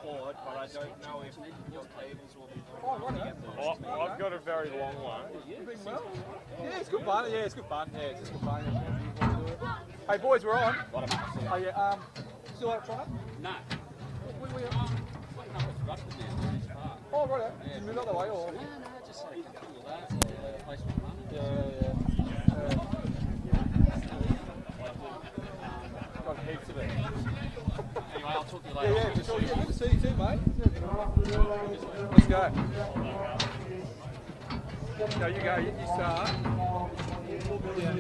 cord, but I don't know if your cables will be. I've got a very long one. Doing well. Yeah, it's good fun. Yeah, it's good fun. Yeah, it's just good fun. Hey boys, we're on. Oh yeah. Still out trying? No. Oh right. Did you move out the way or? No, just like a couple of that. Placement run. Yeah. Got heaps of it. Anyway, I'll talk to you later. Yeah, for sure. Yeah, good to see you too, mate. Let's go. No, you go. You start. Yeah.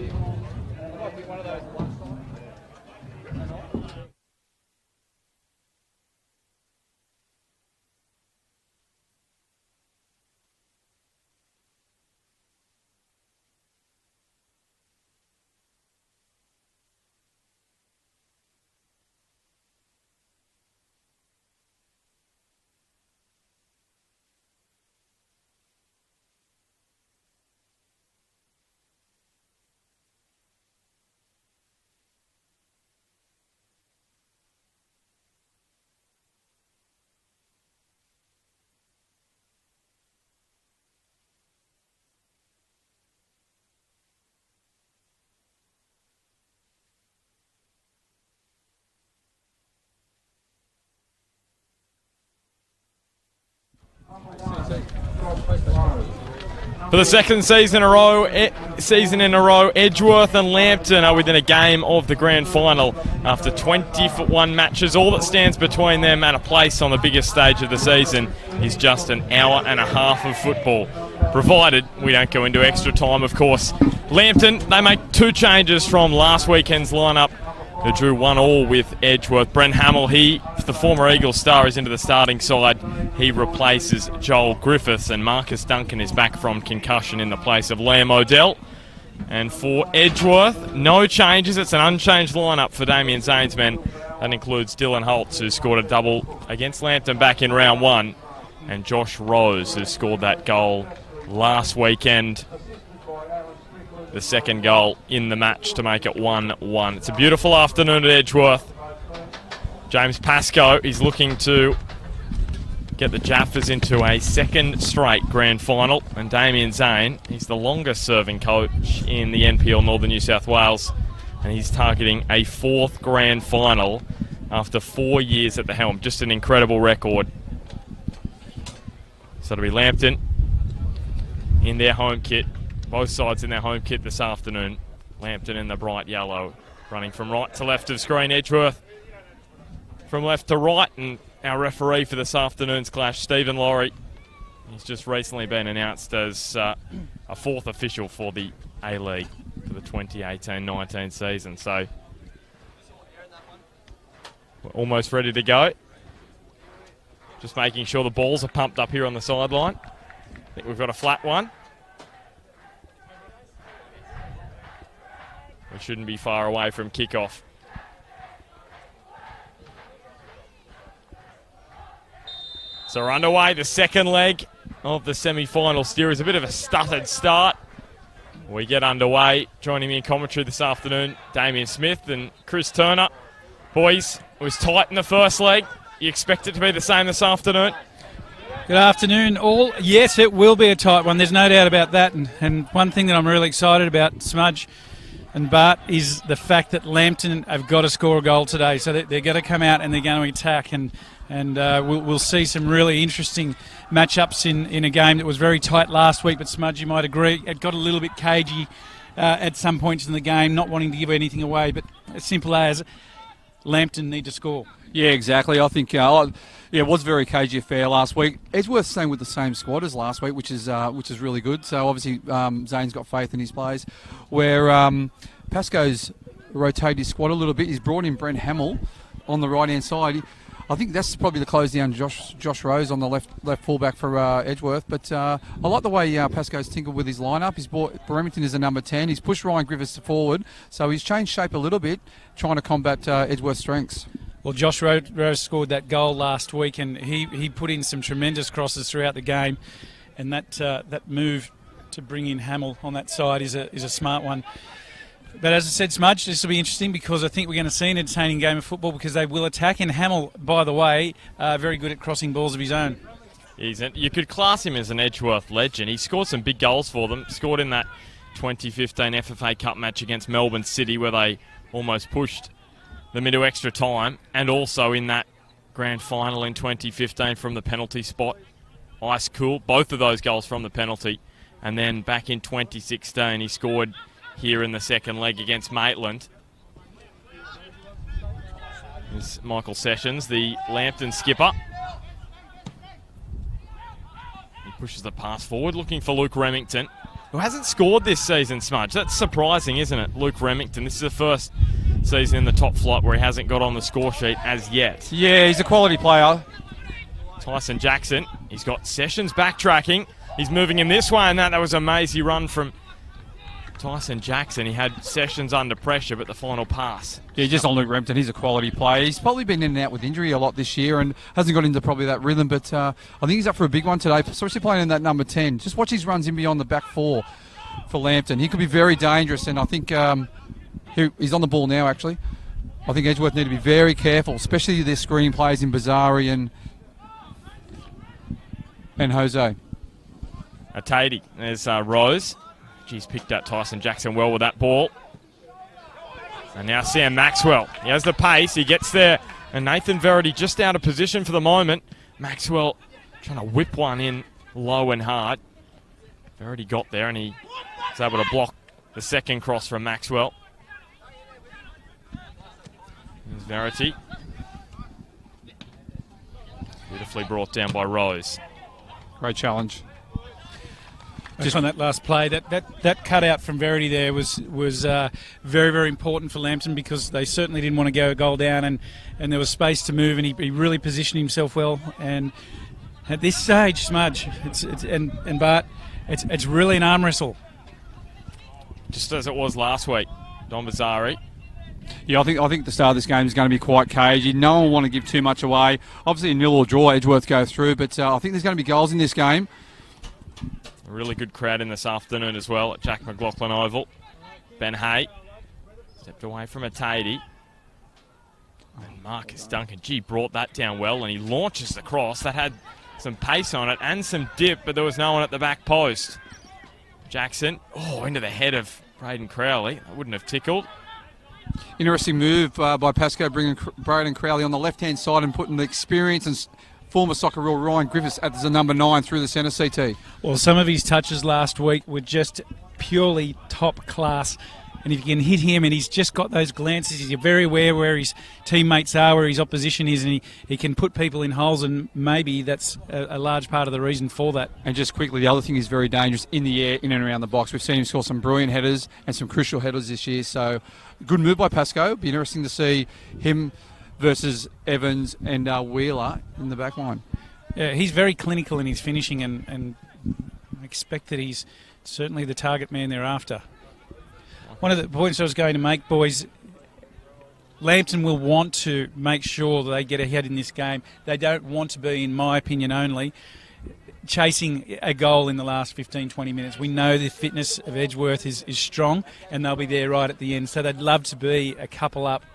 Might be one of those lunchtime. For the second season in a row, Edgeworth and Lambton are within a game of the grand final after 21 matches. All that stands between them and a place on the biggest stage of the season is just an hour and a half of football, provided we don't go into extra time, of course. Lambton, they make two changes from last weekend's lineup, who drew 1-1 with Edgeworth. Brent Hamill, the former Eagles star, is into the starting side. He replaces Joel Griffiths, and Marcus Duncan is back from concussion in the place of Liam Odell. And for Edgeworth, no changes. It's an unchanged lineup for Damien Zane's men. That includes Dylan Holtz, who scored a double against Lambton back in round one, and Josh Rose, who scored that goal last weekend. The second goal in the match to make it 1-1. It's a beautiful afternoon at Edgeworth. James Pascoe is looking to get the Jaffas into a second straight grand final. And Damien Zane, he's the longest serving coach in the NPL Northern New South Wales. And he's targeting a fourth grand final after 4 years at the helm. Just an incredible record. So it'll be Lambton in their home kit. Both sides in their home kit this afternoon. Lambton in the bright yellow, running from right to left of screen. Edgeworth from left to right, and our referee for this afternoon's clash, Stephen Laurie. He's just recently been announced as a fourth official for the A-League for the 2018-19 season. So we're almost ready to go. Just making sure the balls are pumped up here on the sideline. I think we've got a flat one. We shouldn't be far away from kickoff. So we're underway, the second leg of the semi-final series. A bit of a stuttered start. We get underway. Joining me in commentary this afternoon, Damien Smith and Chris Turner. Boys, it was tight in the first leg. You expect it to be the same this afternoon? Good afternoon, all. Yes, it will be a tight one. There's no doubt about that. And one thing that I'm really excited about, Smudge and Bart, is the fact that Lambton have got to score a goal today. So they're going to come out and they're going to attack. And we'll see some really interesting matchups in a game that was very tight last week. But Smudge, you might agree, it got a little bit cagey at some points in the game, not wanting to give anything away. But as simple as Lambton need to score. Yeah, exactly. I think it was a very cagey affair last week. Edgeworth staying with the same squad as last week, which is really good. So obviously Zane's got faith in his players. Where Pasco's rotated his squad a little bit. He's brought in Brent Hamill on the right hand side. I think that's probably the close down Josh Rose on the left fullback for Edgeworth. But I like the way Pasco's tinkered with his lineup. He's brought Remington as a number 10. He's pushed Ryan Griffiths forward. So he's changed shape a little bit, trying to combat Edgeworth's strengths. Well, Josh Rose scored that goal last week, and he put in some tremendous crosses throughout the game. And that move to bring in Hamill on that side is a smart one. But as I said, Smudge, this will be interesting because I think we're going to see an entertaining game of football because they will attack. And Hamill, by the way, very good at crossing balls of his own. You could class him as an Edgeworth legend. He scored some big goals for them. Scored in that 2015 FFA Cup match against Melbourne City where they almost pushed them into extra time. And also in that grand final in 2015 from the penalty spot. Ice cool. Both of those goals from the penalty. And then back in 2016 he scored here in the second leg against Maitland. Here's Michael Sessions, the Lambton skipper. He pushes the pass forward, looking for Luke Remington, who hasn't scored this season, Smudge. That's surprising, isn't it, Luke Remington? This is the first season in the top flight where he hasn't got on the score sheet as yet. Yeah, he's a quality player. Tyson Jackson, he's got Sessions backtracking. He's moving him this way and that. That was a mazy run from Tyson Jackson. He had Sessions under pressure, but the final pass. Yeah, just on Luke Remington, he's a quality player. He's probably been in and out with injury a lot this year and hasn't got into probably that rhythm, but I think he's up for a big one today, especially playing in that number 10. Just watch his runs in beyond the back four for Lambton. He could be very dangerous, and I think he's on the ball now, actually. I think Edgeworth need to be very careful, especially their screen plays in Bazari and Jose. Tatey, there's Rose. He's picked up Tyson Jackson well with that ball. And now Sam Maxwell. He has the pace. He gets there. And Nathan Verity just out of position for the moment. Maxwell trying to whip one in low and hard. Verity got there and he was able to block the second cross from Maxwell. Here's Verity. Beautifully brought down by Rose. Great challenge. Just on that last play, that cutout from Verity there was very, very important for Lambton because they certainly didn't want to go a goal down and there was space to move and he really positioned himself well. And at this stage, Smudge, and Bart, it's really an arm wrestle. Just as it was last week, Don Bazari. Yeah, I think the start of this game is going to be quite cagey. No one will want to give too much away. Obviously, a nil or draw, Edgeworth go through, but I think there's going to be goals in this game. A really good crowd in this afternoon as well at Jack McLaughlin Oval. Ben Hay stepped away from a Tatey. And Marcus Duncan, brought that down well and he launches the cross. That had some pace on it and some dip, but there was no one at the back post. Jackson, into the head of Braden Crowley. That wouldn't have tickled. Interesting move by Pascoe, bringing Braden Crowley on the left-hand side and putting the experience and former Socceroo Ryan Griffiths as the number 9 through the centre, CT. Well, some of his touches last week were just purely top class. And if you can hit him and he's just got those glances, he's very aware where his teammates are, where his opposition is, and he can put people in holes, and maybe that's a large part of the reason for that. And just quickly, the other thing is very dangerous in the air, in and around the box. We've seen him score some brilliant headers and some crucial headers this year. So good move by Pascoe. Be interesting to see him versus Evans and Wheeler in the back line. Yeah, he's very clinical in his finishing and I expect that he's certainly the target man thereafter. One of the points I was going to make, boys, Lambton will want to make sure that they get ahead in this game. They don't want to be, in my opinion only, chasing a goal in the last 15-20 minutes. We know the fitness of Edgeworth is strong and they'll be there right at the end. So they'd love to be a couple up,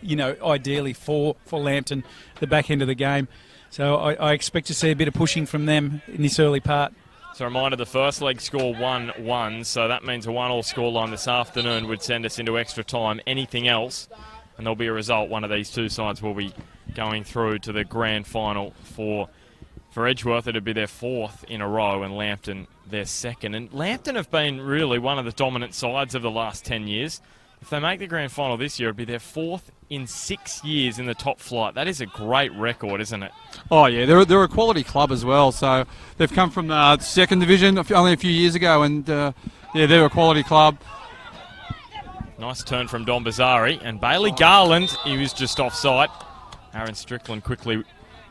ideally for Lambton, the back end of the game. So I expect to see a bit of pushing from them in this early part. So a reminder, the first leg score 1-1, so that means a 1-1 scoreline this afternoon would send us into extra time. Anything else, and there'll be a result, one of these two sides will be going through to the grand final. For Edgeworth, it'd be their 4th in a row, and Lambton their 2nd. And Lambton have been really one of the dominant sides of the last 10 years. If they make the grand final this year, it'd be their 4th in 6 years in the top flight. That is a great record, isn't it? Oh, yeah, they're a quality club as well. So they've come from the 2nd division only a few years ago, and they're a quality club. Nice turn from Don Bazari, and Bailey Garland, he was just offside. Aaron Strickland quickly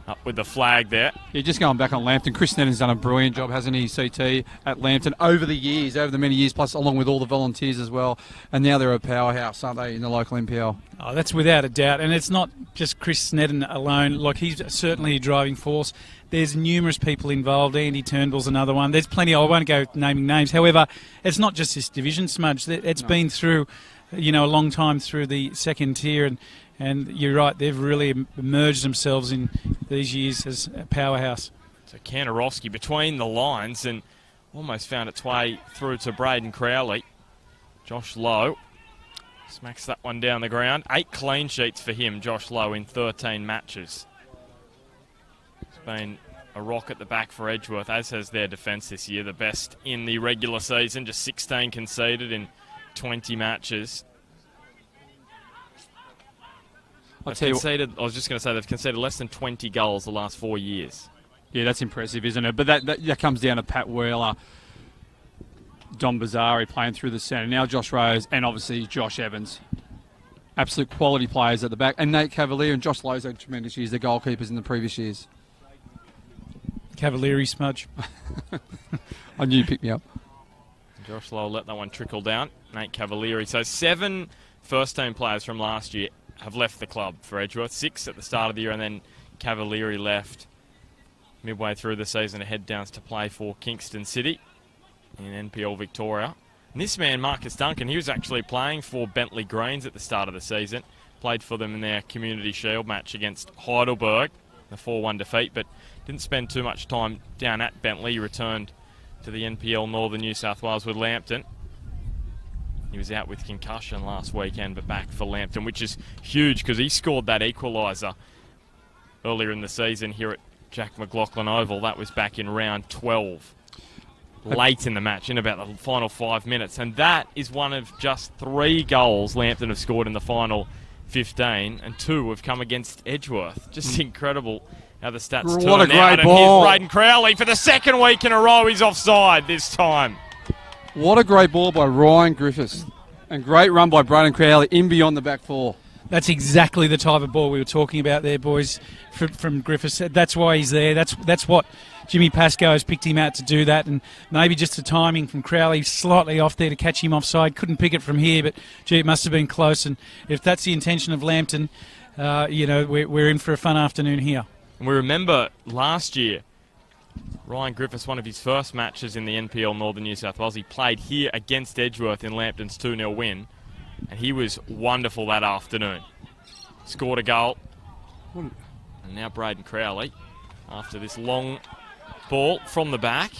up with the flag there. Yeah, just going back on Lambton, Chris Snedden's done a brilliant job, hasn't he, CT, at Lambton over the many years, plus along with all the volunteers as well. And now they're a powerhouse, aren't they, in the local NPL? Oh, that's without a doubt. And it's not just Chris Snedden alone. Like, he's certainly a driving force. There's numerous people involved. Andy Turnbull's another one. There's plenty. I won't go naming names. However, it's not just this division, Smudge. It's been through a long time through the second tier, and you're right, they've really emerged themselves in these years as a powerhouse. So Kantarowski between the lines and almost found its way through to Braden Crowley. Josh Lowe smacks that one down the ground. 8 clean sheets for him, Josh Lowe, in 13 matches. It's been a rock at the back for Edgeworth, as has their defence this year, the best in the regular season, just 16 conceded in 20 matches. I was just going to say they've conceded less than 20 goals the last 4 years. Yeah, that's impressive, isn't it? But that comes down to Pat Wheeler, Dom Bazari playing through the centre, now Josh Rose, and obviously Josh Evans. Absolute quality players at the back. And Nate Cavalier and Josh Lowe's had tremendous years, the goalkeepers in the previous years. Cavalieri smudge. I knew you'd pick me up. Josh Lowe let that one trickle down. Nate Cavalieri. So 7 first-team players from last year have left the club for Edgeworth. 6 at the start of the year, and then Cavalieri left midway through the season to head down to play for Kingston City in NPL Victoria. And this man, Marcus Duncan, he was actually playing for Bentley Greens at the start of the season. Played for them in their Community Shield match against Heidelberg, the 4-1 defeat, but didn't spend too much time down at Bentley. He returned to the NPL Northern New South Wales with Lambton. He was out with concussion last weekend, but back for Lambton, which is huge because he scored that equaliser earlier in the season here at Jack McLaughlin Oval. That was back in round 12, late in the match, in about the final 5 minutes. And that is one of just 3 goals Lambton have scored in the final 15, and 2 have come against Edgeworth. Just incredible how the stats turn out. What a great ball. Here's Braden Crowley for the second week in a row. He's offside this time. What a great ball by Ryan Griffiths. And great run by Braden Crowley in beyond the back 4. That's exactly the type of ball we were talking about there, boys, from Griffiths. That's why he's there. That's what Jimmy Pascoe has picked him out to do that. And maybe just the timing from Crowley slightly off there to catch him offside. Couldn't pick it from here, but, gee, it must have been close. And if that's the intention of Lambton, we're in for a fun afternoon here. And we remember last year, Ryan Griffiths, one of his first matches in the NPL Northern New South Wales, he played here against Edgeworth in Lambton's 2-0 win, and he was wonderful that afternoon. Scored a goal. And now Braden Crowley, after this long ball from the back. Do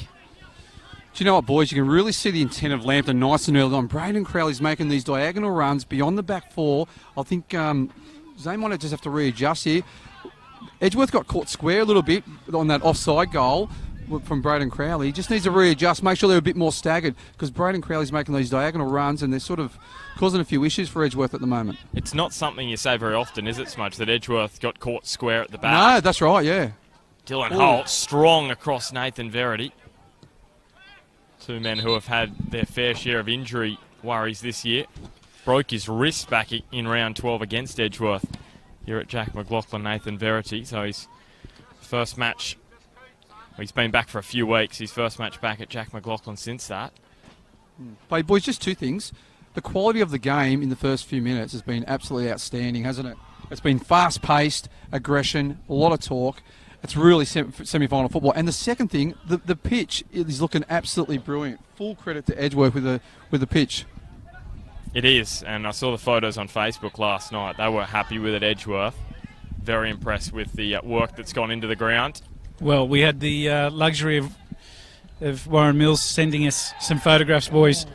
you know what, boys? You can really see the intent of Lambton nice and early on. Braden Crowley's making these diagonal runs beyond the back 4. I think Zane might just have to readjust here. Edgeworth got caught square a little bit on that offside goal from Braden Crowley. He just needs to readjust, make sure they're a bit more staggered, because Braden Crowley's making these diagonal runs and they're sort of causing a few issues for Edgeworth at the moment. It's not something you say very often, is it, Smudge, that Edgeworth got caught square at the back? No, that's right, yeah. Dylan Holt, strong across Nathan Verity. 2 men who have had their fair share of injury worries this year. Broke his wrist back in round 12 against Edgeworth here at Jack McLaughlin, Nathan Verity. So his first match, he's been back for a few weeks, his first match back at Jack McLaughlin since that. But boys, just 2 things. The quality of the game in the first few minutes has been absolutely outstanding, hasn't it? It's been fast-paced, aggression, a lot of talk. It's really semi-final football. And the second thing, the pitch is looking absolutely brilliant. Full credit to Edgeworth with the pitch. It is, and I saw the photos on Facebook last night. They were happy with it, Edgeworth. Very impressed with the work that's gone into the ground. Well, we had the luxury of Warren Mills sending us some photographs, boys,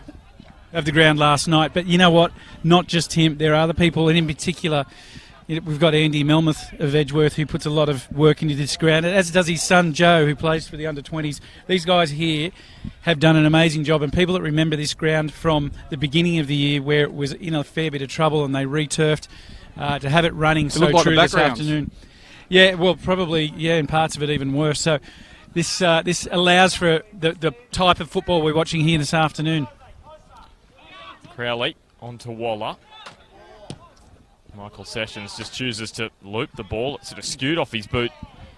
of the ground last night. But you know what? Not just him. There are other people, and in particular, we've got Andy Melmoth of Edgeworth, who puts a lot of work into this ground, as does his son Joe, who plays for the under-20s. These guys here have done an amazing job, and people that remember this ground from the beginning of the year, where it was in a fair bit of trouble and they re-turfed, to have it running so true this afternoon. Yeah, well, probably, yeah, in parts of it even worse. So this allows for the type of football we're watching here this afternoon. Crowley onto Waller. Michael Sessions just chooses to loop the ball. It sort of skewed off his boot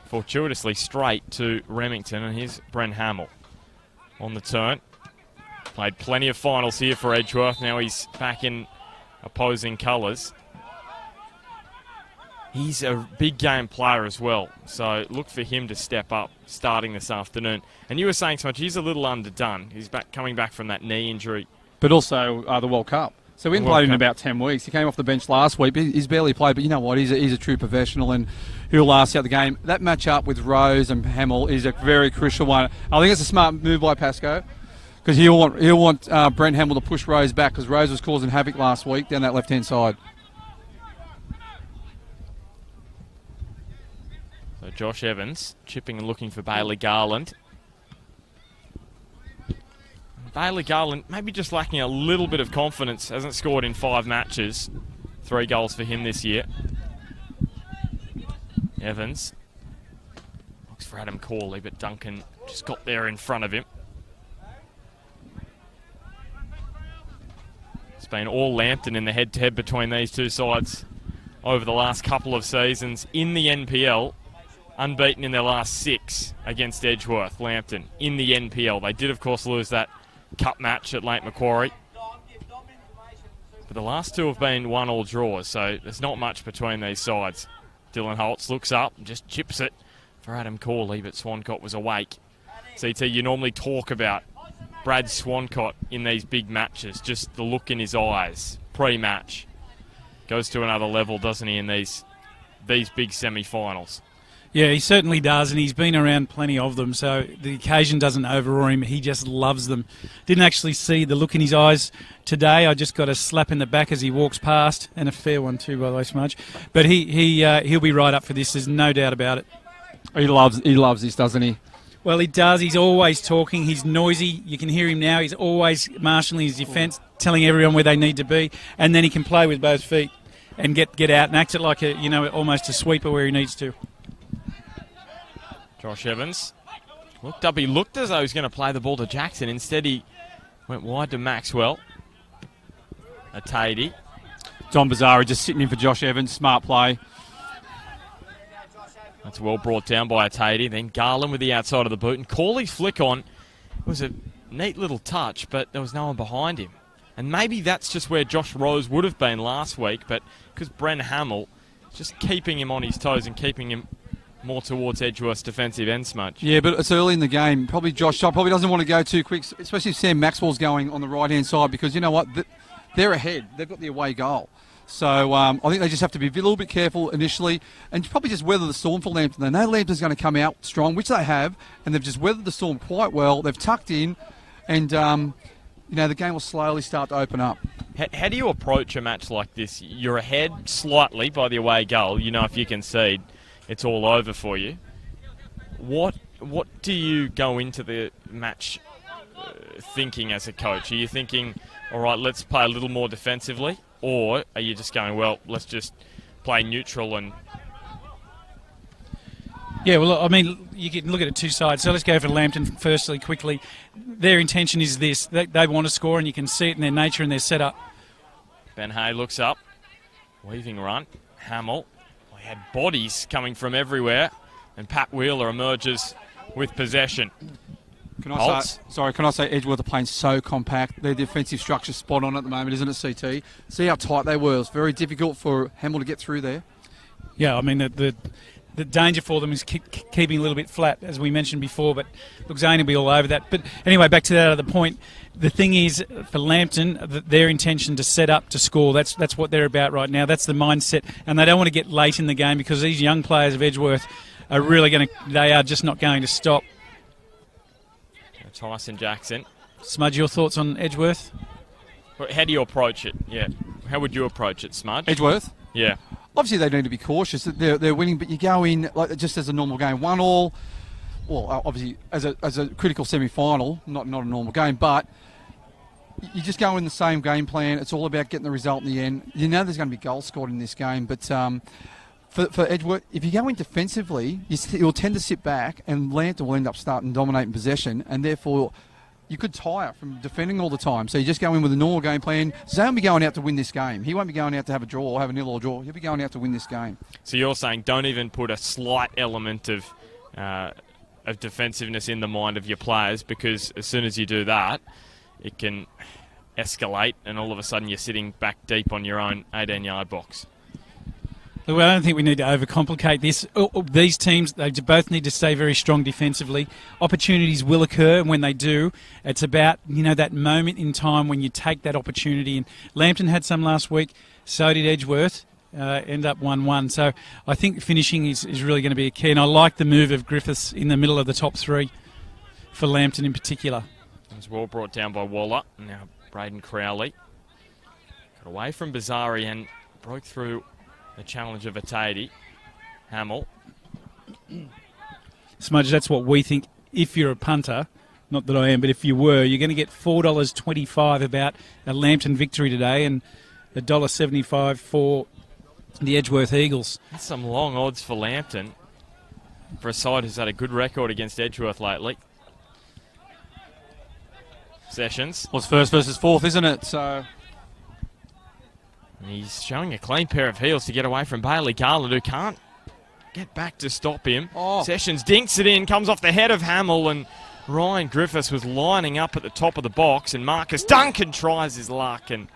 fortuitously straight to Remington, and here's Bren Hamill on the turn. Played plenty of finals here for Edgeworth. Now he's back in opposing colours. He's a big game player as well, so look for him to step up starting this afternoon. And you were saying so much, he's a little underdone. He's coming back from that knee injury. But also the World Cup. So we hadn't played in about 10 weeks. He came off the bench last week. He's barely played, but you know what? He's a true professional, and he'll last out the game. That match-up with Rose and Hamill is a very crucial one. I think it's a smart move by Pascoe, because he'll want Brent Hamill to push Rose back, because Rose was causing havoc last week down that left-hand side. So Josh Evans chipping and looking for Bailey Garland. Bailey Garland maybe just lacking a little bit of confidence. Hasn't scored in 5 matches. 3 goals for him this year. Evans looks for Adam Corley, but Duncan just got there in front of him. It's been all Lambton in the head-to-head between these two sides over the last couple of seasons in the NPL. Unbeaten in their last 6 against Edgeworth, Lambton, in the NPL. They did, of course, lose that cup match at Lake Macquarie. But the last 2 have been 1-1 draws, so there's not much between these sides. Dylan Holtz looks up and just chips it for Adam Corley, but Swancott was awake. CT, you normally talk about Brad Swancott in these big matches, just the look in his eyes pre-match. Goes to another level, doesn't he, in these big semi-finals. Yeah, he certainly does, and he's been around plenty of them, so the occasion doesn't overawe him. He just loves them. Didn't actually see the look in his eyes today. I just got a slap in the back as he walks past, and a fair one too, by the way, Smudge. But he'll be right up for this. There's no doubt about it. He loves this, doesn't he? Well, he does. He's always talking. He's noisy. You can hear him now. He's always marshalling his defence, telling everyone where they need to be, and then he can play with both feet and get out and act it like almost a sweeper where he needs to. Josh Evans looked up. He looked as though he was going to play the ball to Jackson. Instead, he went wide to Maxwell. Atadi. Don Bazzara just sitting in for Josh Evans. Smart play. That's well brought down by Atadi. Then Garland with the outside of the boot. And Corley's flick on. It was a neat little touch, but there was no one behind him. And maybe that's just where Josh Rose would have been last week, but because Brent Hamill just keeping him on his toes and keeping him more towards Edgeworth's defensive end, Smudge. Yeah, but it's early in the game. Probably Josh probably doesn't want to go too quick, especially if Sam Maxwell's going on the right-hand side, because you know what? They're ahead. They've got the away goal. So I think they just have to be a little bit careful initially and probably just weather the storm for Lambton. They know Lambton's going to come out strong, which they have, and they've just weathered the storm quite well. They've tucked in, and the game will slowly start to open up. How do you approach a match like this? You're ahead slightly by the away goal. You know if you concede, it's all over for you. What do you go into the match thinking as a coach? Are you thinking, all right, let's play a little more defensively? Or are you just going, well, let's just play neutral and... Yeah, well, I mean, you can look at it 2 sides. So let's go for Lambton firstly, quickly. Their intention is this. They want to score, and you can see it in their nature and their setup. Ben Hay looks up. Weaving run. Hamill. We had bodies coming from everywhere. And Pat Wheeler emerges with possession. Can I say Edgeworth are playing so compact. Their defensive structure's spot on at the moment, isn't it, CT? See how tight they were. It's very difficult for Hamill to get through there. Yeah, I mean, the danger for them is keeping a little bit flat, as we mentioned before, but look, Zane will be all over that. But anyway, back to that other point. The thing is, for Lambton, their intention to set up to score, that's what they're about right now. That's the mindset, and they don't want to get late in the game because these young players of Edgeworth are really they are just not going to stop. Tyson Jackson. Smudge, your thoughts on Edgeworth? How do you approach it? Yeah. How would you approach it, Smudge? Edgeworth? Yeah. Obviously, they need to be cautious. They're winning, but you go in just as a normal game. 1-1. Well, obviously, as a critical semi-final, not a normal game, but you just go in the same game plan. It's all about getting the result in the end. You know there's going to be goals scored in this game, but for Edgeworth, if you go in defensively, you'll tend to sit back, and Lambton will end up starting dominating possession, and therefore you could tire from defending all the time. So you just go in with a normal game plan. Zane will be going out to win this game. He won't be going out to have a draw or have a nil or draw. He'll be going out to win this game. So you're saying don't even put a slight element of defensiveness in the mind of your players, because as soon as you do that, it can escalate, and all of a sudden you're sitting back deep on your own 18-yard box. Look, I don't think we need to overcomplicate this. These teams, they both need to stay very strong defensively. Opportunities will occur, and when they do, it's about, that moment in time when you take that opportunity. And Lambton had some last week, so did Edgeworth, end up 1-1. So I think finishing is really going to be a key, and I like the move of Griffiths in the middle of the top three for Lambton in particular. It was well brought down by Waller. Now Braden Crowley got away from Bazari and broke through the challenge of Atadi. Hamill. Smudge, that's what we think. If you're a punter, not that I am, but if you were, you're going to get $4.25 about a Lambton victory today and $1.75 for the Edgeworth Eagles. That's some long odds for Lambton, for a side who's had a good record against Edgeworth lately. Sessions. Well, it's first versus fourth, isn't it? So he's showing a clean pair of heels to get away from Bailey Garland, who can't get back to stop him. Sessions dinks it in, comes off the head of Hamill, and Ryan Griffiths was lining up at the top of the box, and Marcus Duncan tries his luck and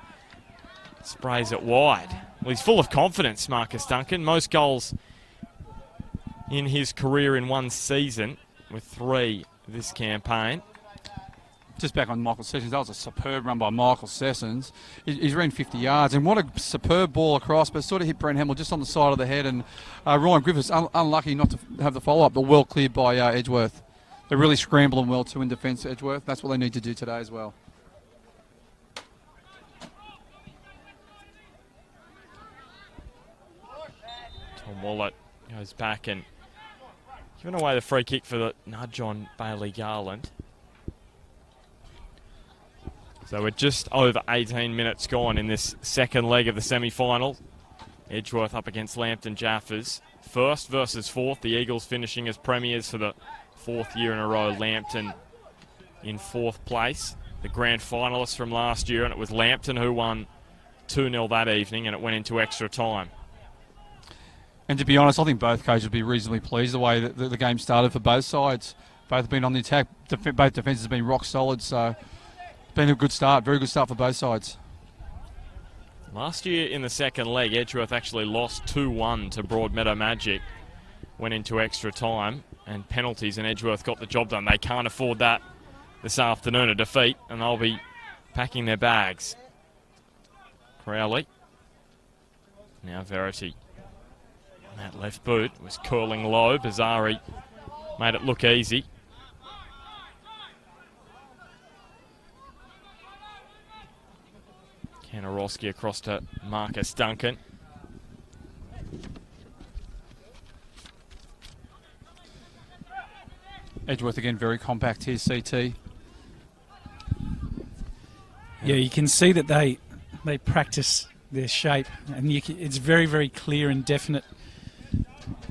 sprays it wide. Well, he's full of confidence, Marcus Duncan. Most goals in his career in one season, with 3 this campaign. Just back on Michael Sessions, that was a superb run by Michael Sessions. He's ran 50 yards, and what a superb ball across, but sort of hit Brent Hamill just on the side of the head, and Ryan Griffiths unlucky not to have the follow-up, but well cleared by Edgeworth. They're really scrambling well too in defence, Edgeworth. That's what they need to do today as well. Tom Willett goes back and giving away the free kick for the nudge on Bailey Garland. So we're just over 18 minutes gone in this second leg of the semi-final. Edgeworth up against Lambton Jaffas. First versus fourth. The Eagles finishing as premiers for the 4th year in a row. Lambton in 4th place. The grand finalists from last year, and it was Lambton who won 2-0 that evening, and it went into extra time. And to be honest, I think both coaches would be reasonably pleased the way that the game started for both sides. Both have been on the attack. Both defences have been rock solid, so been a good start, very good start for both sides. Last year in the second leg, Edgeworth actually lost 2-1 to Broadmeadow Magic. Went into extra time and penalties, and Edgeworth got the job done. They can't afford that this afternoon, a defeat, and they'll be packing their bags. Crowley. Now Verity. That left boot was curling low. Bazari made it look easy. Kanarowski across to Marcus Duncan. Edgeworth again very compact here, CT. Yeah, you can see that they practice their shape, and it's very, very clear and definite.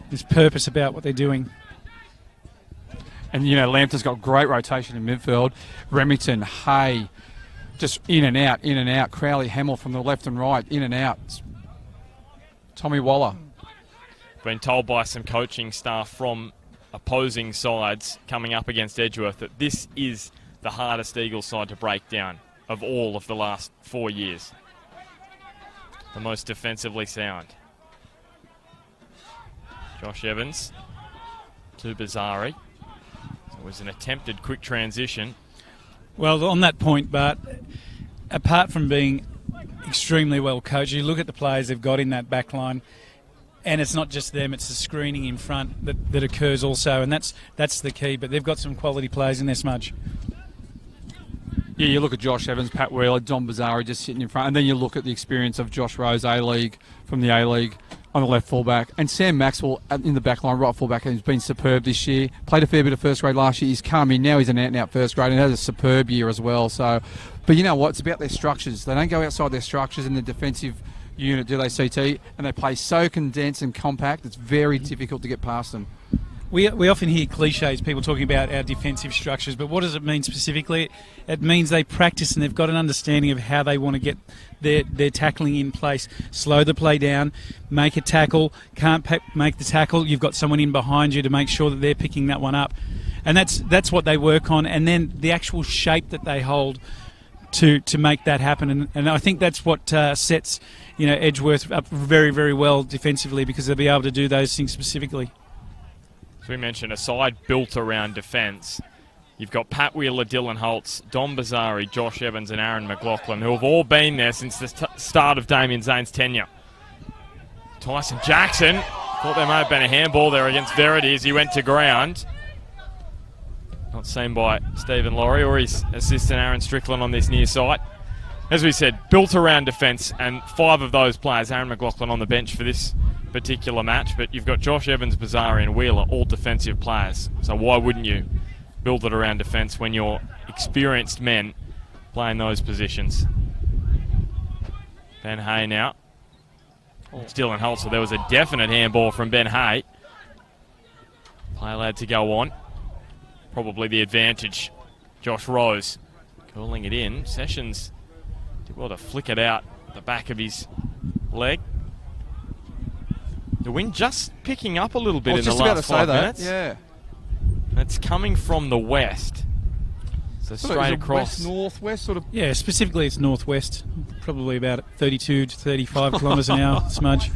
There's purpose about what they're doing. And, Lambton's got great rotation in midfield. Remington, Hay, just in and out. Crowley, Hamill from the left and right, in and out. Tommy Waller. Been told by some coaching staff from opposing sides coming up against Edgeworth that this is the hardest Eagles side to break down of all of the last 4 years. The most defensively sound. Josh Evans to Bazari. So it was an attempted quick transition. Well, on that point, Bart, apart from being extremely well coached, you look at the players they've got in that back line, and it's not just them, it's the screening in front that occurs also, and that's the key. But they've got some quality players in there, Smudge. Yeah, you look at Josh Evans, Pat Wheeler, Don Bazari just sitting in front, and then you look at the experience of Josh Rose, A-League, from the A-League, on the left fullback, and Sam Maxwell in the back line, right fullback, has been superb this year. Played a fair bit of first grade last year. He's come in, now he's an out-and-out first grade, and has a superb year as well. So, but you know what? It's about their structures. They don't go outside their structures in the defensive unit, do they, CT? And they play so condensed and compact, it's very difficult to get past them. We often hear cliches, people talking about our defensive structures, but what does it mean specifically? It means they practice and they've got an understanding of how they want to get their tackling in place. Slow the play down, make a tackle, can't make the tackle, you've got someone in behind you to make sure that they're picking that one up. And that's what they work on, and then the actual shape that they hold to make that happen. And I think that's what sets Edgeworth up very, very well defensively, because they'll be able to do those things specifically. As we mentioned, a side built around defence. You've got Pat Wheeler, Dylan Holtz, Dom Bazari, Josh Evans and Aaron McLaughlin, who have all been there since the start of Damien Zane's tenure. Tyson Jackson, thought there may have been a handball there against Verity as he went to ground. Not seen by Stephen Laurie or his assistant Aaron Strickland on this near side. As we said, built around defence, and 5 of those players, Aaron McLaughlin on the bench for this particular match, but you've got Josh Evans, Bazari and Wheeler, all defensive players. So why wouldn't you build it around defence when you're experienced men playing those positions? Ben Hay now. It's Dylan Holt, so there was a definite handball from Ben Hay. Play allowed to go on. Probably the advantage. Josh Rose curling it in. Sessions did well to flick it out the back of his leg. The wind just picking up a little bit in the last 5 minutes. Yeah. It's coming from the west. So straight across. West, northwest sort of. Yeah, specifically it's northwest. Probably about 32 to 35 kilometres an hour, Smudge.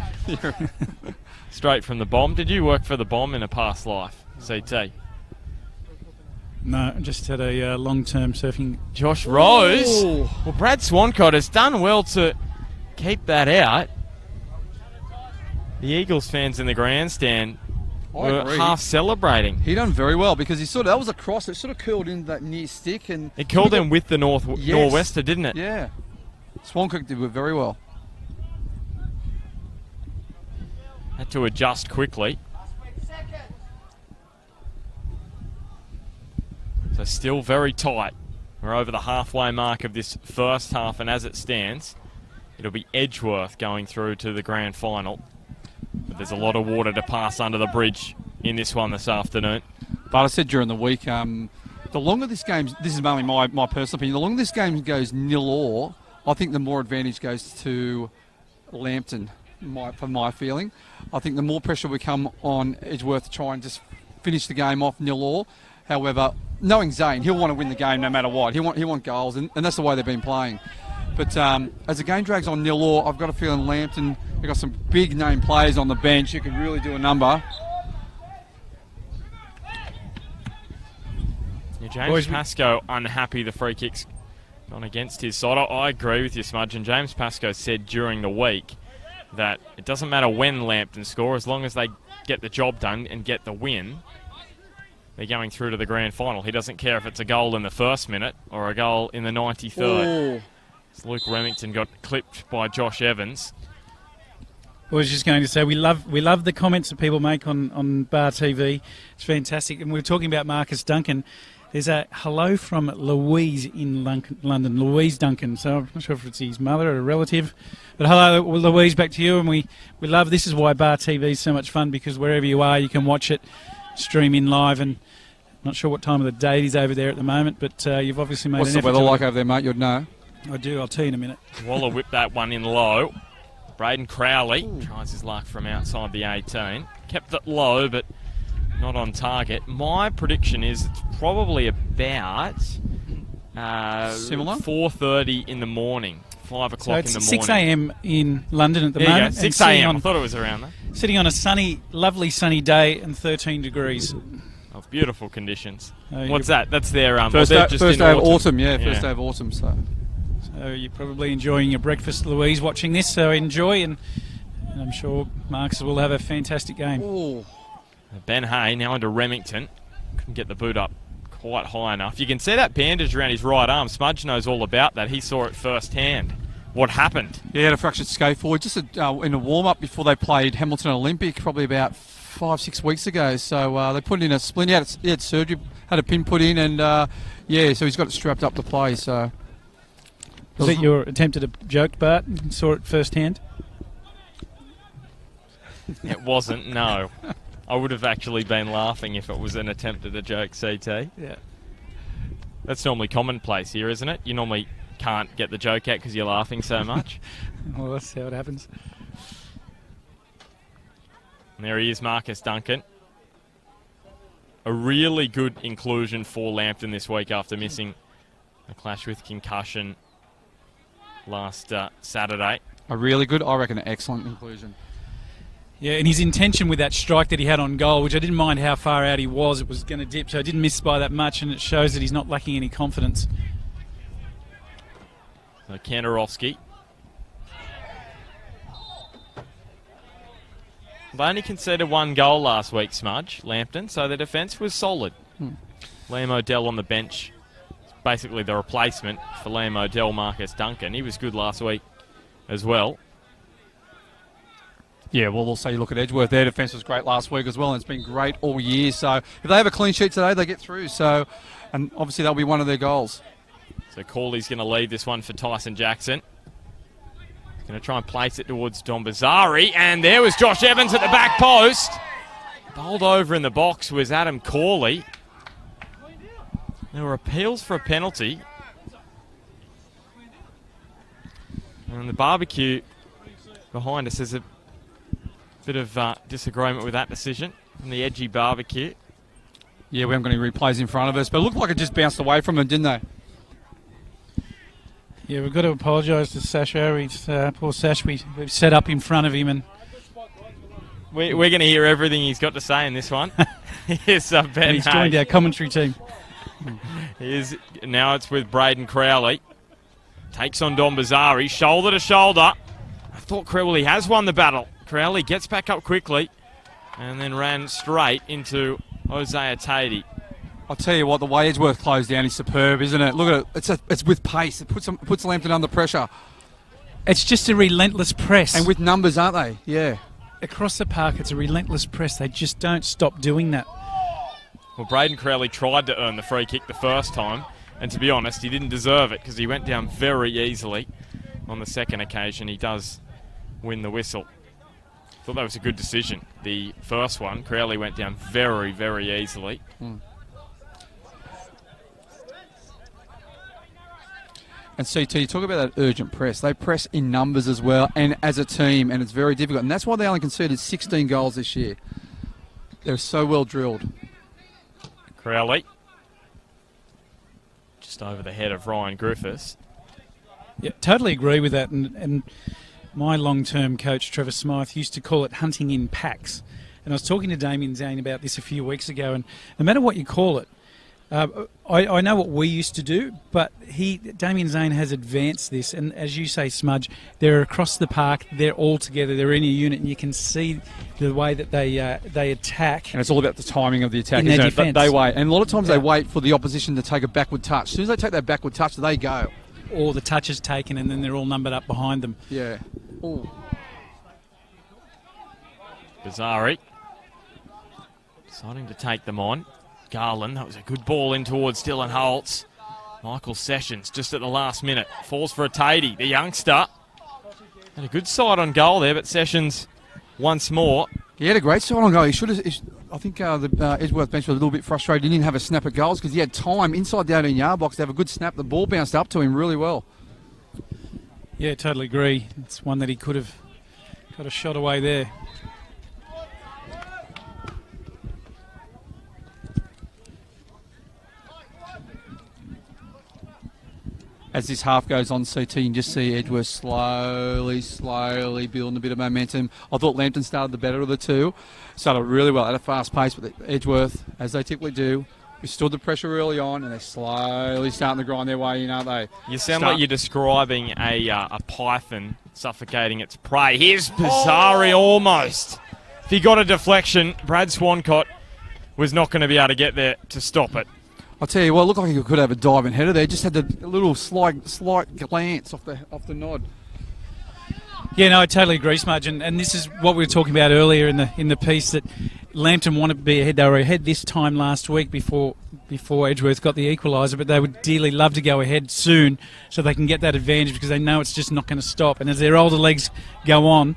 Straight from the bomb. Did you work for the bomb in a past life, CT? No, just had a long-term surfing. Josh Rose. Ooh. Well, Brad Swancott has done well to keep that out. The Eagles fans in the grandstand were half celebrating. He done very well, because that was a cross. It sort of curled into that near stick, and it curled in with the nor'wester, didn't it? Yeah. Swancock did it very well. Had to adjust quickly. So still very tight. We're over the halfway mark of this first half, and as it stands, it'll be Edgeworth going through to the grand final. But there's a lot of water to pass under the bridge in this one this afternoon. But I said during the week, the longer this game, this is only my personal opinion, the longer this game goes 0-0, I think the more advantage goes to Lambton, for my feeling. I think the more pressure we come on Edgeworth to try and just finish the game off 0-0. However, knowing Zane, he'll want to win the game no matter what. He'll want goals, and that's the way they've been playing. But as the game drags on 0-0, I've got a feeling Lambton, they've got some big name players on the bench who can really do a number. Yeah, James Pascoe unhappy the free kick's gone against his side. I agree with you, Smudge, and James Pascoe said during the week that it doesn't matter when Lambton score, as long as they get the job done and get the win, they're going through to the grand final. He doesn't care if it's a goal in the first minute or a goal in the 93rd. Ooh. Luke Remington got clipped by Josh Evans. I was just going to say, we love the comments that people make on Bar TV. It's fantastic. And we were talking about Marcus Duncan. There's a hello from Louise in London, Louise Duncan. So I'm not sure if it's his mother or a relative. But hello, Louise, back to you. And we love, this is why Bar TV is so much fun, because wherever you are, you can watch it, stream in live. And not sure what time of the day it is over there at the moment, but you've obviously made an effort. What's the weather like over there, mate? You'd know. I do, I'll tell you in a minute. Waller whipped that one in low. Braden Crowley tries his luck from outside the 18. Kept it low, but not on target. My prediction is it's probably about similar 4:30 in the morning, 5 o'clock in the morning. 6 a.m. in London at the moment. 6 a.m. I thought it was around there. Sitting on a lovely sunny day and 13 degrees. Of beautiful conditions. What's that? That's their first day of autumn. Yeah, first day of autumn. So you're probably enjoying your breakfast, Louise, watching this. So enjoy, and I'm sure Marcus will have a fantastic game. Ooh. Ben Hay now into Remington. Couldn't get the boot up quite high enough. You can see that bandage around his right arm. Smudge knows all about that. He saw it firsthand. What happened? Yeah, he had a fractured scaphoid just in a warm-up before they played Hamilton Olympic probably about 5-6 weeks ago. So they put in a splint. He had surgery, had a pin put in, and so he's got it strapped up to play. So was it your attempt at a joke, Bart? You saw it firsthand? It wasn't, no. I would have actually been laughing if it was an attempt at a joke, CT. Yeah. That's normally commonplace here, isn't it? You normally can't get the joke out because you're laughing so much. Well, that's how it happens. And there he is, Marcus Duncan. A really good inclusion for Lambton this week after missing a clash with concussion last Saturday. A really good, I reckon, an excellent conclusion. Yeah, and his intention with that strike that he had on goal, which I didn't mind how far out he was, it was going to dip, so it didn't miss by that much, and it shows that he's not lacking any confidence. So Kandarovski. They only conceded 1 goal last week, Smudge, Lambton, so their defence was solid. Liam O'Dell on the bench. Basically the replacement for Liam O'Dell, Marcus Duncan. He was good last week as well. Yeah, well, also you look at Edgeworth, their defence was great last week as well, and it's been great all year. So if they have a clean sheet today, they get through. So, and obviously that'll be one of their goals. So Cawley's going to lead this one for Tyson Jackson. He's going to try and place it towards Don Bazari, and there was Josh Evans at the back post. Bowled over in the box was Adam Cawley. There were appeals for a penalty. And the barbecue behind us is a bit of disagreement with that decision from the Edgy barbecue. Yeah, we haven't got any replays in front of us, but it looked like it just bounced away from him, didn't they? Yeah, we've got to apologise to Sasho. Poor Sash, we've set up in front of him, and we're going to hear everything he's got to say in this one. Here's Ben and he's joined our commentary team. Now it's with Braden Crowley. Takes on Don Bazari, shoulder to shoulder. I thought Crowley has won the battle. Crowley gets back up quickly and then ran straight into Hosea Tatey. I'll tell you what, the way Edgeworth closed down is superb, isn't it? Look at it. It's with pace. It puts Lambton under pressure. It's just a relentless press. And with numbers, aren't they? Yeah. Across the park, it's a relentless press. They just don't stop doing that. Well, Braden Crowley tried to earn the free kick the first time, and to be honest, he didn't deserve it because he went down very easily. On the second occasion, he does win the whistle. Thought that was a good decision. The first one, Crowley went down very, very easily. And CT, you talk about that urgent press. They press in numbers as well and as a team, and it's very difficult. And that's why they only conceded 16 goals this year. They're so well drilled. Crowley. Just over the head of Ryan Griffiths. Yeah, totally agree with that. And my long-term coach, Trevor Smythe, used to call it hunting in packs. And I was talking to Damien Zane about this a few weeks ago, and no matter what you call it, I know what we used to do, but Damien Zane has advanced this, and as you say, Smudge, they're across the park, they're all together, they're in a unit, and you can see the way that they attack. And it's all about the timing of the attack, isn't it? They wait, and a lot of times they wait for the opposition to take a backward touch. As soon as they take that backward touch, they go. Or the touch is taken, and then they're all numbered up behind them. Yeah. Ooh. Bazari deciding to take them on. Garland, that was a good ball in towards Dylan Holtz. Michael Sessions just at the last minute falls for a Tatey, the youngster. Had a good side on goal there, but Sessions once more. He had a great side on goal. He should have. I think the Edgeworth bench was a little bit frustrated. He didn't have a snap at goals because he had time inside the 18-yard box to have a good snap. The ball bounced up to him really well. Yeah, totally agree. It's one that he could have got a shot away there. As this half goes on, CT, you can just see Edgeworth slowly building a bit of momentum. I thought Lambton started the better of the two. Started really well at a fast pace, but Edgeworth, as they typically do, withstood the pressure early on, and they're slowly starting to grind their way in, aren't they? You sound like you're describing a python suffocating its prey. Here's Bazari almost. If he got a deflection, Brad Swancott was not going to be able to get there to stop it. I'll tell you what, it looked like he could have a diving header there. Just had a little slight glance off the nod. Yeah, no, I totally agree, Smudge. And this is what we were talking about earlier in the piece, that Lambton wanted to be ahead. They were ahead this time last week before Edgeworth got the equaliser, but they would dearly love to go ahead soon so they can get that advantage because they know it's just not going to stop. And as their older legs go on,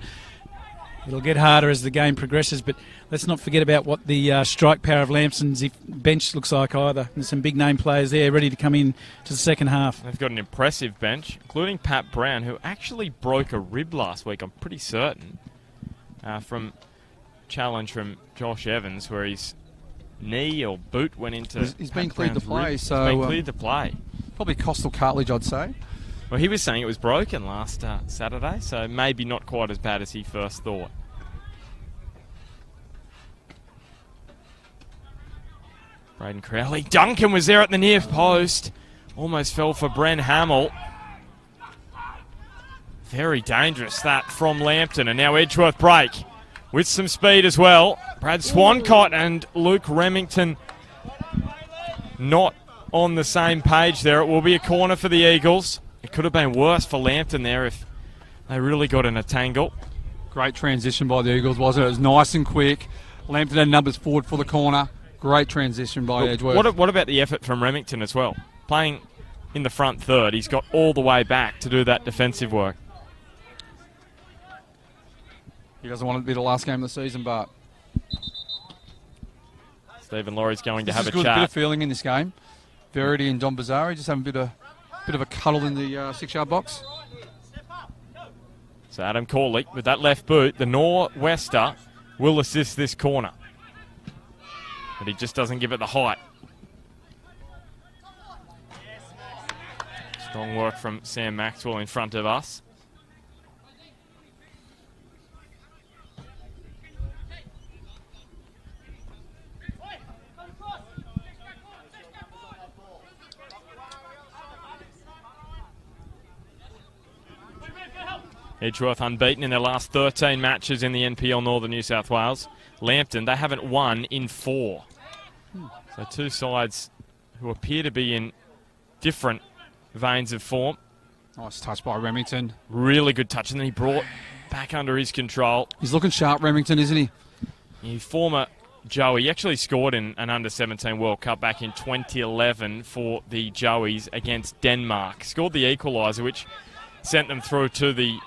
it'll get harder as the game progresses, but let's not forget about what the strike power of Lambton's bench looks like either. There's some big name players there ready to come in to the second half. They've got an impressive bench, including Pat Brown, who actually broke a rib last week, I'm pretty certain, from challenge from Josh Evans, where his knee or boot went into He's been cleared to play, rib. so... He's been cleared to play. Probably costal cartilage, I'd say. Well, he was saying it was broken last Saturday, so maybe not quite as bad as he first thought. Braden Crowley. Duncan was there at the near post. Almost fell for Bren Hamill. Very dangerous, that from Lambton. And now Edgeworth break with some speed as well. Brad Swancott and Luke Remington not on the same page there. It will be a corner for the Eagles. It could have been worse for Lambton there if they really got in a tangle. Great transition by the Eagles, wasn't it? It was nice and quick. Lambton had numbers forward for the corner. Great transition by Edgeworth. What about the effort from Remington as well? Playing in the front third, he's got all the way back to do that defensive work. He doesn't want it to be the last game of the season, but Stephen Laurie's going to have a chat. A bit of feeling in this game. Verity and Don Bazzari just having a bit of a cuddle in the 6-yard box. So Adam Corley with that left boot, the Nor'wester will assist this corner. But he just doesn't give it the height. Strong work from Sam Maxwell in front of us. Edgeworth unbeaten in their last 13 matches in the NPL Northern New South Wales. Lambton, they haven't won in 4. So two sides who appear to be in different veins of form. Nice touch by Remington. Really good touch, and then he brought back under his control. He's looking sharp, Remington, isn't he? He former Joey. He actually scored in an under-17 World Cup back in 2011 for the Joeys against Denmark. Scored the equaliser, which sent them through to the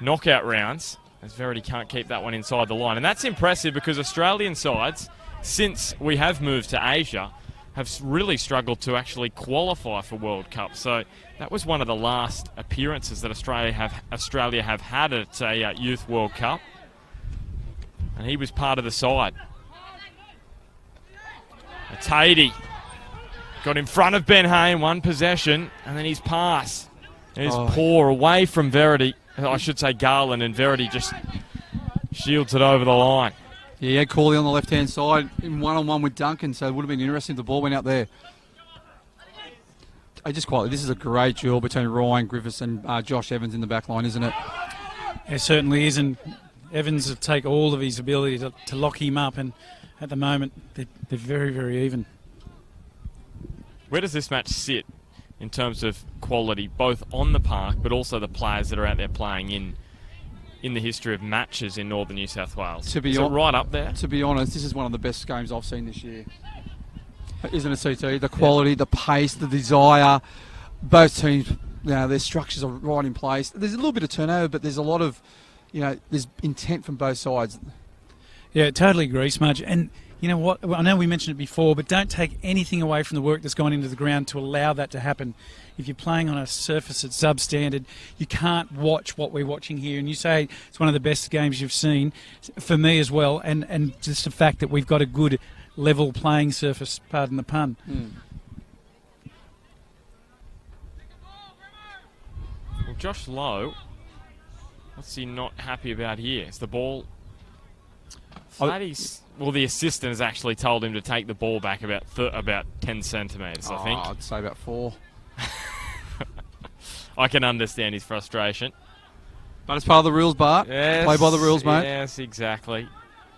knockout rounds, as Verity can't keep that one inside the line. And that's impressive because Australian sides, since we have moved to Asia, have really struggled to actually qualify for World Cup. So that was one of the last appearances that Australia have had at a Youth World Cup. And he was part of the side. Tatey got in front of Ben Hay in one possession, and then his pass is poor away from Verity. I should say Garland, and Verity just shields it over the line. Yeah, he had Corley on the left-hand side in one-on-one with Duncan, so it would have been interesting if the ball went out there. This is a great duel between Ryan Griffiths and Josh Evans in the back line, isn't it? It certainly is, and Evans will take all of his ability to lock him up, and at the moment they're very, very even. Where does this match sit in terms of quality, both on the park but also the players that are out there playing in the history of matches in Northern New South Wales? Is it right up there? To be honest, this is one of the best games I've seen this year. Isn't it, CT? The quality, the pace, the desire. Both teams, their structures are right in place. There's a little bit of turnover, but there's a lot of, there's intent from both sides. Yeah, totally agree, Smudge. And you know what? I know we mentioned it before, but don't take anything away from the work that's gone into the ground to allow that to happen. If you're playing on a surface that's substandard, you can't watch what we're watching here. And you say it's one of the best games you've seen, for me as well, and just the fact that we've got a good level playing surface, pardon the pun. Well, Josh Lowe, what's he not happy about here? Is the ball... the assistant has actually told him to take the ball back about 10 centimetres, I think. I'd say about 4. I can understand his frustration. But it's part of the rules, Bart. Yes, play by the rules, mate. Yes, exactly.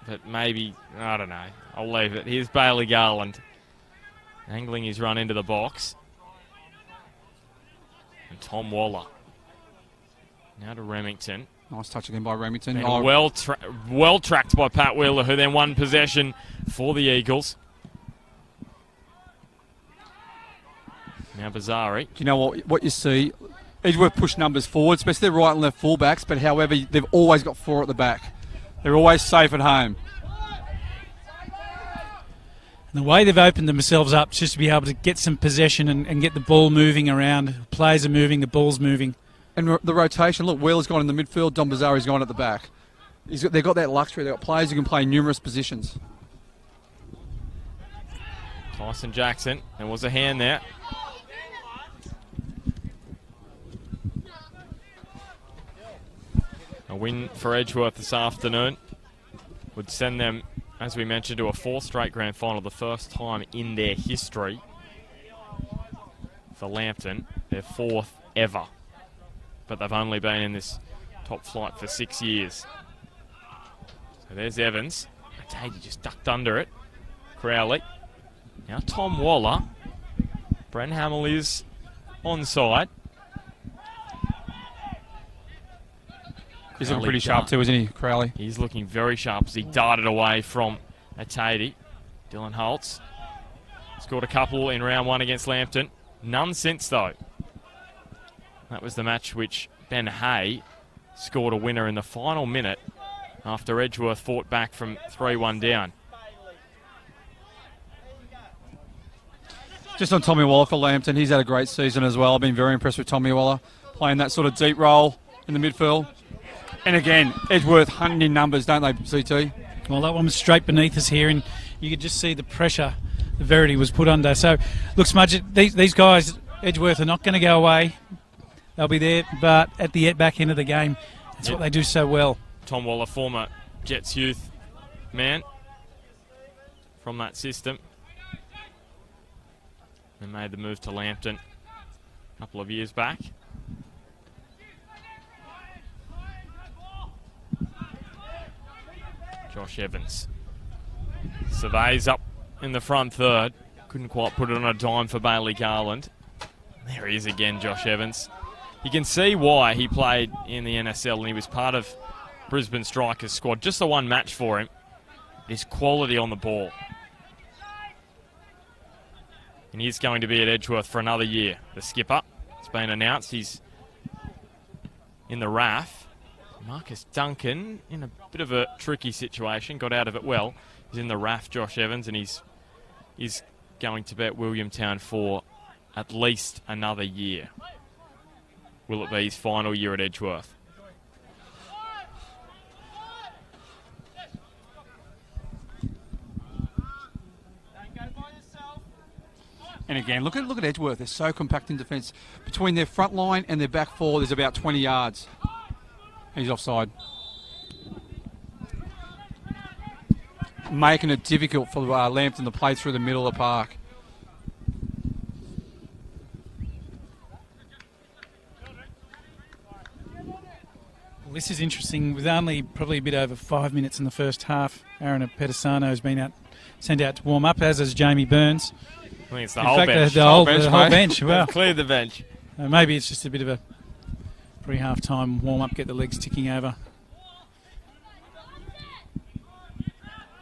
But maybe, I don't know. I'll leave it. Here's Bailey Garland angling his run into the box. And Tom Waller. Now to Remington. Nice touch again by Remington. And well tracked by Pat Wheeler, who then won possession for the Eagles. Now Bazzari. You know what you see? Edgeworth push numbers forward, especially their right and left fullbacks, but however, they've always got 4 at the back. They're always safe at home. And the way they've opened themselves up just to be able to get some possession and get the ball moving around. Players are moving, the ball's moving. And the rotation, look, Wheeler's gone in the midfield, Don Bazzari's gone at the back. They've got that luxury. They've got players who can play numerous positions. Tyson Jackson, there was a hand there. A win for Edgeworth this afternoon would send them, as we mentioned, to a 4th straight grand final, the first time in their history. For Lambton, their 4th ever. But they've only been in this top flight for 6 years. So there's Evans. He just ducked under it. Crowley. Now Tom Waller. Bren Hamill is onside. He's looking pretty sharp too, isn't he, Crowley? He's looking very sharp as he darted away from Atadi. Dylan Holtz scored a couple in round 1 against Lambton. None since, though. That was the match which Ben Hay scored a winner in the final minute after Edgeworth fought back from 3-1 down. Just on Tommy Waller for Lambton, he's had a great season as well. I've been very impressed with Tommy Waller, playing that sort of deep role in the midfield. And again, Edgeworth hunting in numbers, don't they, CT? Well, that one was straight beneath us here, and you could just see the pressure that Verity was put under. So, look, Smudge, these guys, Edgeworth, are not going to go away. They'll be there, but at the back end of the game, that's what they do so well. Tom Waller, former Jets youth man from that system. They made the move to Lambton a couple of years back. Josh Evans surveys up in the front third. Couldn't quite put it on a dime for Bailey Garland. There he is again, Josh Evans. You can see why he played in the NSL and he was part of Brisbane Strikers squad. Just the one match for him. His quality on the ball. And he's going to be at Edgeworth for another year. The skipper, it's been announced, he's in the RAF. Marcus Duncan in a bit of a tricky situation, got out of it well. He's in the RAF, Josh Evans, and he's going to be at Williamtown for at least another year. Will it be his final year at Edgeworth? And again, look at Edgeworth. They're so compact in defence. Between their front line and their back four, there's about 20 yards. He's offside. Making it difficult for Lambton to play through the middle of the park. Well, this is interesting. With only probably a bit over 5 minutes in the first half, Aaron Pedisano has been sent out to warm up, as has Jamie Burns. I think it's the whole bench. The whole bench. Well, cleared the bench. Maybe it's just a bit of a pre-half-time warm-up, get the legs ticking over.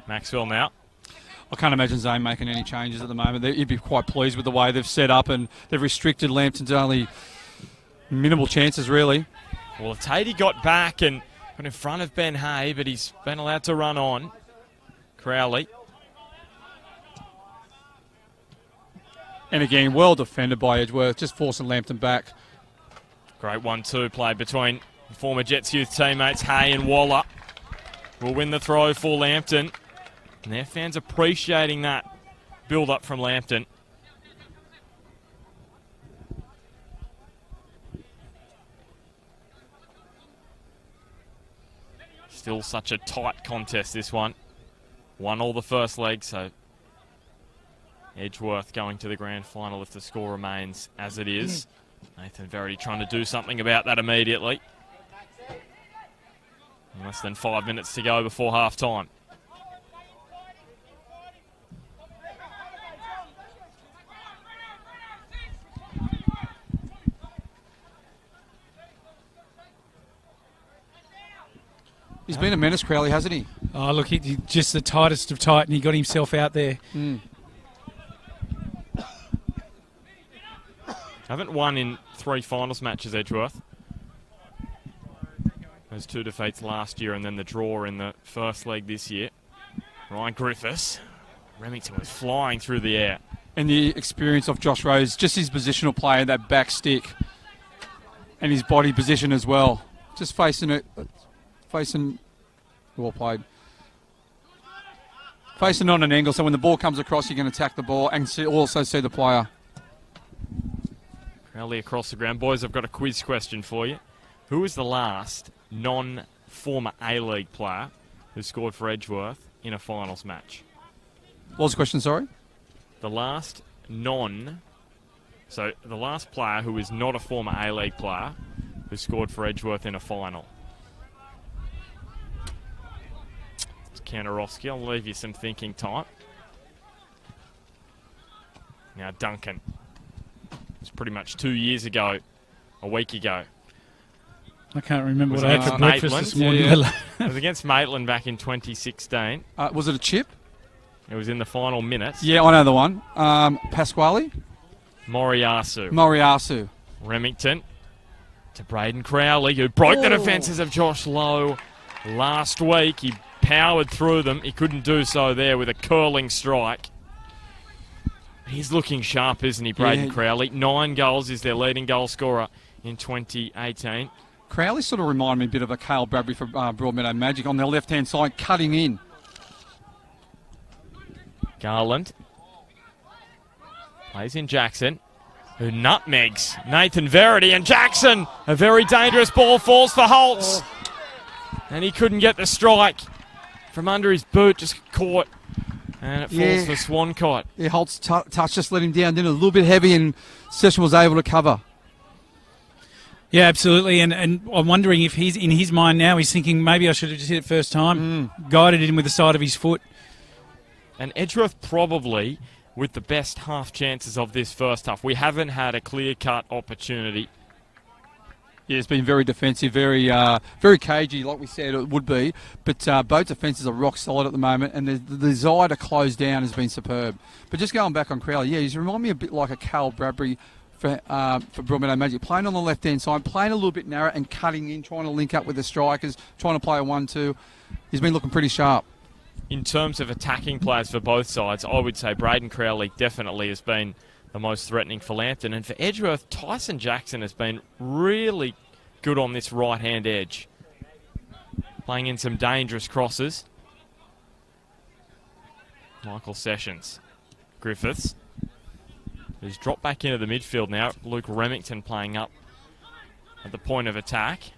Maxwell now. I can't imagine Zane making any changes at the moment. He'd be quite pleased with the way they've set up, and they've restricted Lambton to only minimal chances, really. Well, Tatey got back and got in front of Ben Hay, but he's been allowed to run on. Crowley. And again, well defended by Edgeworth, just forcing Lambton back. Great 1-2 play between former Jets youth teammates Hay and Waller. Will win the throw for Lambton. And their fans appreciating that build-up from Lambton. Still such a tight contest, this one. Won all the first leg, so Edgeworth going to the grand final if the score remains as it is. Nathan Verity trying to do something about that immediately. Less than 5 minutes to go before half-time. He's been a menace, Crowley, hasn't he? Oh, look, he's just the tightest of tight, and he got himself out there. Haven't won in 3 finals matches, Edgeworth. Those 2 defeats last year and then the draw in the first leg this year. Ryan Griffiths. Remington was flying through the air. And the experience of Josh Rose, just his positional play, that back stick, and his body position as well. Just well played. Facing on an angle, so when the ball comes across, you can attack the ball and also see the player. Crowley across the ground. Boys, I've got a quiz question for you. Who was the last former A-League player who scored for Edgeworth in a finals match. What was the question, sorry? The last player who is not a former A-League player who scored for Edgeworth in a final. It's Kantorowski. I'll leave you some thinking time. Now Duncan. It's pretty much 2 years ago, a week ago. I can't remember Was what I had against for breakfast Maitland. this morning. Yeah. It was against Maitland back in 2016. Was it a chip? It was in the final minutes. Yeah, I know the one. Pasquale? Moriyasu. Remington to Braden Crowley, who broke the defences of Josh Lowe last week. He powered through them. He couldn't do so there with a curling strike. He's looking sharp, isn't he, Braden Crowley? 9 goals, is their leading goal scorer in 2018. Crowley sort of reminded me a bit of a Cale Bradbury for Broadmeadow Magic on their left-hand side, cutting in. Garland plays in Jackson, who nutmegs Nathan Verity, and Jackson, a very dangerous ball, falls for Holtz. And he couldn't get the strike from under his boot, just caught. And it falls for Swancott. Yeah, Holt's touch just let him down, didn't it? A little bit heavy, and Session was able to cover. Yeah, absolutely. And I'm wondering if he's in his mind now, he's thinking maybe I should have just hit it first time, guided him with the side of his foot. And Edgeworth probably with the best half chances of this first half. We haven't had a clear-cut opportunity. Yeah, it's been very defensive, very cagey, like we said it would be. But both defences are rock solid at the moment, and the desire to close down has been superb. But just going back on Crowley, he's reminded me a bit like a Cale Bradbury for Broadmeadow Magic, playing on the left-hand side, playing a little bit narrow and cutting in, trying to link up with the strikers, trying to play a 1-2. He's been looking pretty sharp. In terms of attacking players for both sides, I would say Braden Crowley definitely has been the most threatening for Lambton. And for Edgeworth, Tyson Jackson has been really good on this right-hand edge, playing in some dangerous crosses. Michael Sessions. Griffiths, who's dropped back into the midfield now. Luke Remington playing up at the point of attack.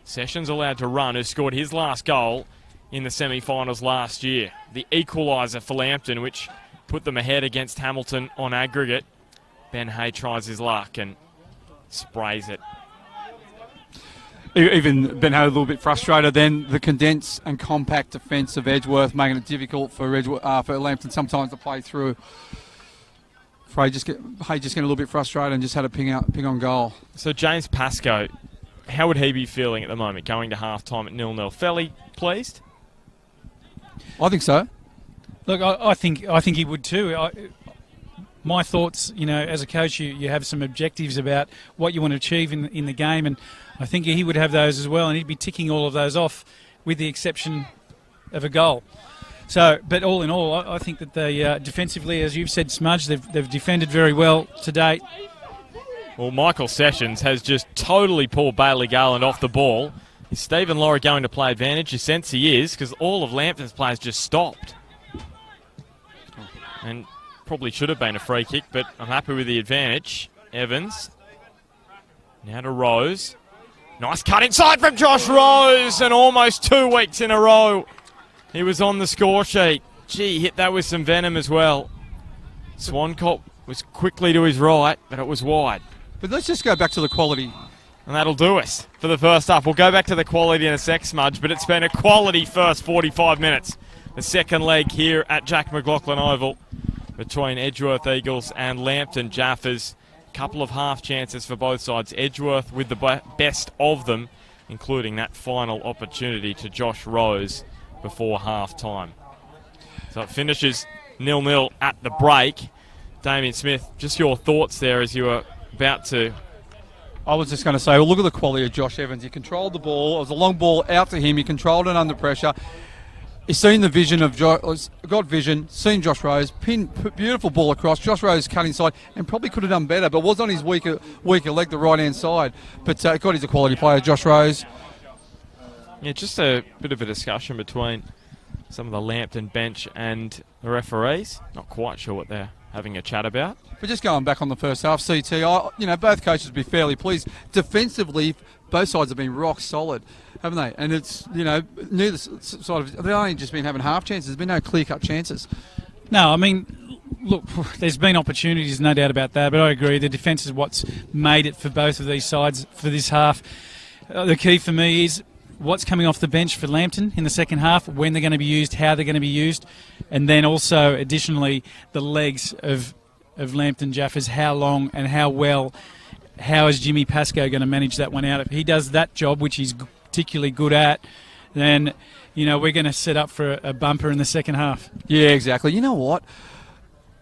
Sessions allowed to run, who scored his last goal in the semi-finals last year. The equaliser for Lambton, which put them ahead against Hamilton on aggregate. Ben Hay tries his luck and sprays it. Even Ben Hay a little bit frustrated. Then the condensed and compact defence of Edgeworth, making it difficult for Lambton sometimes to play through. Hay just getting a little bit frustrated and just had a ping on goal. So James Pascoe, how would he be feeling at the moment, going to half-time at 0-0? Fairly pleased? I think so. Look, I think he would too. My thoughts, as a coach, you have some objectives about what you want to achieve in the game, and I think he would have those as well, and he'd be ticking all of those off, with the exception of a goal. So, but all in all, I think that they defensively, as you've said, Smudge, they've defended very well to date. Well, Michael Sessions has just totally pulled Bailey Garland off the ball. Is Stephen Laurie going to play advantage? You sense he is, because all of Lambton's players just stopped. And probably should have been a free kick, but I'm happy with the advantage. Evans. Now to Rose. Nice cut inside from Josh Rose, and almost 2 weeks in a row he was on the score sheet. Gee, hit that with some venom as well. Swancott was quickly to his right, but it was wide. But let's just go back to the quality. And that'll do us for the first half. We'll go back to the quality in a sec, Smudge, but it's been a quality first 45 minutes. The second leg here at Jack McLaughlin Oval between Edgeworth Eagles and Lambton Jaffas. Couple of half chances for both sides. Edgeworth with the best of them, including that final opportunity to Josh Rose before half-time. So it finishes 0-0 at the break. Damien Smith, just your thoughts there as you were about to... I was just going to say, well, look at the quality of Josh Evans. He controlled the ball. It was a long ball out to him. He controlled it under pressure. He's seen the vision of got vision, seen Josh Rose, beautiful ball across. Josh Rose cut inside and probably could have done better, but was on his weaker leg, the right-hand side. But God, he's a quality player, Josh Rose. Yeah, just a bit of a discussion between some of the Lambton bench and the referees. Not quite sure what they're having a chat about. But just going back on the first half, CT, both coaches would be fairly pleased. Defensively, both sides have been rock solid, haven't they? And it's, neither side of, they've only just been having half chances. There's been no clear-cut chances. No, I mean, look, there's been opportunities, no doubt about that, but I agree. The defence is what's made it for both of these sides for this half. The key for me is what's coming off the bench for Lambton in the second half, when they're going to be used, how they're going to be used, and then also, additionally, the legs of Lambton Jaffas, how long and how well, how is Jimmy Pascoe going to manage that one out? If he does that job, which he's particularly good at, then, we're going to set up for a bumper in the second half. Yeah, exactly. You know what?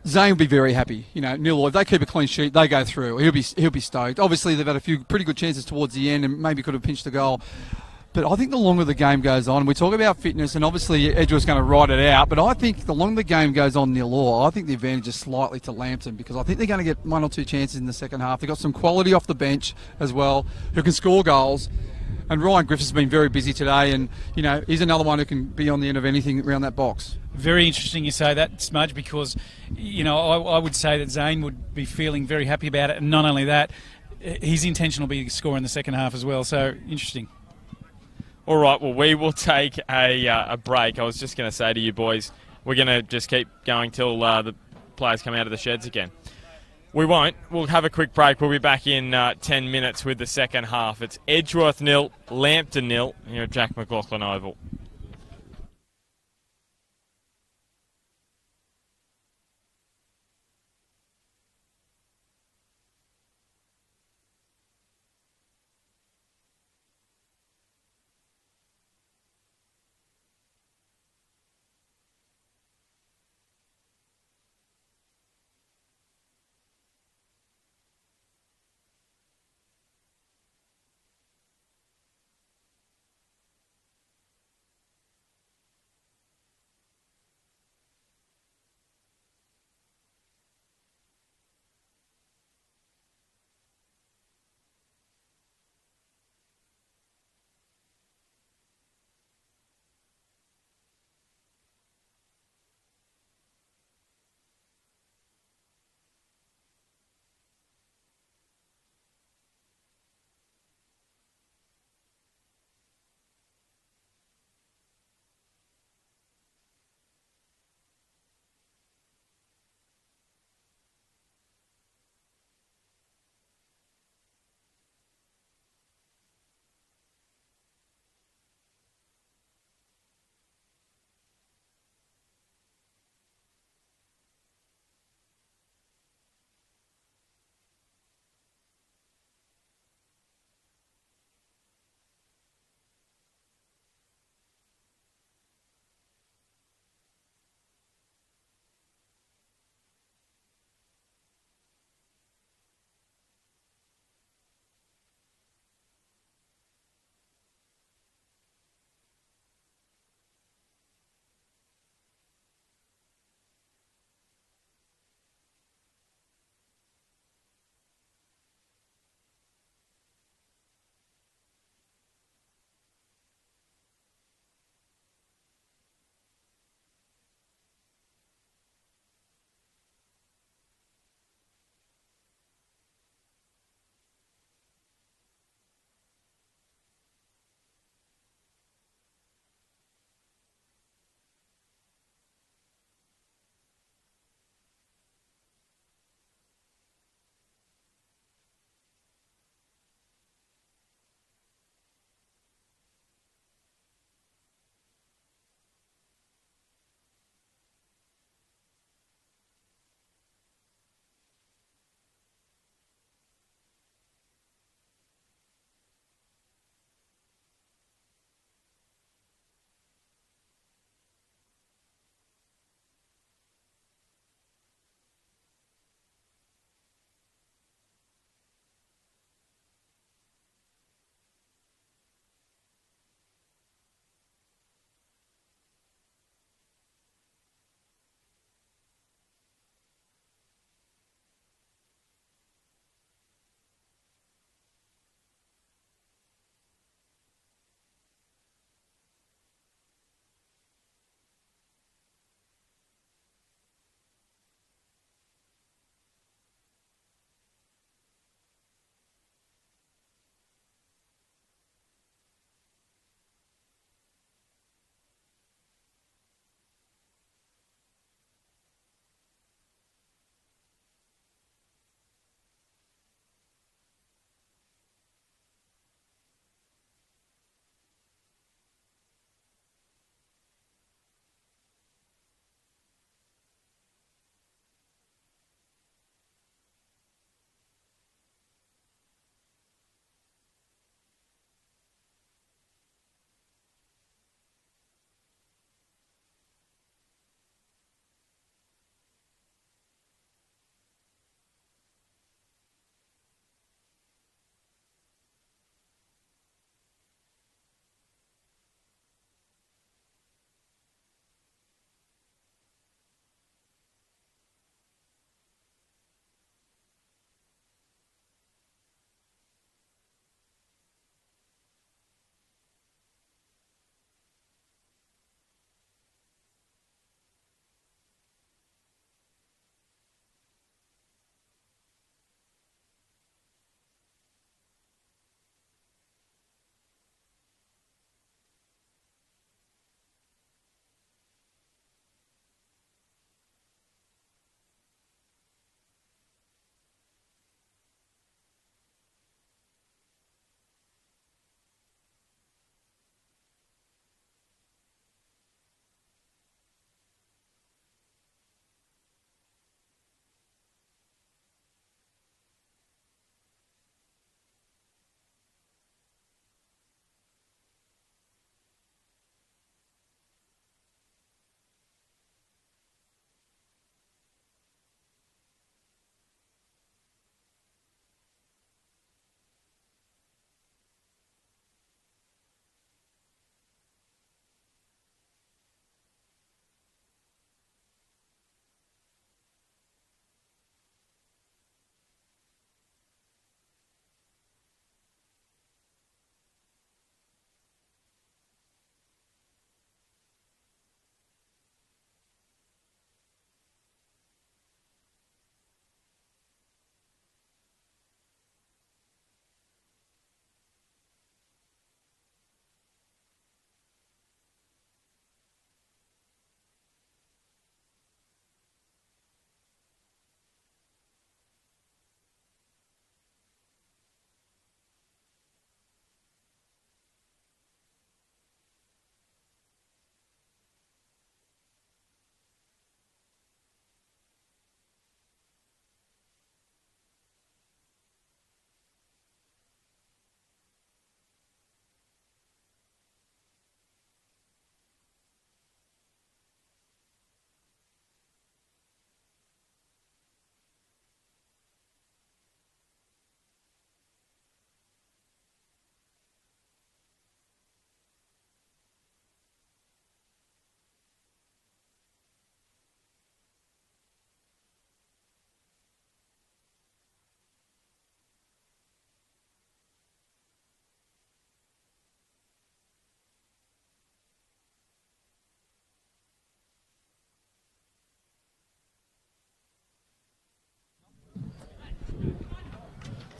Zane will be very happy. Neil, if they keep a clean sheet, they go through. He'll be stoked. Obviously, they've had a few pretty good chances towards the end and maybe could have pinched the goal. But I think the longer the game goes on, we talk about fitness, and obviously Edgeworth's going to ride it out, but I think the longer the game goes on, I think the advantage is slightly to Lambton, because I think they're going to get one or two chances in the second half. They've got some quality off the bench as well, who can score goals. And Ryan Griffith's been very busy today, and he's another one who can be on the end of anything around that box. Very interesting you say that, Smudge, because I would say that Zane would be feeling very happy about it, and not only that, his intention will be to score in the second half as well. So interesting. All right, well, we will take a break. I was just going to say to you boys, we're going to just keep going till the players come out of the sheds again. We won't. We'll have a quick break. We'll be back in 10 minutes with the second half. It's Edgeworth 0, Lambton 0 here at Jack McLaughlin Oval.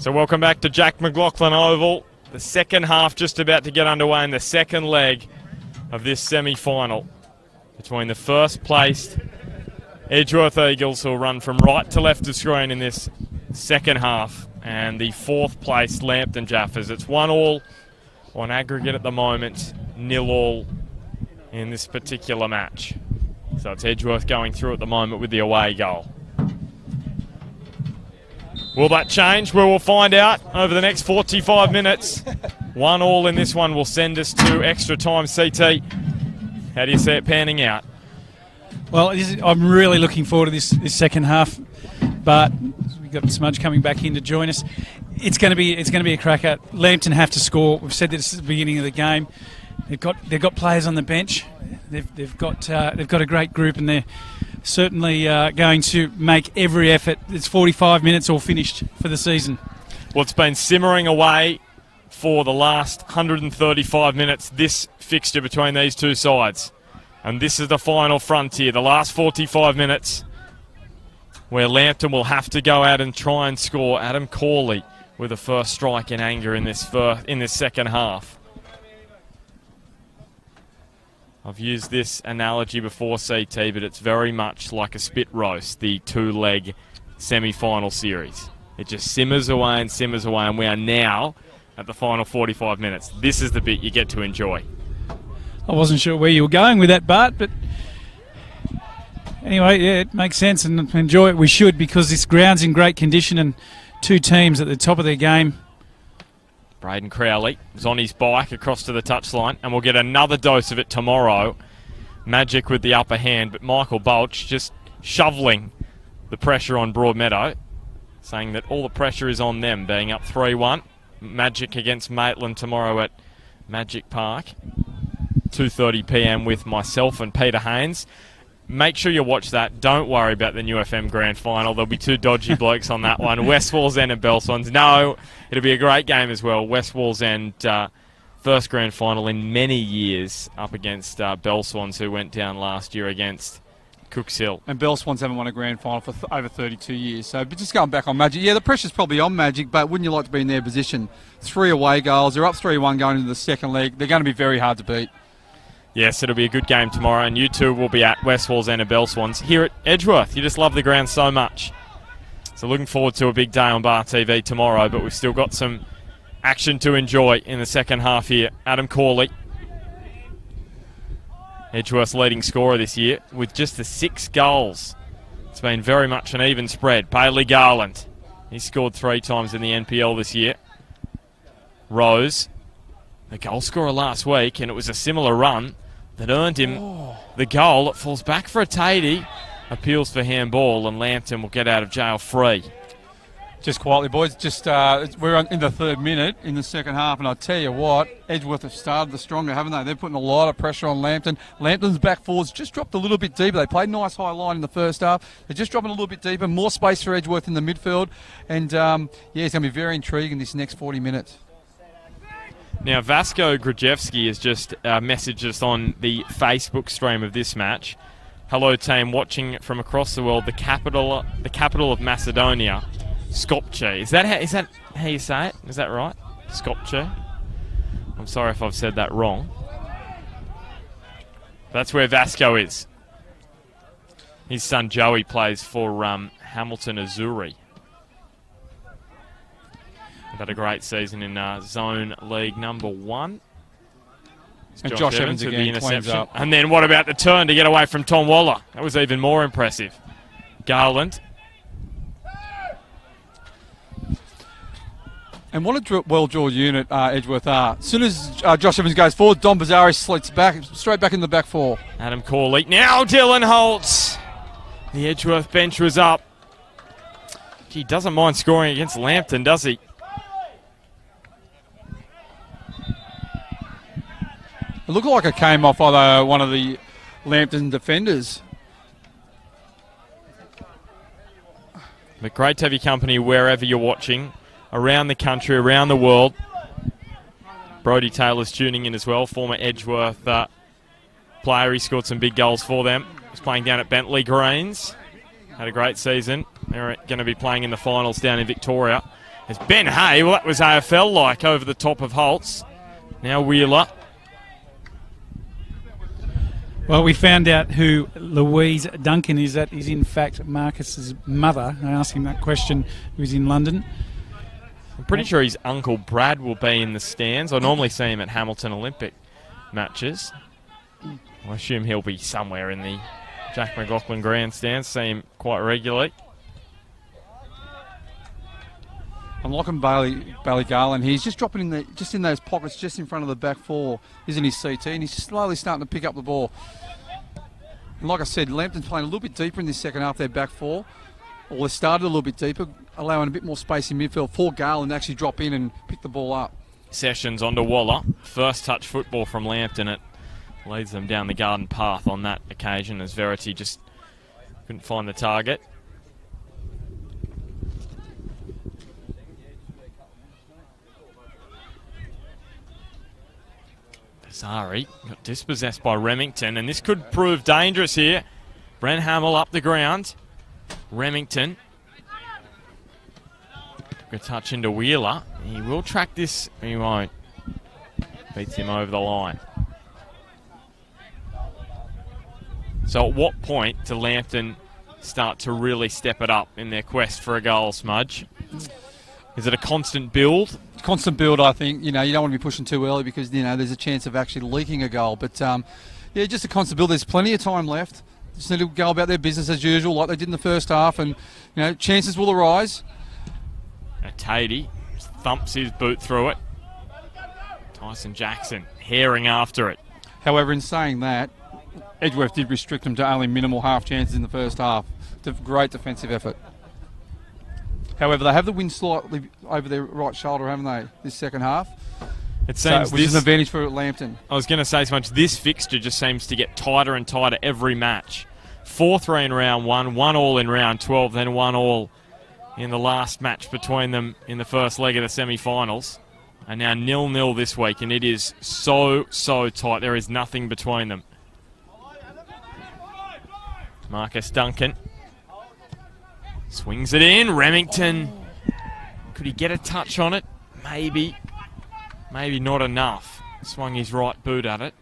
So welcome back to Jack McLaughlin Oval. The second half just about to get underway in the second leg of this semi-final between the first placed Edgeworth Eagles, who will run from right to left of screen in this second half, and the fourth placed Lambton Jaffas. It's 1-1 on aggregate at the moment, 0-0 in this particular match. So it's Edgeworth going through at the moment with the away goal. Will that change? We will find out over the next 45 minutes. 1-1 in this one will send us to extra time. CT, how do you see it panning out? Well, I'm really looking forward to this second half, but we've got Smudge coming back in to join us. It's going to be a cracker. Lambton have to score. We've said this at the beginning of the game. They've got players on the bench. They've got a great group, and they're certainly going to make every effort. It's 45 minutes all finished for the season. Well, it's been simmering away for the last 135 minutes, this fixture between these two sides. And this is the final frontier, the last 45 minutes, where Lambton will have to go out and try and score. Adam Crowley with the first strike in anger in this second half. I've used this analogy before, CT, but it's very much like a spit roast, the two-leg semi-final series. It just simmers away, and we are now at the final 45 minutes. This is the bit you get to enjoy. I wasn't sure where you were going with that, Bart, but anyway, yeah, it makes sense, and enjoy it we should, because this ground's in great condition and two teams at the top of their game. Braden Crowley is on his bike across to the touchline, and we'll get another dose of it tomorrow. Magic with the upper hand, but Michael Bulch just shoveling the pressure on Broadmeadow, saying that all the pressure is on them, being up 3-1. Magic against Maitland tomorrow at Magic Park, 2:30 p.m. with myself and Peter Haynes. Make sure you watch that. Don't worry about the New FM Grand Final. There'll be two dodgy blokes on that one. West Wallsend and Bellswans. No, it'll be a great game as well. West Wallsend, first Grand Final in many years, up against Bellswans, who went down last year against Cooks Hill. And Bellswans haven't won a Grand Final for over 32 years. So but just going back on Magic, yeah, the pressure's probably on Magic, but wouldn't you like to be in their position? 3 away goals. They're up 3-1 going into the second leg. They're going to be very hard to beat. Yes, it'll be a good game tomorrow, and you two will be at West Wallsend and Bellswans here at Edgeworth. You just love the ground so much. So looking forward to a big day on Bar TV tomorrow, but we've still got some action to enjoy in the second half here. Adam Crowley, Edgeworth's leading scorer this year, with just the 6 goals. It's been very much an even spread. Bailey Garland, he scored 3 times in the NPL this year. Rose, the goal scorer last week, and it was a similar run that earned him the goal. It falls back for a Tatey, appeals for handball, and Lambton will get out of jail free. Just quietly, boys, we're in the 3rd minute in the second half, and I tell you what, Edgeworth have started the stronger, haven't they? They're putting a lot of pressure on Lambton. Lambton's back forwards just dropped a little bit deeper. They played nice high line in the first half. They're just dropping a little bit deeper, more space for Edgeworth in the midfield, and it's going to be very intriguing this next 40 minutes. Now, Vasco Grajewski has just messaged us on the Facebook stream of this match. Hello, team, watching from across the world, the capital of Macedonia, Skopje. Is that how you say it? Is that right? Skopje? I'm sorry if I've said that wrong. That's where Vasco is. His son Joey plays for Hamilton Azuri. Had a great season in Zone League number 1. And Josh Evans with again, the interception. up. And then what about the turn to get away from Tom Waller? That was even more impressive. Garland. And what a well-drilled unit Edgeworth are. As soon as Josh Evans goes forward, Don Bazari slits back, straight back in the back 4. Adam Crowley. Now Dylan Holtz. The Edgeworth bench was up. He doesn't mind scoring against Lambton, does he? It looked like it came off either one of the Lambton defenders. But great to have your company wherever you're watching, around the country, around the world. Brodie Taylor's tuning in as well, former Edgeworth player. He scored some big goals for them. He's playing down at Bentley Greens. Had a great season. They're going to be playing in the finals down in Victoria. There's Ben Hay. Well, that was AFL-like over the top of Holtz. Now Wheeler. Well, we found out who Louise Duncan is. That is, in fact, Marcus's mother. I asked him that question. He was in London. I'm pretty sure his uncle Brad will be in the stands. I normally see him at Hamilton Olympic matches. I assume he'll be somewhere in the Jack McLaughlin grandstands. See him quite regularly. I'm liking Bailey Garland. He's just dropping in those pockets, just in front of the back four, isn't his CT, and he's slowly starting to pick up the ball. And like I said, Lambton's playing a little bit deeper in this second half. Their back four, or they started a little bit deeper, allowing a bit more space in midfield for Garland to actually drop in and pick the ball up. Sessions onto Waller. First touch football from Lambton. It leads them down the garden path on that occasion as Verity just couldn't find the target. Bazari got dispossessed by Remington, and this could prove dangerous here. Brent Hamill up the ground. Remington. Good touch into Wheeler. He will track this. He won't. Beats him over the line. So at what point do Lambton start to really step it up in their quest for a goal, Smudge? Is it a constant build? Constant build, I think. You don't want to be pushing too early because, there's a chance of actually leaking a goal. But, just a constant build. There's plenty of time left. Just need to go about their business as usual like they did in the first half. And, chances will arise. Tatey thumps his boot through it. Tyson Jackson herring after it. However, in saying that, Edgeworth did restrict them to only minimal half chances in the first half. Great defensive effort. However, they have the wind slightly over their right shoulder, haven't they, this second half? It seems which is an advantage for Lambton. I was going to say so much. This fixture just seems to get tighter and tighter every match. 4-3 in round 1, 1-1 in round 12, then 1-1 in the last match between them in the first leg of the semi-finals. And now 0-0 this week, and it is so tight. There is nothing between them. Marcus Duncan swings it in. Remington, could he get a touch on it? Maybe not enough. Swung his right boot at it.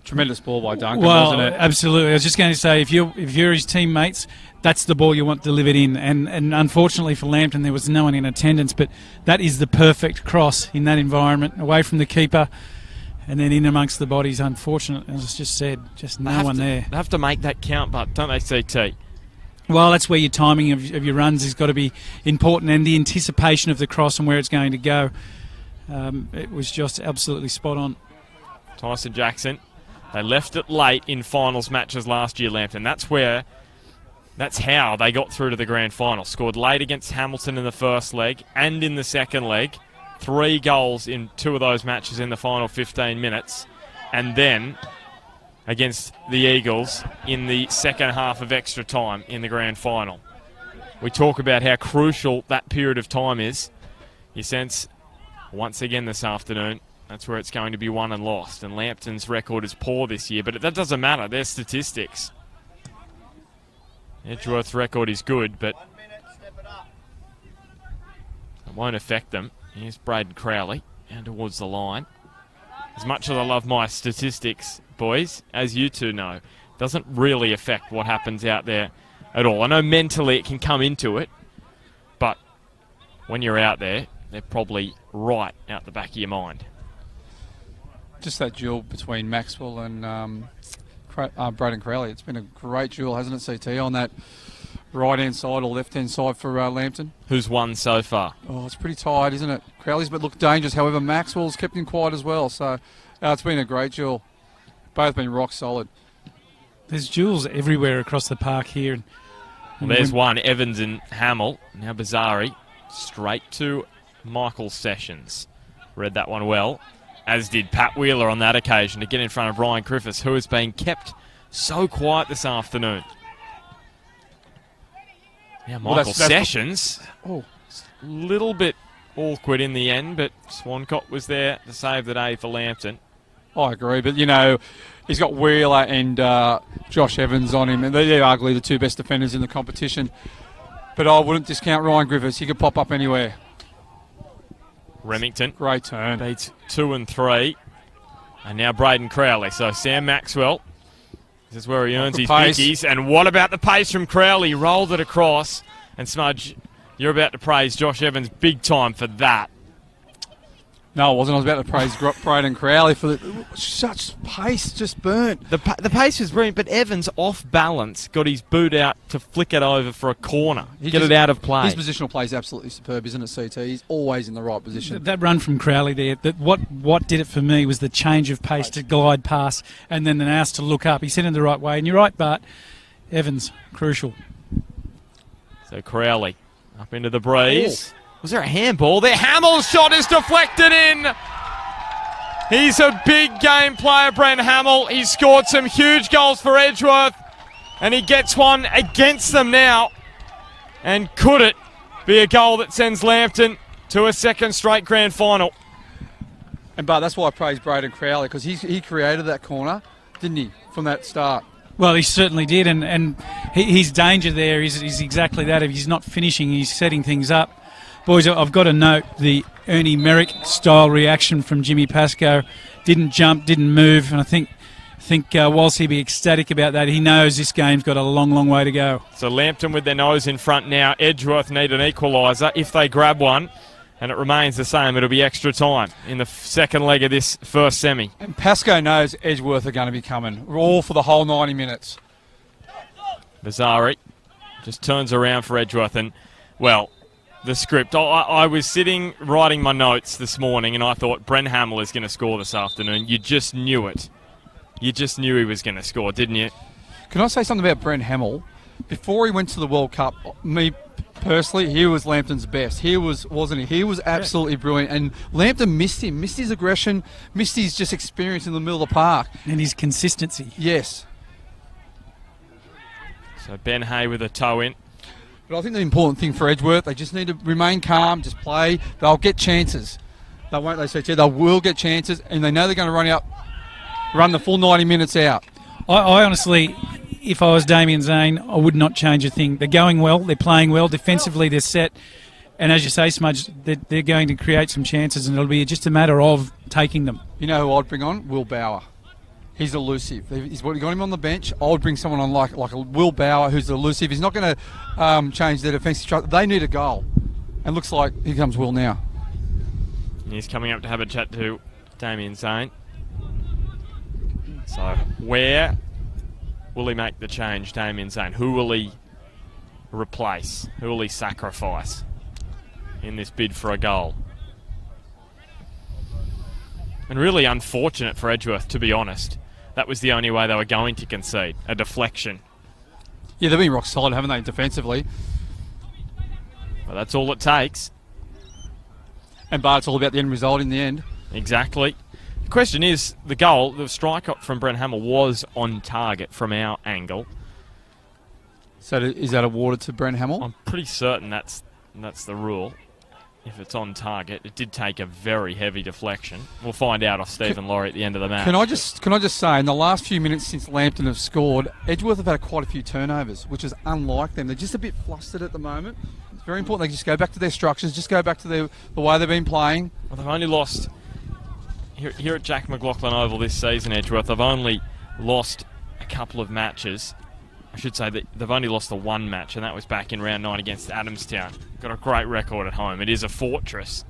Tremendous ball by Duncan, wasn't it? Absolutely. I was just going to say, if you're his teammates, that's the ball you want delivered in. And unfortunately for Lambton, there was no one in attendance, but that is the perfect cross in that environment, away from the keeper and then in amongst the bodies. Unfortunate, as I just said, just no one there. They have to make that count, but don't they, CT? Well, that's where your timing of your runs has got to be important, and the anticipation of the cross and where it's going to go. It was just absolutely spot on. Tyson Jackson. They left it late in finals matches last year, Lambton. That's how they got through to the grand final. Scored late against Hamilton in the first leg and in the second leg. 3 goals in 2 of those matches in the final 15 minutes. And then against the Eagles in the second half of extra time in the grand final. We talk about how crucial that period of time is. You sense once again this afternoon, that's where it's going to be won and lost. And Lambton's record is poor this year, but that doesn't matter. They're statistics. Edgeworth's record is good, but it won't affect them. Here's Braden Crowley down towards the line. As much as I love my statistics, boys, as you two know, doesn't really affect what happens out there at all. I know mentally it can come into it, but when you're out there, they're probably right out the back of your mind. Just that duel between Maxwell and Braden Crowley. It's been a great duel, hasn't it, CT, on that right-hand side or left-hand side for Lambton. Who's won so far? Oh, it's pretty tight, isn't it? Crowley's but looked dangerous. However, Maxwell's kept him quiet as well. So it's been a great duel. Both been rock solid. There's duels everywhere across the park here. Well, there's one, Evans and Hamill. Now Bazari straight to Michael Sessions. Read that one well, as did Pat Wheeler on that occasion, to get in front of Ryan Griffiths, who has been kept so quiet this afternoon. Yeah, Michael Sessions. A little bit awkward in the end, but Swancott was there to save the day for Lambton. I agree, but he's got Wheeler and Josh Evans on him, and they're arguably the 2 best defenders in the competition. But I wouldn't discount Ryan Griffiths. He could pop up anywhere. Remington Great turn. beats 2 and 3. And now Braden Crowley. So Sam Maxwell, this is where he earns his pace. biggies. And what about the pace from Crowley? Rolled it across. And Smudge, you're about to praise Josh Evans big time for that. No, I wasn't. I was about to praise Braden Crowley for such pace, just burnt. The pace was brilliant, but Evans, off balance, got his boot out to flick it over for a corner. Get it out of play. His positional play is absolutely superb, isn't it, CT? He's always in the right position. That run from Crowley there, what did it for me was the change of pace to glide past and then the ask to look up. He sent it the right way. And you're right, Bart. Evans, crucial. So Crowley up into the breeze. Was there a handball there? Hamill's shot is deflected in. He's a big game player, Brent Hamill. He's scored some huge goals for Edgeworth, and he gets one against them now. And could it be a goal that sends Lambton to a second straight grand final? And But that's why I praise Braden Crowley, because he created that corner, didn't he, from that start? Well, he certainly did, and his danger there is exactly that. If he's not finishing, he's setting things up. Boys, I've got to note the Ernie Merrick-style reaction from Jimmy Pascoe. Didn't jump, didn't move, and I think whilst he'd be ecstatic about that, he knows this game's got a long, long way to go. So Lambton with their nose in front now. Edgeworth need an equaliser. If they grab one, and it remains the same, it'll be extra time in the second leg of this first semi. And Pascoe knows Edgeworth are going to be coming. We're all for the whole 90 minutes. Mazzari just turns around for Edgeworth, and, well, the script. I was sitting writing my notes this morning and I thought Brent Hamill is going to score this afternoon. You just knew it. You just knew he was going to score, didn't you? Can I say something about Brent Hamill? Before he went to the World Cup, me personally, he was Lambton's best. He was, wasn't he? He was absolutely brilliant. And Lambton missed him, missed his aggression, missed his just experience in the middle of the park. And his consistency. Yes. So Ben Hay with a toe in. But I think the important thing for Edgeworth, they just need to remain calm, just play. They'll get chances. They won't, they say, they will get chances, and they know they're going to run the full 90 minutes out. I honestly, if I was Damien Zane, I would not change a thing. They're going well, they're playing well, defensively they're set, and as you say, Smudge, they're going to create some chances, and it'll be just a matter of taking them. You know who I'd bring on? Will Bauer. He's elusive. He's got him on the bench. I would bring someone on like a Will Bauer who's elusive. He's not going to change their defensive structure. They need a goal. And looks like here comes Will now. And he's coming up to have a chat to Damien Zane. So where will he make the change, Damien Zane? Who will he replace? Who will he sacrifice in this bid for a goal? And really unfortunate for Edgeworth, to be honest. That was the only way they were going to concede, a deflection. Yeah, they've been rock solid, haven't they, defensively? But that's all it takes. And Bart, it's all about the end result in the end. Exactly. The question is, the goal, the strike from Brent Hamill was on target from our angle. So is that awarded to Brent Hamill? I'm pretty certain that's the rule. If it's on target, it did take a very heavy deflection. We'll find out off Stephen Laurie at the end of the match. Can I just say, in the last few minutes since Lambton have scored, Edgeworth have had quite a few turnovers, which is unlike them. They're just a bit flustered at the moment. It's very important they just go back to their structures, just go back to the way they've been playing. Well, they've only lost here at Jack McLaughlin Oval this season, Edgeworth. They've only lost a couple of matches. I should say that they've only lost the one match, and that was back in round 9 against Adamstown. Got a great record at home. It is a fortress.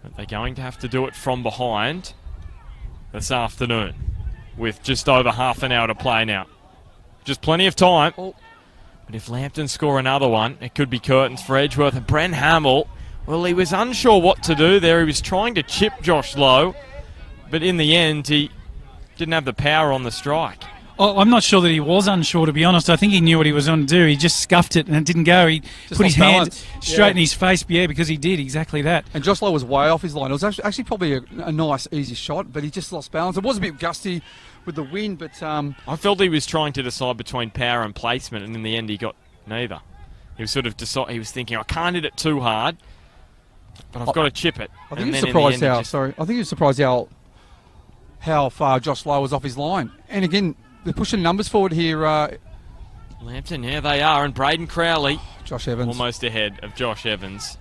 But they're going to have to do it from behind this afternoon with just over half an hour to play now. Just plenty of time. But if Lambton score another one, it could be curtains for Edgeworth. And Brent Hamill, well, he was unsure what to do there. He was trying to chip Josh Lowe, but in the end, he didn't have the power on the strike. Oh, I'm not sure that he was unsure, to be honest. I think he knew what he was going to do. He just scuffed it and it didn't go. He just put his hand balance. straight in his face, because he did exactly that. And Josh Lowe was way off his line. It was actually probably a nice, easy shot, but he just lost balance. It was a bit gusty with the wind, but... I felt he was trying to decide between power and placement, and in the end he got neither. He was sort of he was thinking, I can't hit it too hard, but I've got to chip it. I think he was surprised I think he was surprised how far Josh Lowe was off his line. And again, they're pushing numbers forward here. Lambton, yeah, they are. And Braden Crowley, Josh Evans, almost ahead of Josh Evans.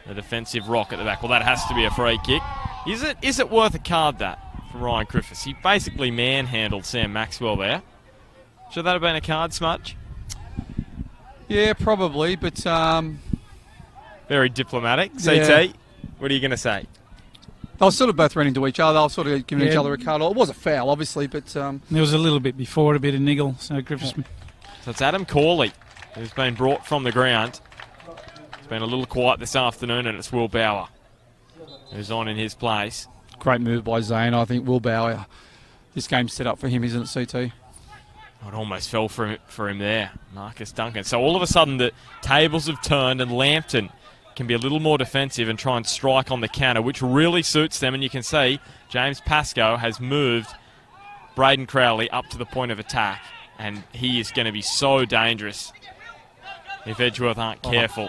The defensive rock at the back. Well, that has to be a free kick. Is it worth a card, that, from Ryan Griffiths? He basically manhandled Sam Maxwell there. Should that have been a card, Smudge? Yeah, probably, but... Very diplomatic. Yeah. CT, what are you going to say? They were sort of both running to each other. They were sort of giving each other a card. It was a foul, obviously, but... There was a little bit before, a bit of niggle, so Griffiths... So it's Adam Corley, who's been brought from the ground. It's been a little quiet this afternoon, and it's Will Bauer who's on in his place. Great move by Zane. I think Will Bauer, this game's set up for him, isn't it, CT? It almost fell for him there, Marcus Duncan. So all of a sudden the tables have turned, and Lambton can be a little more defensive and try and strike on the counter, which really suits them. And you can see James Pascoe has moved Braden Crowley up to the point of attack, and he is going to be so dangerous if Edgeworth aren't careful.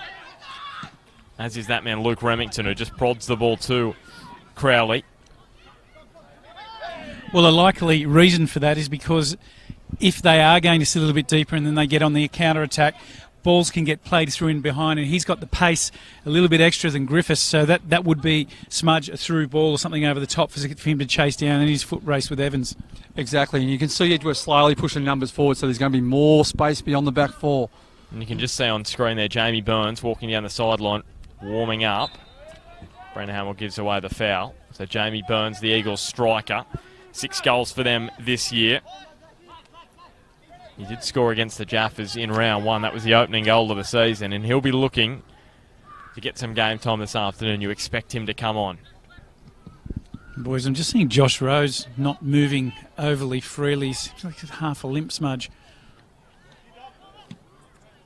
As is that man Luke Remington, who just prods the ball to Crowley. Well, a likely reason for that is because if they are going to sit a little bit deeper and then they get on the counter-attack, balls can get played through in behind, and he's got the pace a little bit extra than Griffiths, so that would be Smudge a through ball or something over the top for him to chase down in his foot race with Evans. Exactly, and you can see Edgeworth slowly pushing numbers forward, so there's going to be more space beyond the back four. And you can just see on screen there Jamie Burns walking down the sideline, warming up. Brendan Hamill gives away the foul. So Jamie Burns, the Eagles striker, 6 goals for them this year. He did score against the Jaffas in round 1. That was the opening goal of the season, and he'll be looking to get some game time this afternoon. You expect him to come on. Boys, I'm just seeing Josh Rose not moving overly freely. Seems like he's half a limp, Smudge.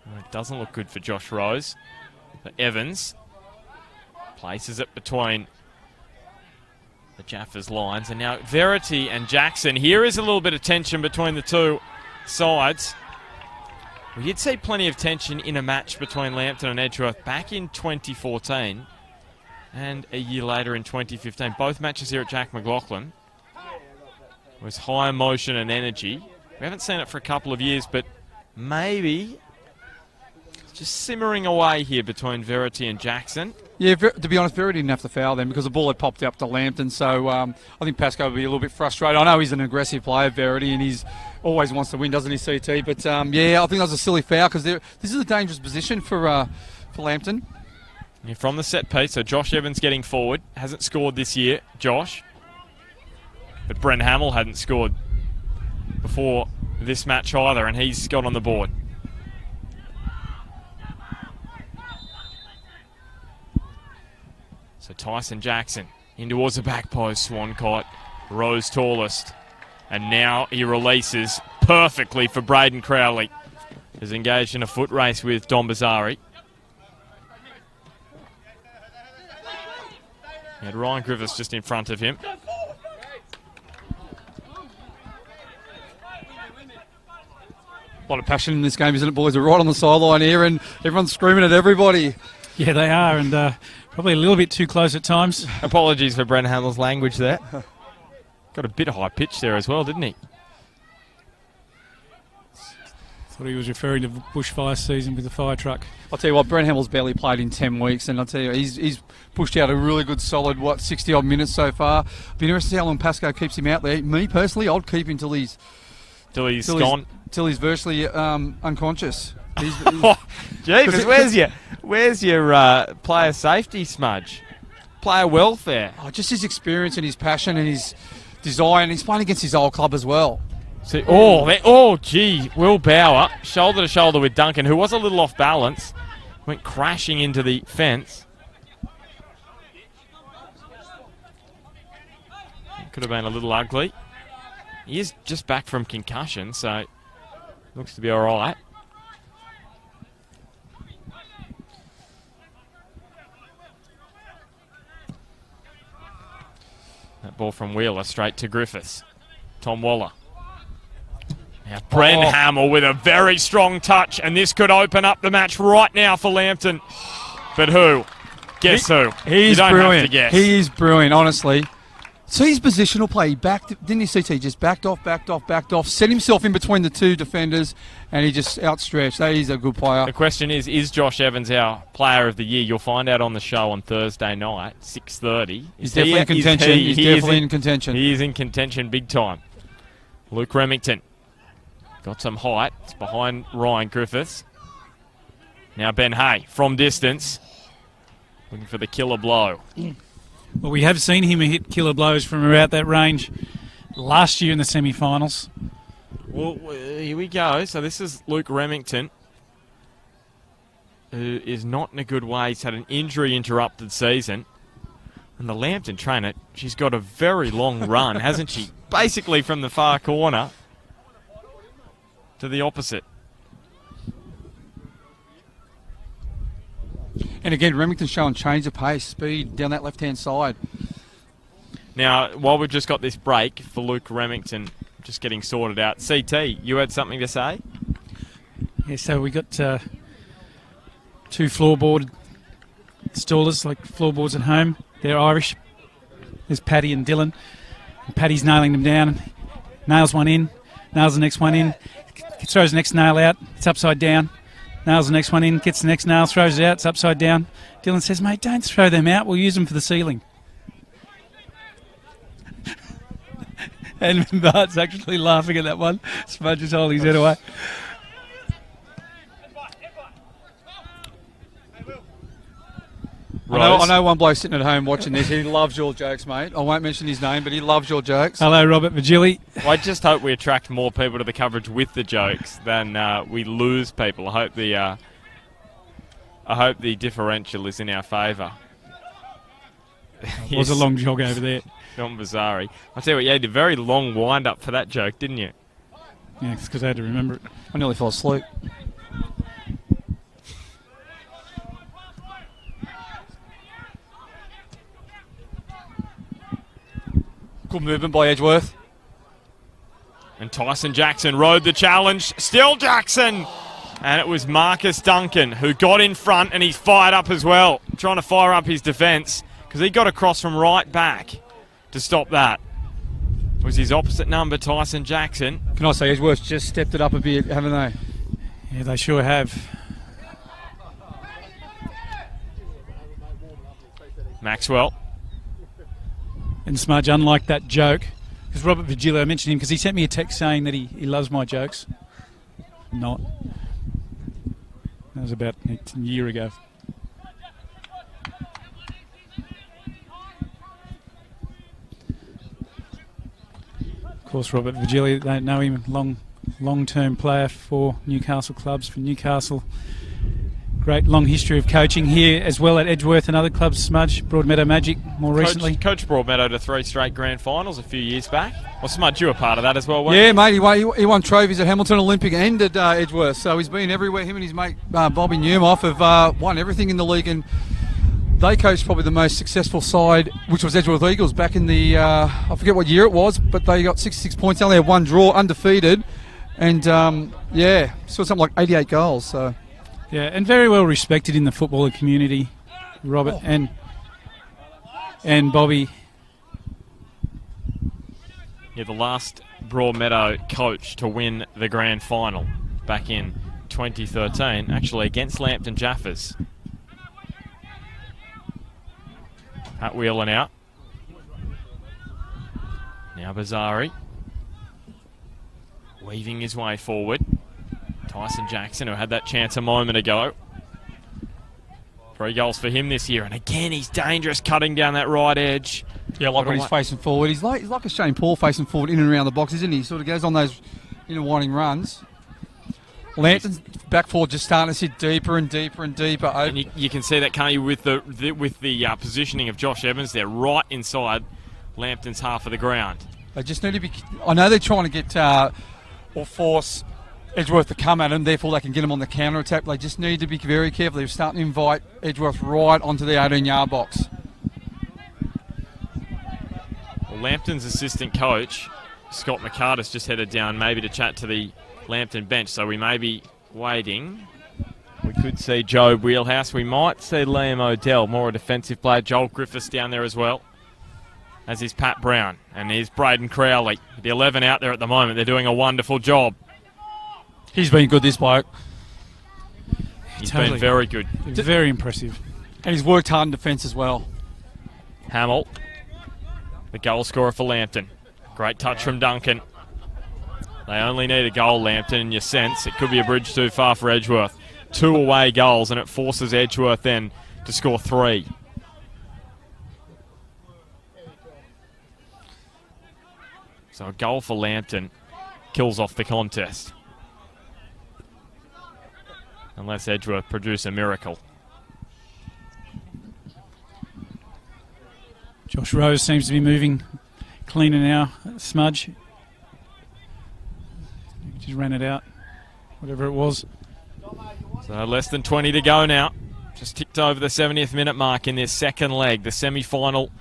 Well, it doesn't look good for Josh Rose. But Evans places it between the Jaffas lines. And now Verity and Jackson. Here is a little bit of tension between the two sides. We did see plenty of tension in a match between Lambton and Edgeworth back in 2014 and a year later in 2015. Both matches here at Jack McLaughlin was high emotion and energy. We haven't seen it for a couple of years, but maybe it's just simmering away here between Verity and Jackson. Yeah, to be honest, Verity didn't have to foul then because the ball had popped up to Lambton, so I think Pascoe would be a little bit frustrated. I know he's an aggressive player, Verity, and he's always wants to win, doesn't he, CT? But yeah, I think that was a silly foul because this is a dangerous position for Lambton. Yeah, from the set piece, so Josh Evans getting forward. Hasn't scored this year, Josh. But Brent Hamill hadn't scored before this match either, and he's got on the board. So Tyson Jackson in towards the back post. Swancott, Rose tallest. And now he releases perfectly for Braden Crowley. He's engaged in a foot race with Dom Bazari. He had Ryan Griffiths just in front of him. A lot of passion in this game, isn't it, boys? We're right on the sideline here and everyone's screaming at everybody. Yeah, they are, and probably a little bit too close at times. Apologies for Brent Hamill's language there. Got a bit of high pitch there as well, didn't he? Thought he was referring to bushfire season with the fire truck. I'll tell you what, Brent Hamill's barely played in 10 weeks, and I'll tell you, he's pushed out a really good, solid, 60-odd minutes so far. Be interested to see how long Pascoe keeps him out there. Me, personally, I'd keep him till he's gone. Till he's virtually unconscious. Jeepers, where's your player safety, Smudge? Player welfare. Oh, just his experience and his passion and his desire, and he's playing against his old club as well. See, gee, Will Bauer, shoulder to shoulder with Duncan, who was a little off balance, went crashing into the fence. Could have been a little ugly. He is just back from concussion, so looks to be all right. That ball from Wheeler straight to Griffiths. Tom Waller. Now Brent Hamill with a very strong touch, and this could open up the match right now for Lambton. But who? Guess who? He's you don't brilliant. have to guess. He is brilliant, honestly. See his positional play. He didn't you see? He just backed off, set himself in between the two defenders, and he just outstretched. He's a good player. The question is Josh Evans our player of the year? You'll find out on the show on Thursday night, 6:30. He's definitely in contention. He's definitely in contention. He is in contention big time. Luke Remington got some height. It's behind Ryan Griffiths. Now Ben Hay from distance, looking for the killer blow. Well, we have seen him hit killer blows from about that range last year in the semi-finals. Well, here we go. So this is Luke Remington, who is not in a good way. He's had an injury-interrupted season. And the Lambton trainer, she's got a very long run, hasn't she? Basically from the far corner to the opposite. And again, Remington showing change of pace, speed down that left-hand side. Now, while we've just got this break for Luke Remington just getting sorted out, CT, you had something to say? Yeah, so we got two floorboard stallers, like floorboards at home. They're Irish. There's Paddy and Dylan. And Paddy's nailing them down. Nails one in, nails the next one in, throws the next nail out, it's upside down. Nails the next one in, gets the next nail, throws it out, it's upside down. Dylan says, mate, don't throw them out, we'll use them for the ceiling. And Bart's actually laughing at that one. Smudge is holding his head away. I know one bloke sitting at home watching this. He loves your jokes, mate. I won't mention his name, but he loves your jokes. Hello, Robert Vigili. I just hope we attract more people to the coverage with the jokes than we lose people. I hope the differential is in our favour. It was a long jog over there. John Bazzari. I'll tell you what, you had a very long wind-up for that joke, didn't you? Yeah, it's because I had to remember it. I nearly fell asleep. Good movement by Edgeworth. And Tyson Jackson rode the challenge. Still Jackson! And it was Marcus Duncan who got in front, and he's fired up as well, trying to fire up his defence, because he got across from right back to stop that. It was his opposite number, Tyson Jackson. Can I say Edgeworth just stepped it up a bit, haven't they? Yeah, they sure have. Maxwell. And Smudge, unlike that joke, because Robert Vigili, I mentioned him because he sent me a text saying that he loves my jokes. Not. That was about a year ago. Of course, Robert Vigili, they know him, long-term player for Newcastle clubs, for Newcastle. Great long history of coaching here as well at Edgeworth and other clubs, Smudge, Broadmeadow Magic more recently. Coach Broadmeadow to 3 straight grand finals a few years back. Well, Smudge, you were part of that as well, weren't you? Yeah, mate, he won trophies at Hamilton Olympic and at Edgeworth, so he's been everywhere. Him and his mate Bobby Newmoff have won everything in the league, and they coached probably the most successful side, which was Edgeworth Eagles back in the, I forget what year it was, but they got 66 points, only had one draw, undefeated, and yeah, so something like 88 goals, so... Yeah, and very well respected in the footballer community, Robert and Bobby. Yeah, the last Broadmeadow coach to win the grand final back in 2013, actually against Lambton Jaffas. At wheeling out. Now Bazzari. Weaving his way forward. Tyson Jackson, who had that chance a moment ago. 3 goals for him this year, and again he's dangerous cutting down that right edge. Yeah, like when he's facing forward. He's like a Shane Paul facing forward in and around the box, isn't he? He sort of goes on those winding runs. Lambton's back forward just starting to sit deeper and deeper and deeper. And you can see that, can't you, with the positioning of Josh Evans there, right inside Lambton's half of the ground. They just need to be... I know they're trying to get or force Edgeworth to come at them, therefore they can get them on the counter-attack. They just need to be very careful. They're starting to invite Edgeworth right onto the 18-yard box. Well, Lambton's assistant coach, Scott McCartis, just headed down maybe to chat to the Lambton bench, so we may be waiting. We could see Joe Wheelhouse. We might see Liam Odell, more a defensive player. Joel Griffiths down there as well. as is Pat Brown. And here's Braden Crowley. The 11 out there at the moment. They're doing a wonderful job. He's been good, this bloke. He's been very good. Very impressive. And he's worked hard in defence as well. Hamill, the goal scorer for Lambton. Great touch from Duncan. They only need a goal, Lambton, in your sense. It could be a bridge too far for Edgeworth. 2 away goals, and it forces Edgeworth then to score 3. So a goal for Lambton kills off the contest. Unless Edgeworth produce a miracle. Josh Rose seems to be moving cleaner now. Smudge. Just ran it out, whatever it was. So less than 20 to go now. Just ticked over the 70th minute mark in this second leg. The semi-final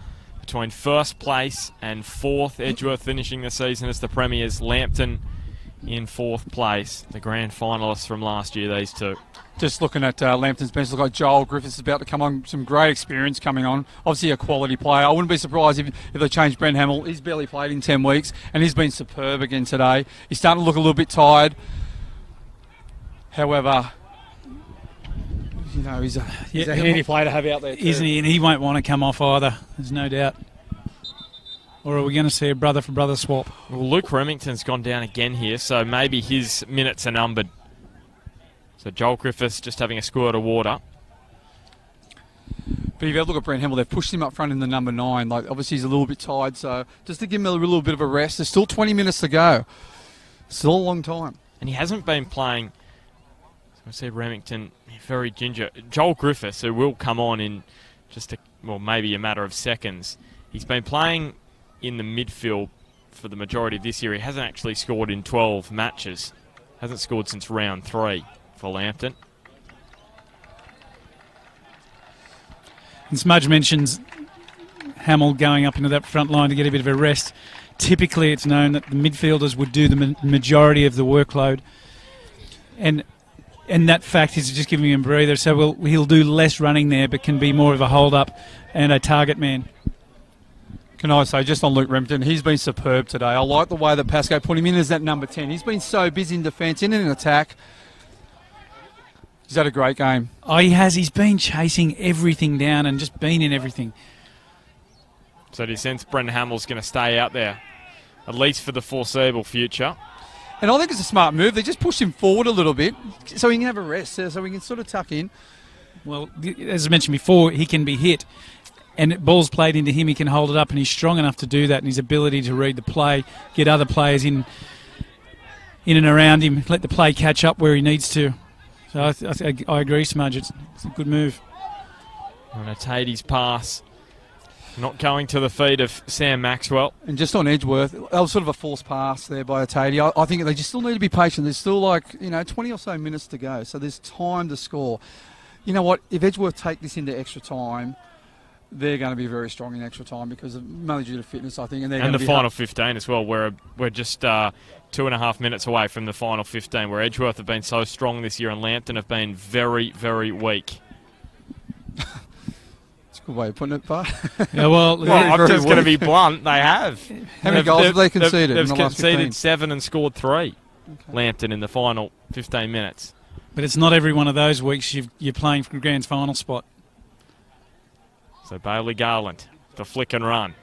between first place and 4th. Edgeworth finishing the season as the premiers. Lambton in 4th place. The grand finalists from last year, these two. Just looking at Lambton's bench, look like Joel Griffiths is about to come on. Some great experience coming on. Obviously a quality player. I wouldn't be surprised if they changed Brent Hamill. He's barely played in 10 weeks, and he's been superb again today. He's starting to look a little bit tired. However, you know, he's a handy player to have out there too. Isn't he? And he won't want to come off either. There's no doubt. Or are we going to see a brother-for-brother swap? Well, Luke Remington's gone down again here, so maybe his minutes are numbered. So Joel Griffiths just having a squirt of water. But if you have a look at Brent Hamill, they've pushed him up front in the number 9. Like, obviously he's a little bit tired, so just to give him a little bit of a rest. There's still 20 minutes to go. Still a long time. And he hasn't been playing. So I see Remington, very ginger. Joel Griffiths, who will come on in just maybe a matter of seconds. He's been playing in the midfield for the majority of this year. He hasn't actually scored in 12 matches. Hasn't scored since round 3 for Lambton. And Smudge mentions Hamill going up into that front line to get a bit of a rest. Typically it's known that the midfielders would do the majority of the workload. And that fact is just giving him a breather. So he'll do less running there, but can be more of a hold-up and a target man. Can I say, just on Luke Remington, he's been superb today. I like the way that Pascoe put him in as that number 10. He's been so busy in defence, in attack. He's had a great game. Oh, he has. He's been chasing everything down and just been in everything. So do you sense Brendan Hamill's going to stay out there, at least for the foreseeable future? And I think it's a smart move. They just pushed him forward a little bit so he can have a rest, so he can sort of tuck in. Well, as I mentioned before, he can be hit. And balls played into him, he can hold it up, and he's strong enough to do that. And his ability to read the play, get other players in and around him, let the play catch up where he needs to. So I agree, Smudge. It's a good move. And a Tatey's pass, not going to the feet of Sam Maxwell. And just on Edgeworth, that was sort of a forced pass there by a Tatey. I think they just still need to be patient. There's still 20 or so minutes to go, so there's time to score. You know what? If Edgeworth take this into extra time, they're going to be very strong in extra time because of mainly due to fitness, I think. And the final 15 as well. We're just 2.5 minutes away from the final 15, where Edgeworth have been so strong this year and Lambton have been very, very weak. That's a good way of putting it, Bart. Yeah, well, I'm just going to be blunt. They have. How many goals have they conceded? They've in the last conceded 15? 7 and scored 3. Okay. Lambton in the final 15 minutes. But it's not every one of those weeks you're playing for the grand final spot. So Bailey Garland, the flick and run.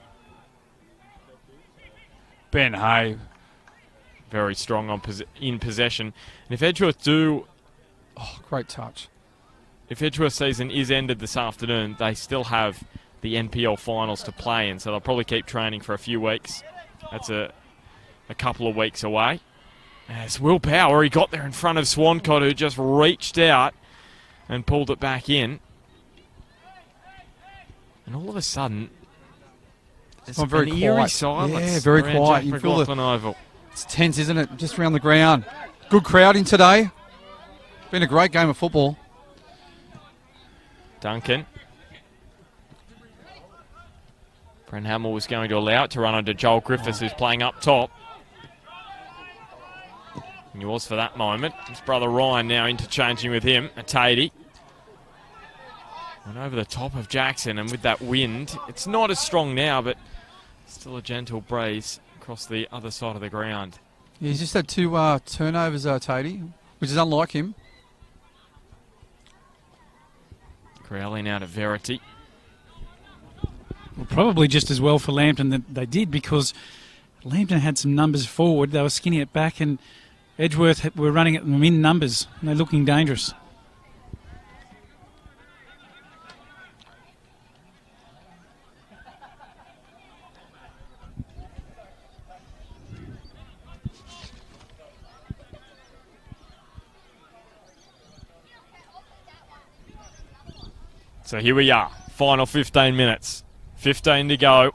Ben Hay. Very strong in possession. And if Edgeworth do... Oh, great touch. If Edgeworth's season is ended this afternoon, they still have the NPL finals to play in, so they'll probably keep training for a few weeks. That's a couple of weeks away. As Will Power, he got there in front of Swancott, who just reached out and pulled it back in. And all of a sudden, there's been very eerie quiet. silence. Yeah, very quiet. You feel the Oval. It's tense, isn't it? Just around the ground. Good crowd in today. Been a great game of football. Duncan. Brent Hamill was going to allow it to run onto Joel Griffiths, who's playing up top. And he was for that moment. His brother Ryan now interchanging with him. A Tatey. Went over the top of Jackson, and with that wind, it's not as strong now, but Still a gentle breeze across the other side of the ground. Yeah, he's just had 2 turnovers, Tatey, which is unlike him. Crowley now to Verity. Well, probably just as well for Lambton that they did, because Lambton had some numbers forward. They were skinny at back, and Edgeworth were running at them in numbers, and they're looking dangerous. So here we are, final 15 minutes. 15 to go.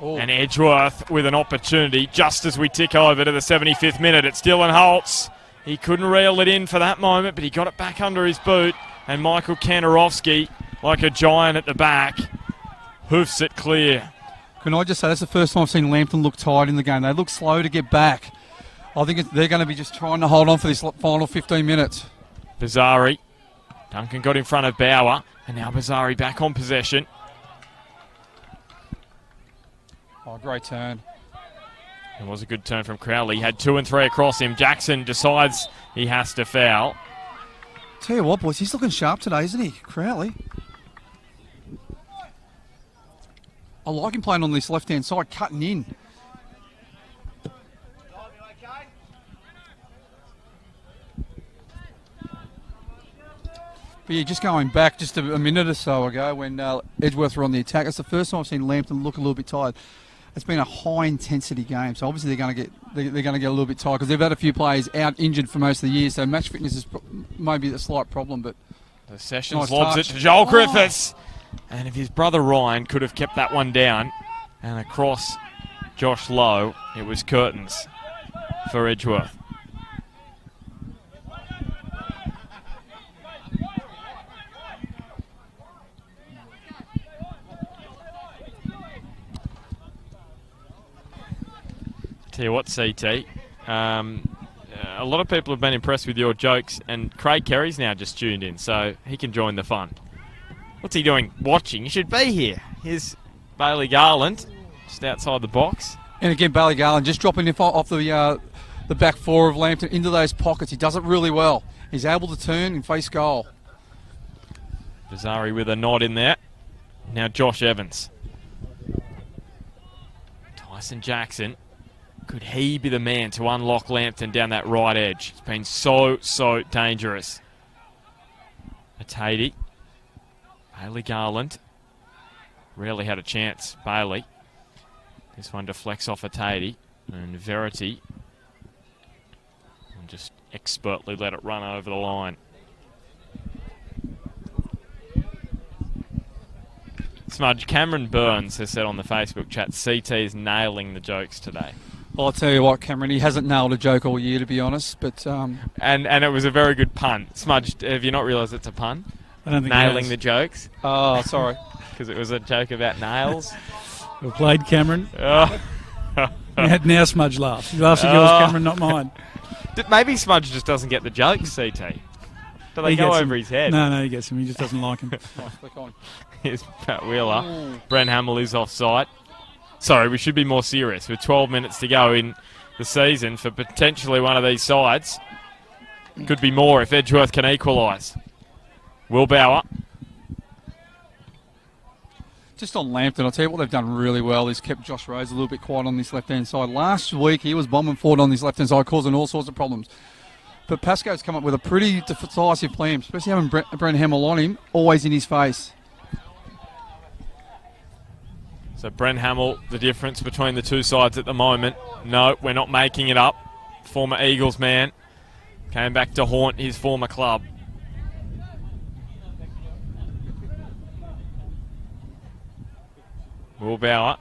Oh. And Edgeworth with an opportunity just as we tick over to the 75th minute. It's Dylan Holtz. He couldn't reel it in for that moment, but he got it back under his boot. And Michael Kantorowski, like a giant at the back, hoofs it clear. Can I just say, that's the first time I've seen Lambton look tired in the game. They look slow to get back. I think they're going to be just trying to hold on for this final 15 minutes. Bazzari. Duncan got in front of Bauer, and now Bazzari back on possession. Oh, great turn. It was a good turn from Crowley. He had 2 and 3 across him. Jackson decides he has to foul. Tell you what, boys, he's looking sharp today, isn't he, Crowley? I like him playing on this left-hand side, cutting in. But yeah, just going back just a minute or so ago when Edgeworth were on the attack, that's the first time I've seen Lambton look a little bit tired. It's been a high-intensity game, so obviously they're going to get a little bit tired because they've had a few players out injured for most of the year, so match fitness is maybe a slight problem. But the Sessions nice lobs touch. it to Joel Griffiths, and if his brother Ryan could have kept that one down, and across Josh Lowe, it was curtains for Edgeworth. Tell you what, CT, a lot of people have been impressed with your jokes, and Craig Kerry's now just tuned in, so he can join the fun. What's he doing? Watching. You should be here. Here's Bailey Garland, just outside the box. And again, Bailey Garland just dropping off the back 4 of Lambton into those pockets. He does it really well. He's able to turn and face goal. Bazzari with a nod in there. Now Josh Evans. Tyson Jackson. Could he be the man to unlock Lambton down that right edge? It's been so dangerous. Atadi. Bailey Garland. Rarely had a chance, Bailey. This one deflects off Atadi. And Verity will just expertly let it run over the line. Smudge, Cameron Burns has said on the Facebook chat, CT is nailing the jokes today. Well, I'll tell you what, Cameron, he hasn't nailed a joke all year, to be honest. But and it was a very good pun. Smudge, have you not realised it's a pun? I don't think Nailing the jokes. oh, sorry. Because it was a joke about nails. Well played, Cameron. Oh. Now Smudge laughs. He laughs at yours, Cameron, not mine. Maybe Smudge just doesn't get the jokes, CT. Do they go over his head? No, he gets him. He just doesn't like him. Nice, click on. Here's Pat Wheeler. Brent Hamill is offside. Sorry, we should be more serious. With 12 minutes to go in the season for potentially one of these sides. Could be more if Edgeworth can equalise. Will Bauer. Just on Lambton, I'll tell you what they've done really well is kept Josh Rose a little bit quiet on this left-hand side. Last week, he was bombing forward on this left-hand side, causing all sorts of problems. But Pasco's come up with a pretty decisive plan, especially having Brent Hamill on him, always in his face. So Brent Hamill, the difference between the two sides at the moment. No, we're not making it up. Former Eagles man came back to haunt his former club. Will Bauer.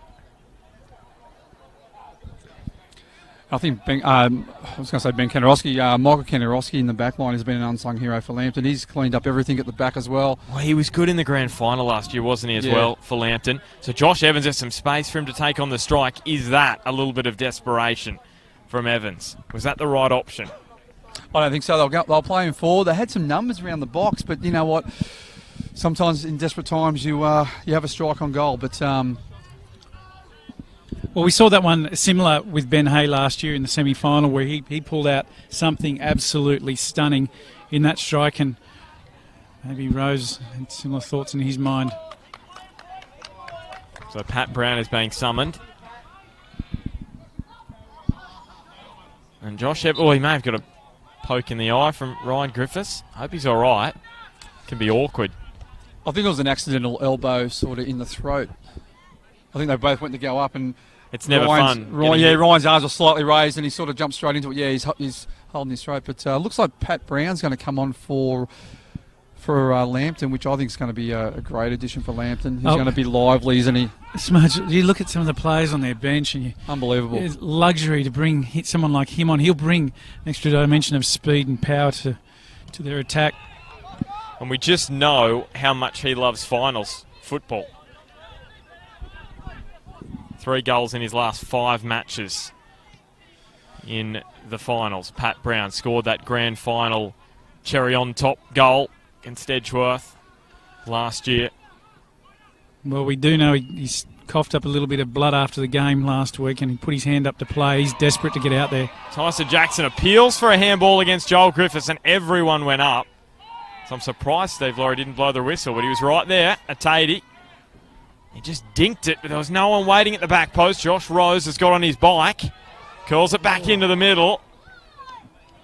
I think I was going to say Ben Kantorowski. Michael Kantorowski in the back line has been an unsung hero for Lambton. He's cleaned up everything at the back as well. Well, he was good in the grand final last year, wasn't he, as well, for Lambton? So Josh Evans has some space for him to take on the strike. Is that a little bit of desperation from Evans? Was that the right option? I don't think so. They'll play him forward. They had some numbers around the box, but you know what? Sometimes in desperate times you have a strike on goal. But Well, we saw that one similar with Ben Hay last year in the semi-final where he pulled out something absolutely stunning in that strike, and maybe Rose had similar thoughts in his mind. So Pat Brown is being summoned. And Josh he may have got a poke in the eye from Ryan Griffiths. Hope he's all right. Can be awkward. I think it was an accidental elbow sort of in the throat. I think they both went to go up and... It's never fun. Ryan's arms were slightly raised and he sort of jumped straight into it. Yeah, he's holding his throat. But looks like Pat Brown's going to come on for Lambton, which I think is going to be a great addition for Lambton. He's going to be lively, isn't he? Smudge, you look at some of the players on their bench and unbelievable. It's luxury to hit someone like him on. He'll bring an extra dimension of speed and power to their attack. And we just know how much he loves finals football. 3 goals in his last 5 matches in the finals. Pat Brown scored that grand final cherry on top goal against Edgeworth last year. Well, we do know he's coughed up a little bit of blood after the game last week and he put his hand up to play. He's desperate to get out there. Tyson Jackson appeals for a handball against Joel Griffiths and everyone went up. So I'm surprised Steve Laurie didn't blow the whistle, but he was right there at Tatey. He just dinked it, but there was no one waiting at the back post. Josh Rose has got on his bike, curls it back into the middle.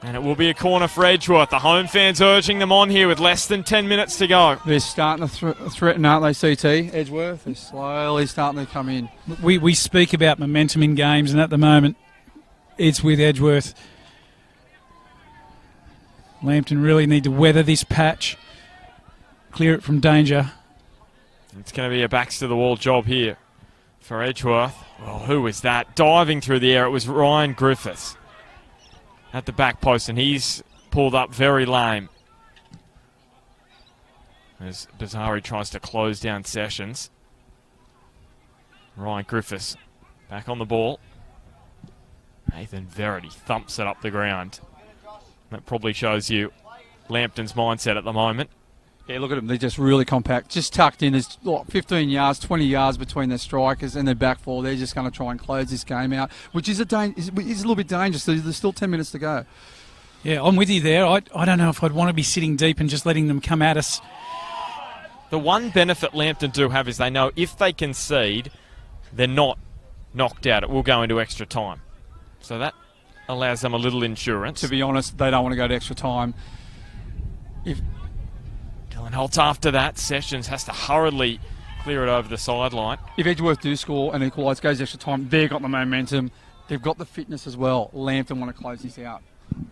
And it will be a corner for Edgeworth. The home fans urging them on here with less than 10 minutes to go. They're starting to threaten, aren't they, CT? Edgeworth, they're slowly starting to come in. We speak about momentum in games, and at the moment, it's with Edgeworth. Lambton really need to weather this patch, clear it from danger. It's going to be a backs-to-the-wall job here for Edgeworth. Well, who was that? Diving through the air, it was Ryan Griffiths at the back post, and he's pulled up very lame as Bazari tries to close down Sessions. Ryan Griffiths back on the ball. Nathan Verity thumps it up the ground. That probably shows you Lambton's mindset at the moment. Yeah, look at them. They're just really compact, just tucked in. There's 15 yards, 20 yards between their strikers and their back four. They're just going to try and close this game out, which is a little bit dangerous. There's still 10 minutes to go. Yeah, I'm with you there. I don't know if I'd want to be sitting deep and just letting them come at us. The one benefit Lambton do have is they know if they concede, they're not knocked out. It will go into extra time. So that allows them a little insurance. To be honest, they don't want to go to extra time. If Dylan Holtz after that, Sessions has to hurriedly clear it over the sideline. If Edgeworth do score and equalise, goes extra time, they've got the momentum. They've got the fitness as well. Lambton want to close this out.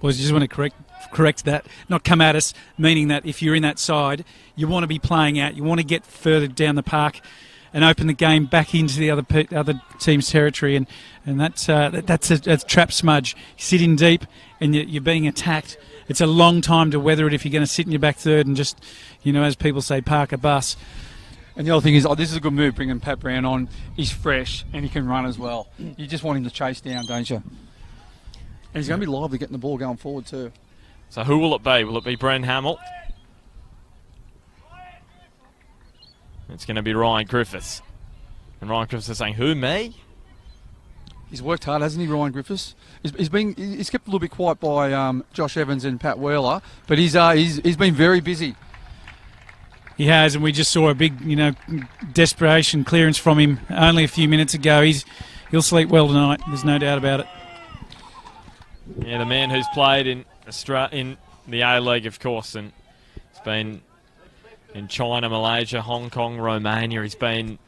Boys, you just want to correct that, not come at us, meaning that if you're in that side, you want to be playing out, you want to get further down the park and open the game back into the other team's territory, and that's a trap, Smudge. You sit in deep and you're being attacked. It's a long time to weather it if you're going to sit in your back third and just, as people say, park a bus. And the other thing is, this is a good move, bringing Pat Brown on. He's fresh and he can run as well. You just want him to chase down, don't you? And he's going to be lively getting the ball going forward too. So who will it be? Will it be Bren Hamill? It's going to be Ryan Griffiths. And Ryan Griffiths is saying, who, me? He's worked hard, hasn't he, Ryan Griffiths? He's kept a little bit quiet by Josh Evans and Pat Wheeler, but he's been very busy. He has, and we just saw a big, desperation clearance from him only a few minutes ago. He'll sleep well tonight. There's no doubt about it. Yeah, the man who's played in the A-League, of course, and he's been in China, Malaysia, Hong Kong, Romania. He's been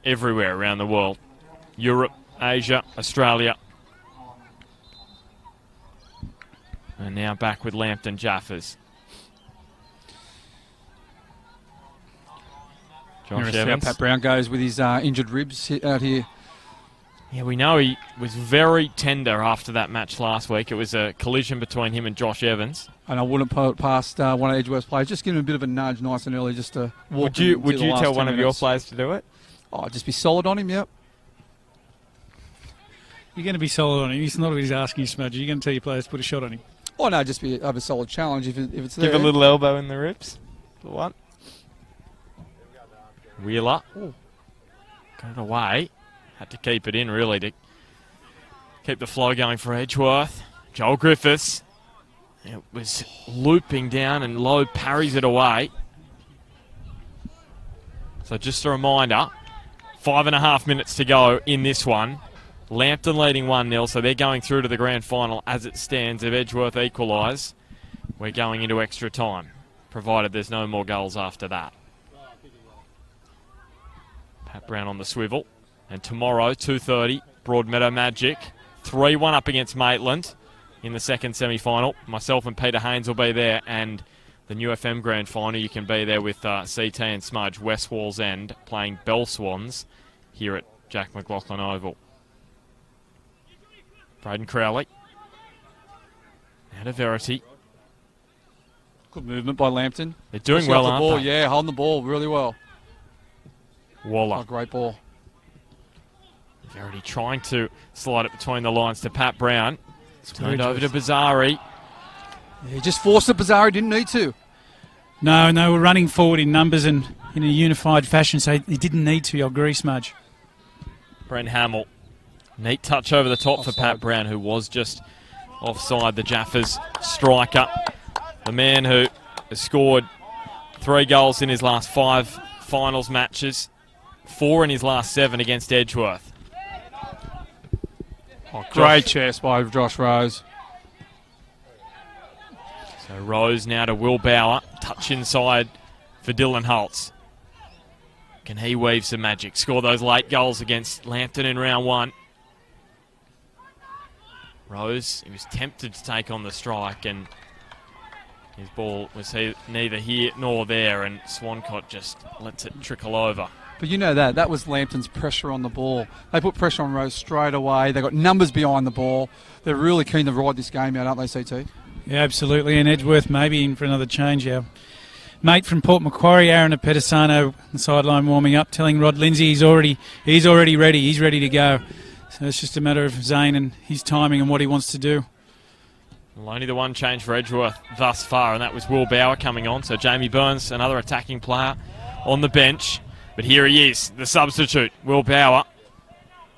everywhere around the world. Europe, Asia, Australia. And now back with Lambton Jaffas. Josh Evans. How Pat Brown goes with his injured ribs out here. Yeah, we know he was very tender after that match last week. It was a collision between him and Josh Evans. And I wouldn't put it past one of Edgeworth's players. Just give him a bit of a nudge nice and early just to walk. Would you tell one of your players to do it? Oh, just be solid on him, yep. You're going to be solid on him. It's not what he's asking you, Smudge. You're going to tell your players to put a shot on him. Oh, no, just have a solid challenge if it's there. Give a little elbow in the ribs. For one. Wheeler. Ooh. Got it away. had to keep it in, really, to keep the flow going for Edgeworth. Joel Griffiths. It was looping down and Lowe parries it away. So just a reminder, 5.5 minutes to go in this one. Lambton leading 1-0, so they're going through to the grand final as it stands. If Edgeworth equalise, we're going into extra time, provided there's no more goals after that. Pat Brown on the swivel. And tomorrow, 2:30, Broadmeadow Magic. 3-1 up against Maitland in the second semi-final. Myself and Peter Haynes will be there, and the New FM Grand Final, you can be there with CT and Smudge, West Walls End, playing Bell Swans here at Jack McLaughlin Oval. Braden Crowley. Now to Verity. Good movement by Lambton. They're doing well, aren't ball. they? Yeah, holding the ball really well. Waller. Oh, great ball. Verity trying to slide it between the lines to Pat Brown. Turned over to Bazari. Yeah, he just forced it. Bazari didn't need to. No, we're running forward in numbers and in a unified fashion, so he didn't need to. I agree, Smudge. Brent Hamill. Neat touch over the top Offside. for Pat Brown, who was just offside. The Jaffas striker. The man who has scored 3 goals in his last 5 finals matches. 4 in his last 7 against Edgeworth. Oh, great chest by Josh Rose. So Rose now to Will Bauer. Touch inside for Dylan Holtz. Can he weave some magic? Score those late goals against Lambton in round 1. Rose, he was tempted to take on the strike, and his ball was neither here nor there, and Swancott just lets it trickle over. But you know that was Lambton's pressure on the ball. They put pressure on Rose straight away. They got numbers behind the ball. They're really keen to ride this game out, aren't they, CT? Yeah, absolutely. And Edgeworth maybe in for another change. Our mate from Port Macquarie, Aaron Pettisano, on the sideline warming up, telling Rod Lindsay he's already ready. He's ready to go. So it's just a matter of Zane and his timing and what he wants to do. Well, only the one change for Edgeworth thus far, and that was Will Bauer coming on. So Jamie Burns, another attacking player, on the bench. But here he is, the substitute, Will Bauer.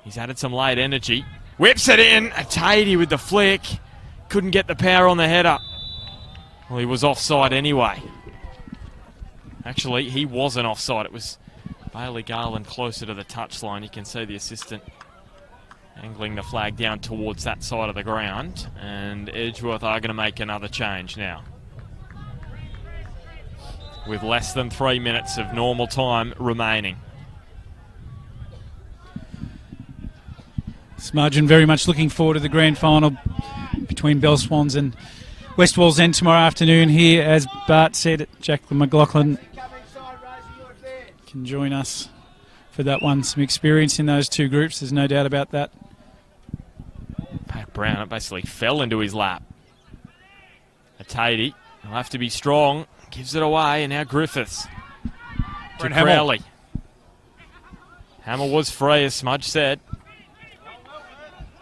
He's added some late energy. Whips it in. Tatey with the flick. Couldn't get the power on the header. Well, he was offside anyway. Actually, he wasn't offside. It was Bailey Garland closer to the touchline. You can see the assistant angling the flag down towards that side of the ground. And Edgeworth are going to make another change now, with less than 3 minutes of normal time remaining. Smudge, and very much looking forward to the grand final between Bell Swans and West Walls End tomorrow afternoon here, as Bart said. Jack McLaughlin can join us for that one. Some experience in those 2 groups, there's no doubt about that. Pat Brown, it basically fell into his lap. Tatey will have to be strong. Gives it away, and now Griffiths to Crowley. Hamill was free, as Smudge said.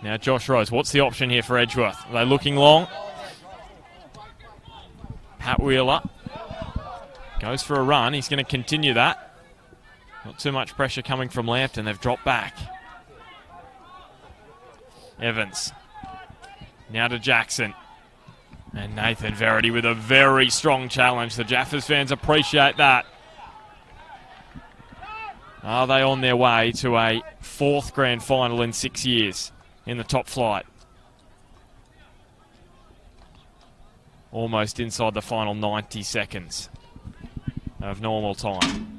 Now Josh Rose. What's the option here for Edgeworth? Are they looking long? Pat Wheeler goes for a run. He's going to continue that. Not too much pressure coming from Lambton. They've dropped back. Evans. Now to Jackson. And Nathan Verity with a very strong challenge. The Jaffas fans appreciate that. Are they on their way to a 4th grand final in 6 years in the top flight? Almost inside the final 90 seconds of normal time.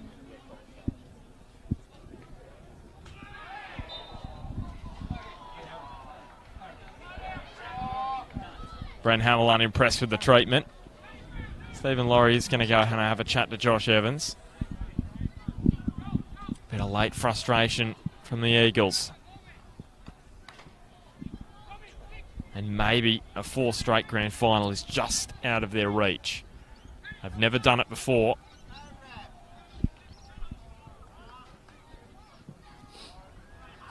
Brent Hamill unimpressed with the treatment. Stephen Laurie is going to go and have a chat to Josh Evans. Bit of late frustration from the Eagles. And maybe a 4th straight grand final is just out of their reach. They've never done it before.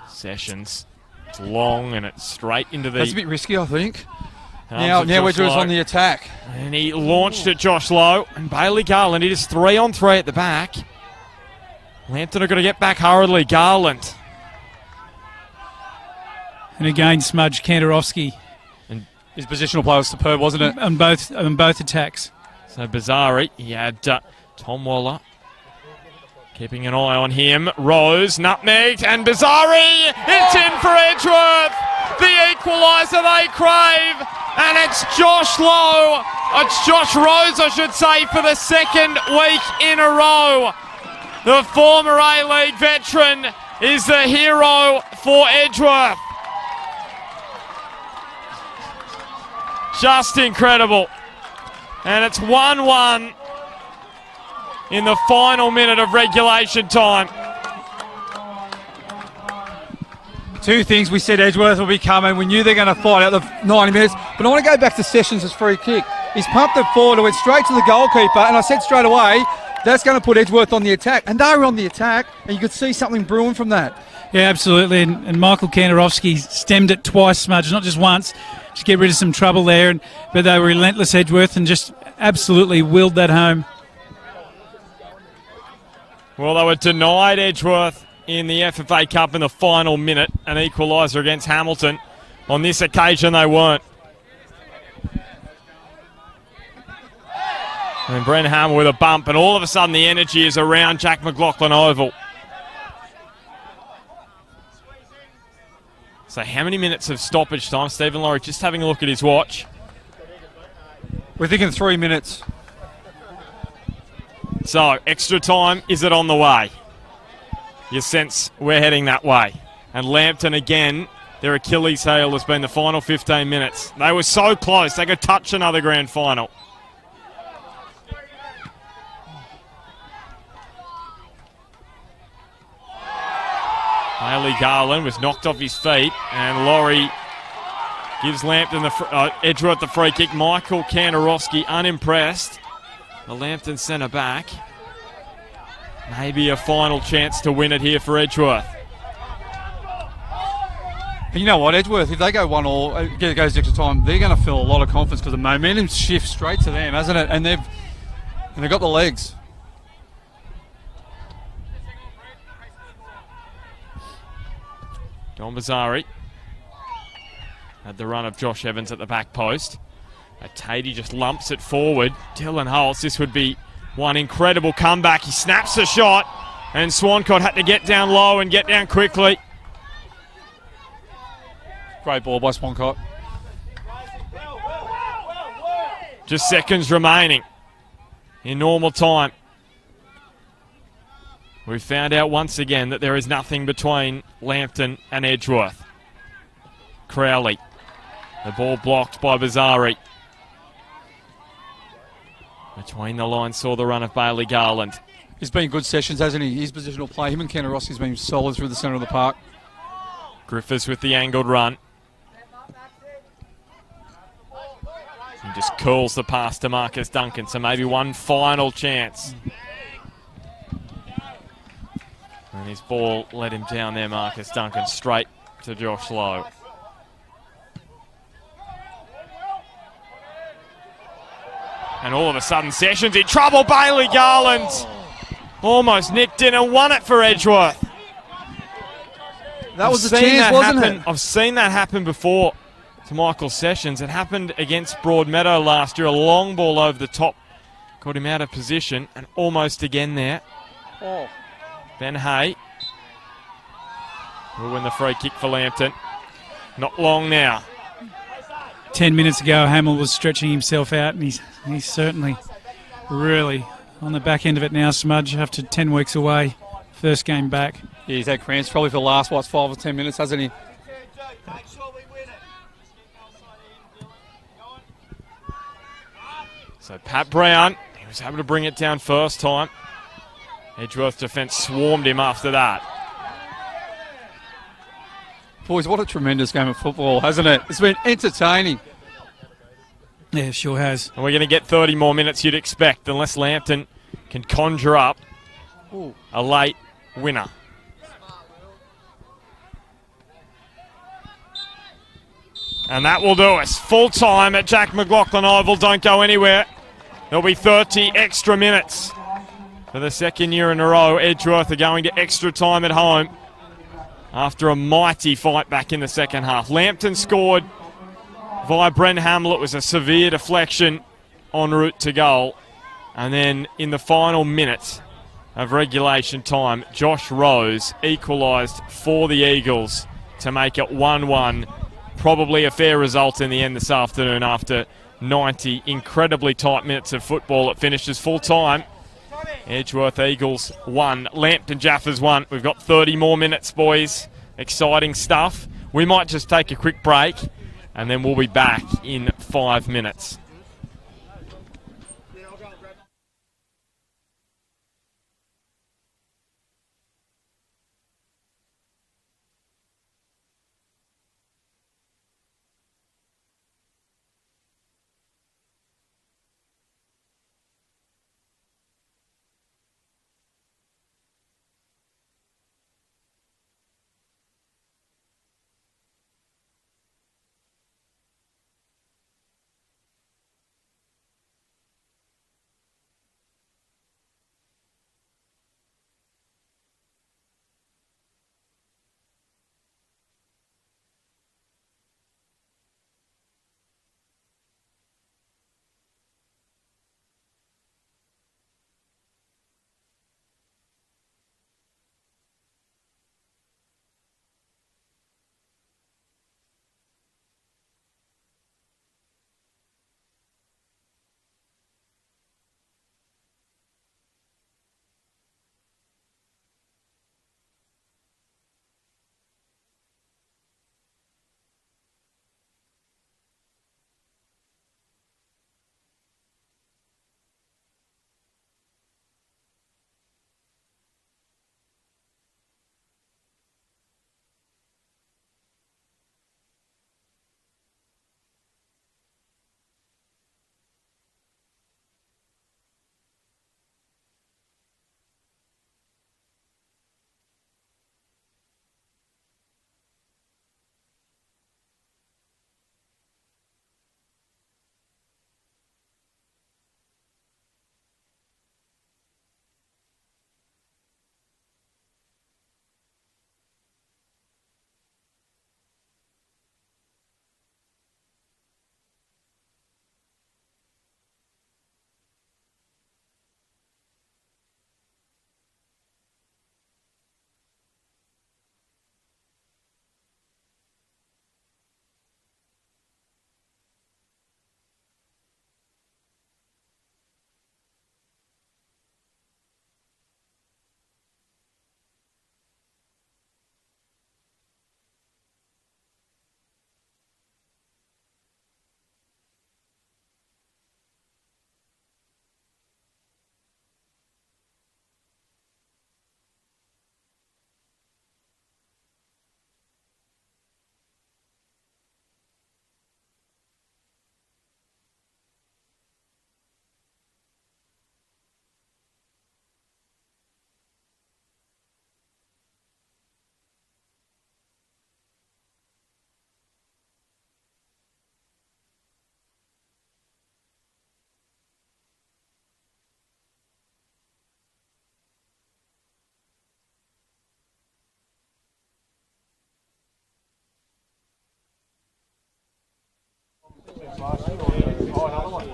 Sessions. It's long and it's straight into the... That's a bit risky, I think. Now Edgeworth's on the attack. And he launched at Josh Lowe. And Bailey Garland, it is 3-on-3 at the back. Lambton are going to get back hurriedly. Garland And again, Smudge Kantarovski. And his positional play was superb, wasn't it? On both attacks. So Bazzari, he had Tom Waller keeping an eye on him. Rose, nutmegged, and Bazzari, it's in for Edgeworth. The equaliser they crave, and it's Josh Lowe. It's Josh Rose, I should say, for the second week in a row. The former A-League veteran is the hero for Edgeworth. Just incredible. And it's 1-1 in the final minute of regulation time. Two things we said Edgeworth will be coming. We knew they're going to fight out the 90 minutes. But I want to go back to Sessions' free kick. He's pumped it forward, it went straight to the goalkeeper, and I said straight away, that's going to put Edgeworth on the attack. And they were on the attack, and you could see something brewing from that. Yeah, absolutely. And Michael Kantarovski stemmed it twice, Smudge, not just once, to get rid of some trouble there. But they were relentless, Edgeworth, and just absolutely willed that home. Well, they were denied Edgeworth in the FFA Cup in the final minute, an equaliser against Hamilton. On this occasion, they weren't. And Brent Hammer with a bump, and all of a sudden the energy is around Jack McLaughlin Oval. So how many minutes of stoppage time? Stephen Laurie just having a look at his watch. We're thinking 3 minutes. So, extra time, is it on the way? You sense we're heading that way. And Lambton again, their Achilles heel has been the final 15 minutes. They were so close, they could touch another grand final. Bailey Garland was knocked off his feet, and Laurie gives Lambton Edgeworth the free kick. Michael Kantarovski unimpressed. The Lambton centre back. Maybe a final chance to win it here for Edgeworth. And you know what, Edgeworth, if they go 1-1, it goes extra time, they're going to feel a lot of confidence because the momentum shifts straight to them, hasn't it? And they've got the legs. Don Bazzari had the run of Josh Evans at the back post. Tatey just lumps it forward. Dylan Hulse, this would be one incredible comeback. He snaps the shot, and Swancott had to get down low and get down quickly. Great ball by Swancott. Just seconds remaining in normal time. We found out once again that there is nothing between Lambton and Edgeworth. Crowley. The ball blocked by Bazzari. Between the lines saw the run of Bailey Garland. He's been good sessions, hasn't he? His positional play, him and Kantarovski's been solid through the centre of the park. Griffiths with the angled run. He just curls the pass to Marcus Duncan, so maybe one final chance. And his ball let him down there, Marcus Duncan, straight to Josh Lowe. And all of a sudden, Sessions in trouble. Bailey Garland almost nicked in and won it for Edgeworth. That was the chance, wasn't it? I've seen that happen before to Michael Sessions. It happened against Broadmeadow last year. A long ball over the top got him out of position, and almost again there. Oh. Ben Hay will win the free kick for Lambton. Not long now. 10 minutes ago, Hamill was stretching himself out, and he's certainly really on the back end of it now, Smudge, after 10 weeks away. First game back. Yeah, he's had cramps probably for the last, 5 or 10 minutes, hasn't he? So Pat Brown, he was able to bring it down first time. Edgeworth defence swarmed him after that. Boys, what a tremendous game of football, hasn't it? It's been entertaining. Yeah, it sure has. And we're going to get 30 more minutes, you'd expect, unless Lambton can conjure up a late winner. And that will do us. Full time at Jack McLaughlin Oval. Don't go anywhere. There'll be 30 extra minutes. For the second year in a row, Edgeworth are going to extra time at home. after a mighty fight back in the second half. Lambton scored via Bren Hamill. It was a severe deflection en route to goal. And then in the final minute of regulation time, Josh Rose equalised for the Eagles to make it 1-1. Probably a fair result in the end this afternoon after 90 incredibly tight minutes of football. It finishes full time. Edgeworth Eagles 1, Lambton Jaffas 1. We've got 30 more minutes, boys. Exciting stuff. We might just take a quick break and then we'll be back in 5 minutes.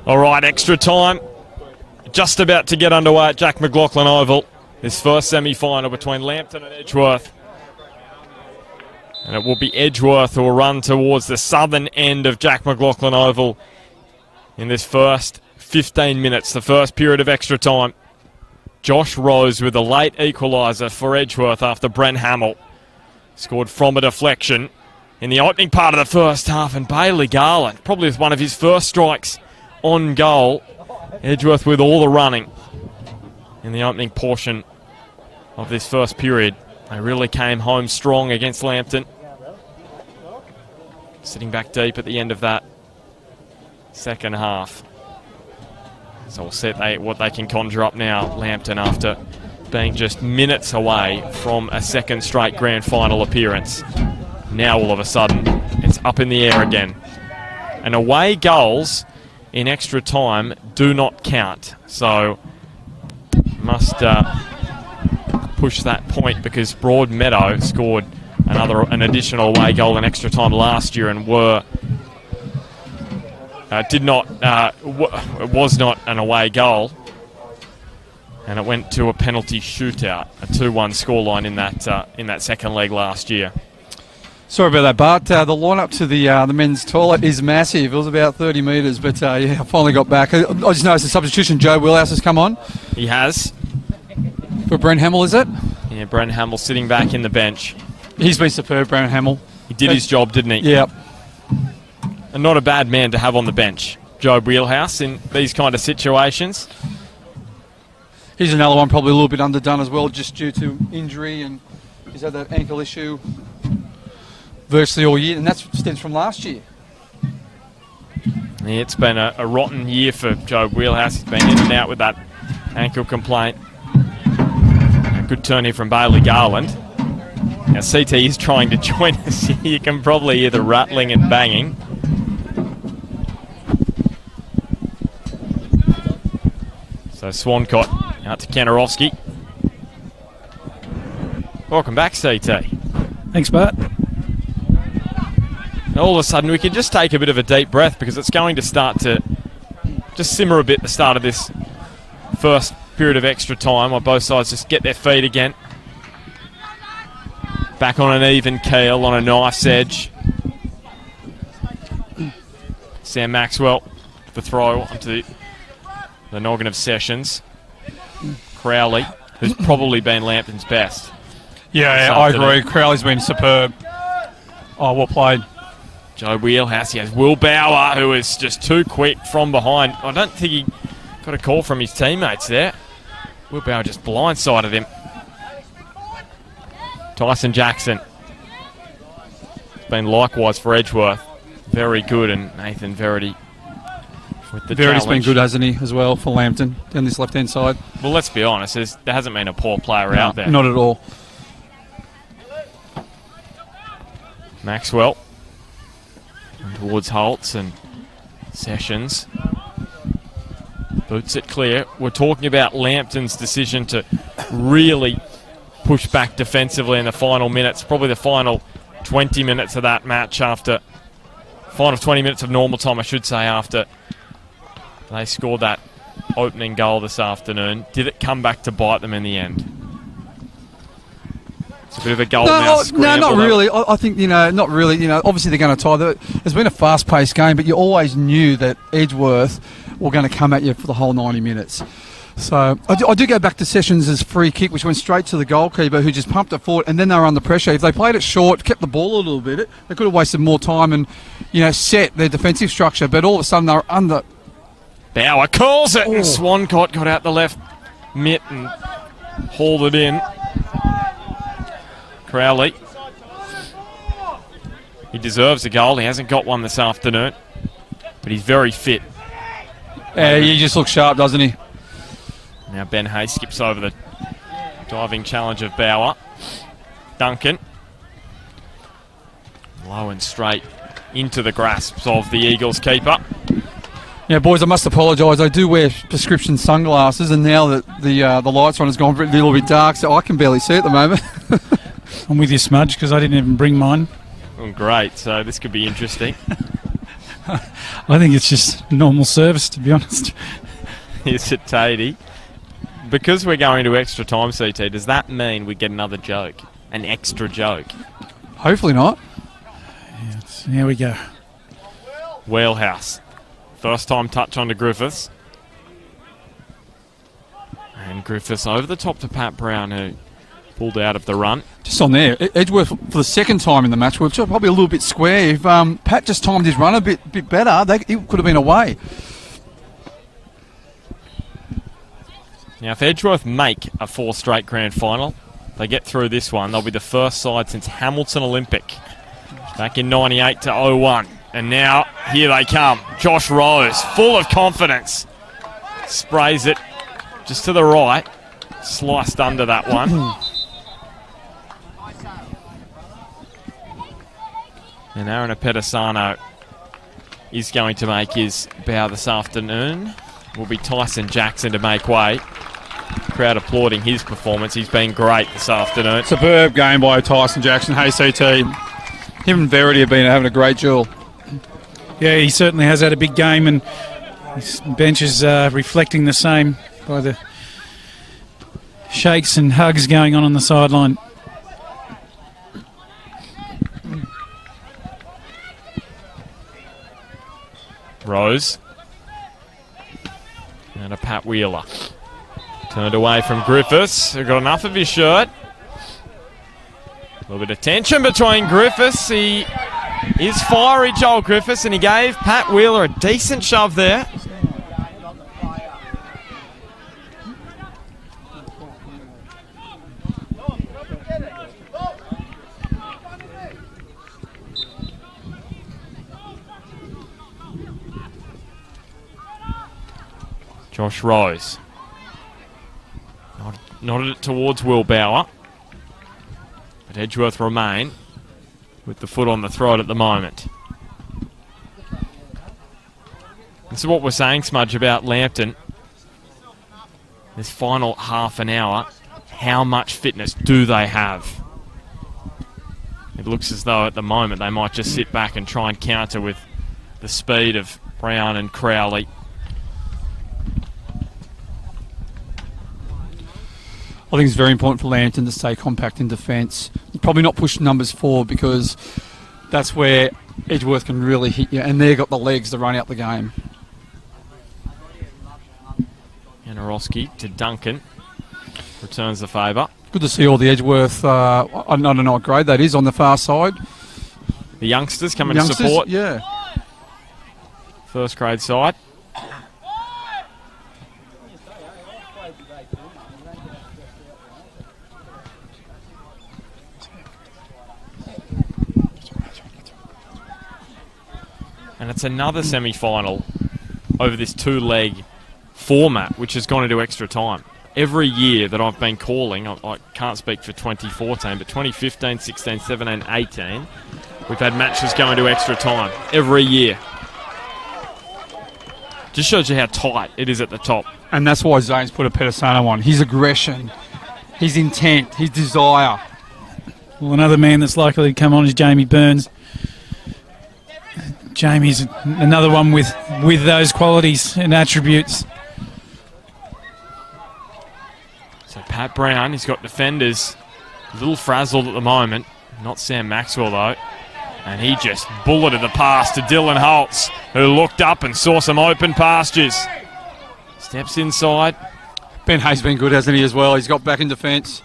All right, extra time. Just about to get underway at Jack McLaughlin Oval. This first semi-final between Lambton and Edgeworth. And it will be Edgeworth who will run towards the southern end of Jack McLaughlin Oval in this first 15 minutes, the first period of extra time. Josh Rose with a late equaliser for Edgeworth after Bren Hamill scored from a deflection in the opening part of the first half, and Bailey Garland, probably with one of his first strikes on goal. Edgeworth with all the running in the opening portion of this first period. They really came home strong against Lambton. Sitting back deep at the end of that second half. So we'll see what they can conjure up now, Lambton, after being just minutes away from a second straight grand final appearance. Now all of a sudden it's up in the air again. And away goals in extra time do not count. So must push that point, because Broadmeadow scored an additional away goal in extra time last year and was not an away goal, and it went to a penalty shootout, a 2-1 scoreline in that second leg last year. Sorry about that, Bart. The line-up to the men's toilet is massive. It was about 30 metres, but I finally got back. I just noticed the substitution. Joe Wheelhouse has come on. He has. For Brent Hamill, is it? Yeah, Brent Hamill sitting back in the bench. He's been superb, Brent Hamill. He did his job, didn't he? Yep. And not a bad man to have on the bench, Joe Wheelhouse, in these kind of situations. He's another one probably a little bit underdone as well, just due to injury, and he's had that ankle issue virtually all year, and that stems from last year. Yeah, it's been a rotten year for Joe Wheelhouse. He's been in and out with that ankle complaint. A good turn here from Bailey Garland. Now CT is trying to join us here. You can probably hear the rattling and banging. So Swancott out to Kanarowski. Welcome back, CT. Thanks, Bart. All of a sudden we can just take a bit of a deep breath because it's going to start to just simmer a bit at the start of this first period of extra time while both sides just get their feet again. Back on an even keel, on a knife's edge. Sam Maxwell, the throw onto the noggin of Sessions. Crowley, who's probably been Lambton's best. Yeah, I agree. Crowley's been superb. Oh, well played. Joe Wheelhouse, he has Will Bauer, who is just too quick from behind. I don't think he got a call from his teammates there. Will Bauer just blindsided him. Tyson Jackson. It's been likewise for Edgeworth. Very good, and Nathan Verity with the Verity's challenge. been good, hasn't he, as well, for Lambton, down this left-hand side. Well, let's be honest, there hasn't been a poor player out there. Not at all. Maxwell towards Holtz and Sessions. Boots it clear. We're talking about Lambton's decision to really push back defensively in the final minutes, probably the final 20 minutes of that match after, final 20 minutes of normal time, I should say, after they scored that opening goal this afternoon. Did it come back to bite them in the end? It's a bit of a goal now. No, not really. I think, not really. Obviously they're going to tie. There's been a fast-paced game, but you always knew that Edgeworth were going to come at you for the whole 90 minutes. So I do go back to Sessions' free kick, which went straight to the goalkeeper, who just pumped it forward, and then they were under pressure. If they played it short, kept the ball a little bit, they could have wasted more time and, set their defensive structure. But all of a sudden they were under. Bauer calls it, and Swancott got out the left mitt and hauled it in. Crowley. He deserves a goal. He hasn't got one this afternoon, but he's very fit. He just looks sharp, doesn't he? Now Ben Hay skips over the diving challenge of Bauer. Duncan. Low and straight into the grasps of the Eagles keeper. Yeah, boys, I must apologise. I do wear prescription sunglasses, and now that the lights on has gone a little bit dark, so I can barely see at the moment. I'm with you, Smudge, because I didn't even bring mine. Oh, great, so this could be interesting. I think it's just normal service, to be honest. Here's it, Tatey. Because we're going to extra time, CT, does that mean we get another joke? An extra joke? Hopefully not. Yeah, here we go. Wheelhouse. First time touch onto Griffiths. And Griffiths over the top to Pat Brown, who pulled out of the run. Just on there, Edgeworth for the second time in the match, we're probably a little bit square. If Pat just timed his run a bit better, it could have been away. Now, if Edgeworth make a 4 straight grand final, they get through this one, they'll be the first side since Hamilton Olympic back in 98 to 01. And now, here they come. Josh Rose, full of confidence, sprays it just to the right, sliced under that one. And Aaron Apedasano is going to make his bow this afternoon. Will be Tyson Jackson to make way. Crowd applauding his performance. He's been great this afternoon. Superb game by Tyson Jackson. Hey, CT. Him and Verity have been having a great duel. Yeah, he certainly has had a big game, and his bench is reflecting the same by the shakes and hugs going on the sideline. Rose. And a Pat Wheeler. Turned away from Griffiths, who got enough of his shirt. A little bit of tension between Griffiths. He is fiery, Joel Griffiths, and he gave Pat Wheeler a decent shove there. Josh Rose. Nodded it towards Wilbauer. But Edgeworth remain with the foot on the throat at the moment. This is what we're saying, Smudge, about Lambton. This final half an hour, how much fitness do they have? It looks as though at the moment they might just sit back and try and counter with the speed of Brown and Crowley. I think it's very important for Lambton to stay compact in defence. Probably not push numbers forward because that's where Edgeworth can really hit you, and they've got the legs to run out the game. Janarowski to Duncan. Returns the favour. Good to see all the Edgeworth, I don't know what grade that is, on the far side. The youngsters coming to support. Yeah. First grade side. And it's another semi-final over this two-leg format, which has gone into extra time. Every year that I've been calling, I can't speak for 2014, but 2015, 16, 17, 18, we've had matches go into extra time. Every year. Just shows you how tight it is at the top. And that's why Zane's put a Pedisano on. His aggression, his intent, his desire. Well, another man that's likely to come on is Jamie Burns. Jamie's another one with those qualities and attributes. So Pat Brown, he's got defenders a little frazzled at the moment. Not Sam Maxwell, though. And he just bulleted the pass to Dylan Holtz, who looked up and saw some open pastures. Steps inside. Ben Hayes been good, hasn't he, as well? He's got back in defence.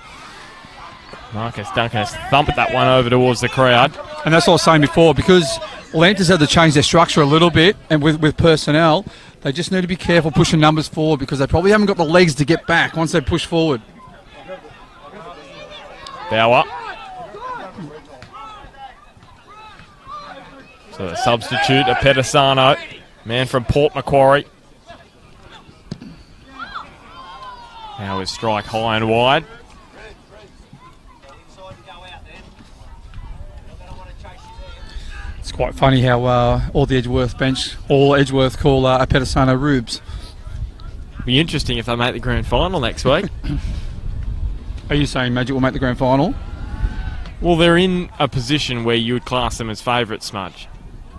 Marcus Duncan has thumped that one over towards the crowd. And that's what I was saying before, because Lambton's had to change their structure a little bit, and with personnel, they just need to be careful pushing numbers forward because they probably haven't got the legs to get back once they push forward. Bauer. So a substitute, a Pedisano, man from Port Macquarie. Now his strike high and wide. It's quite funny how all the Edgeworth bench, all Edgeworth call a Pedisano Rubes. Be interesting if they make the grand final next week. Are you saying Magic will make the grand final? Well, they're in a position where you would class them as favourites, Smudge.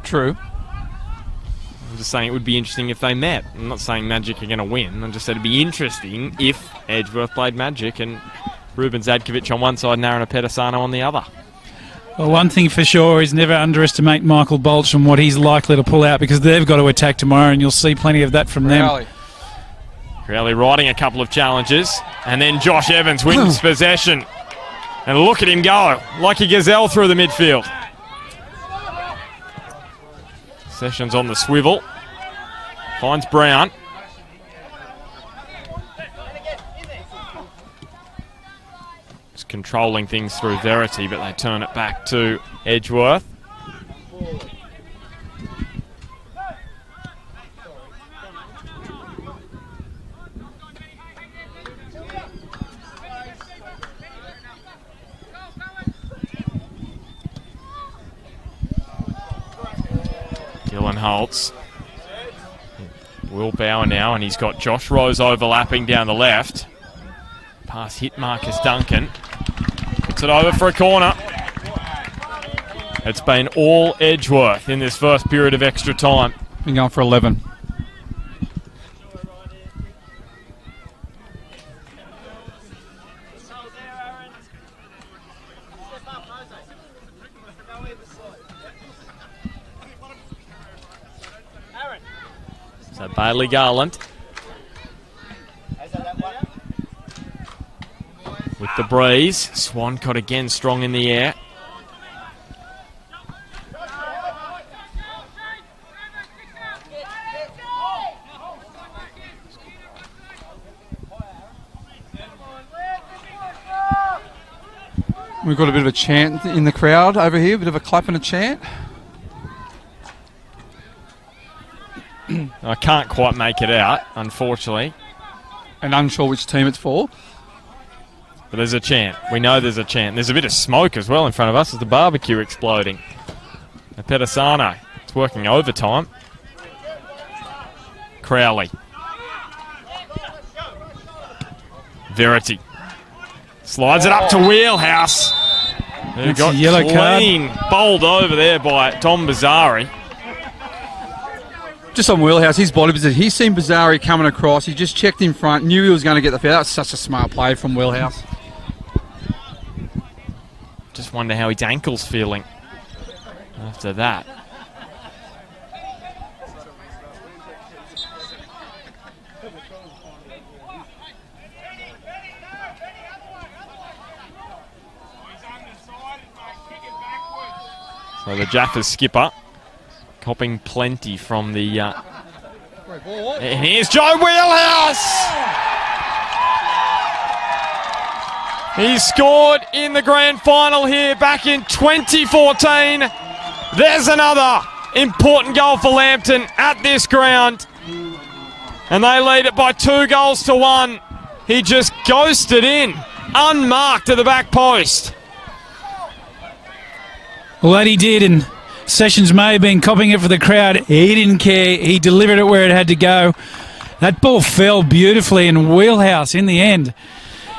True. I'm just saying it would be interesting if they met. I'm not saying Magic are going to win. I just said it'd be interesting if Edgeworth played Magic and Ruben Zadkovic on one side and Aaron Pedisano on the other. Well, one thing for sure is never underestimate Michael Bolch and what he's likely to pull out, because they've got to attack tomorrow and you'll see plenty of that from them. Crowley riding a couple of challenges, and then Josh Evans wins possession. And look at him go, like a gazelle through the midfield. Sessions on the swivel. Finds Brown. Just controlling things through Verity, but they turn it back to Edgeworth. Dylan Holtz. Will Bauer now, and he's got Josh Rose overlapping down the left. Pass hit Marcus Duncan. Puts it over for a corner. It's been all Edgeworth in this first period of extra time. Been going for 11. So Bailey Garland with the breeze. Swancott again strong in the air. We've got a bit of a chant in the crowd over here, a bit of a clap and a chant. I can't quite make it out, unfortunately. And unsure which team it's for. But there's a chant. We know there's a chant. There's a bit of smoke as well in front of us as the barbecue exploding. Pedisano, it's working overtime. Crowley. Verity. Slides it up to Wheelhouse. Who That's got a yellow clean bowled over there by Tom Bazzari. Just on Wheelhouse, his body position. He's seen Bazzari coming across. He just checked in front, knew he was going to get the foul. That's such a smart play from Wheelhouse. Just wonder how his ankle's feeling after that. So the Jaffas skipper copping plenty from the... and here's Joe Wheelhouse! He scored in the grand final here back in 2014. There's another important goal for Lambton at this ground. And they lead it by 2-1. He just ghosted in, unmarked to the back post. Well, that he did, and Sessions may have been copying it for the crowd. He didn't care. He delivered it where it had to go. That ball fell beautifully, and Wheelhouse, in the end,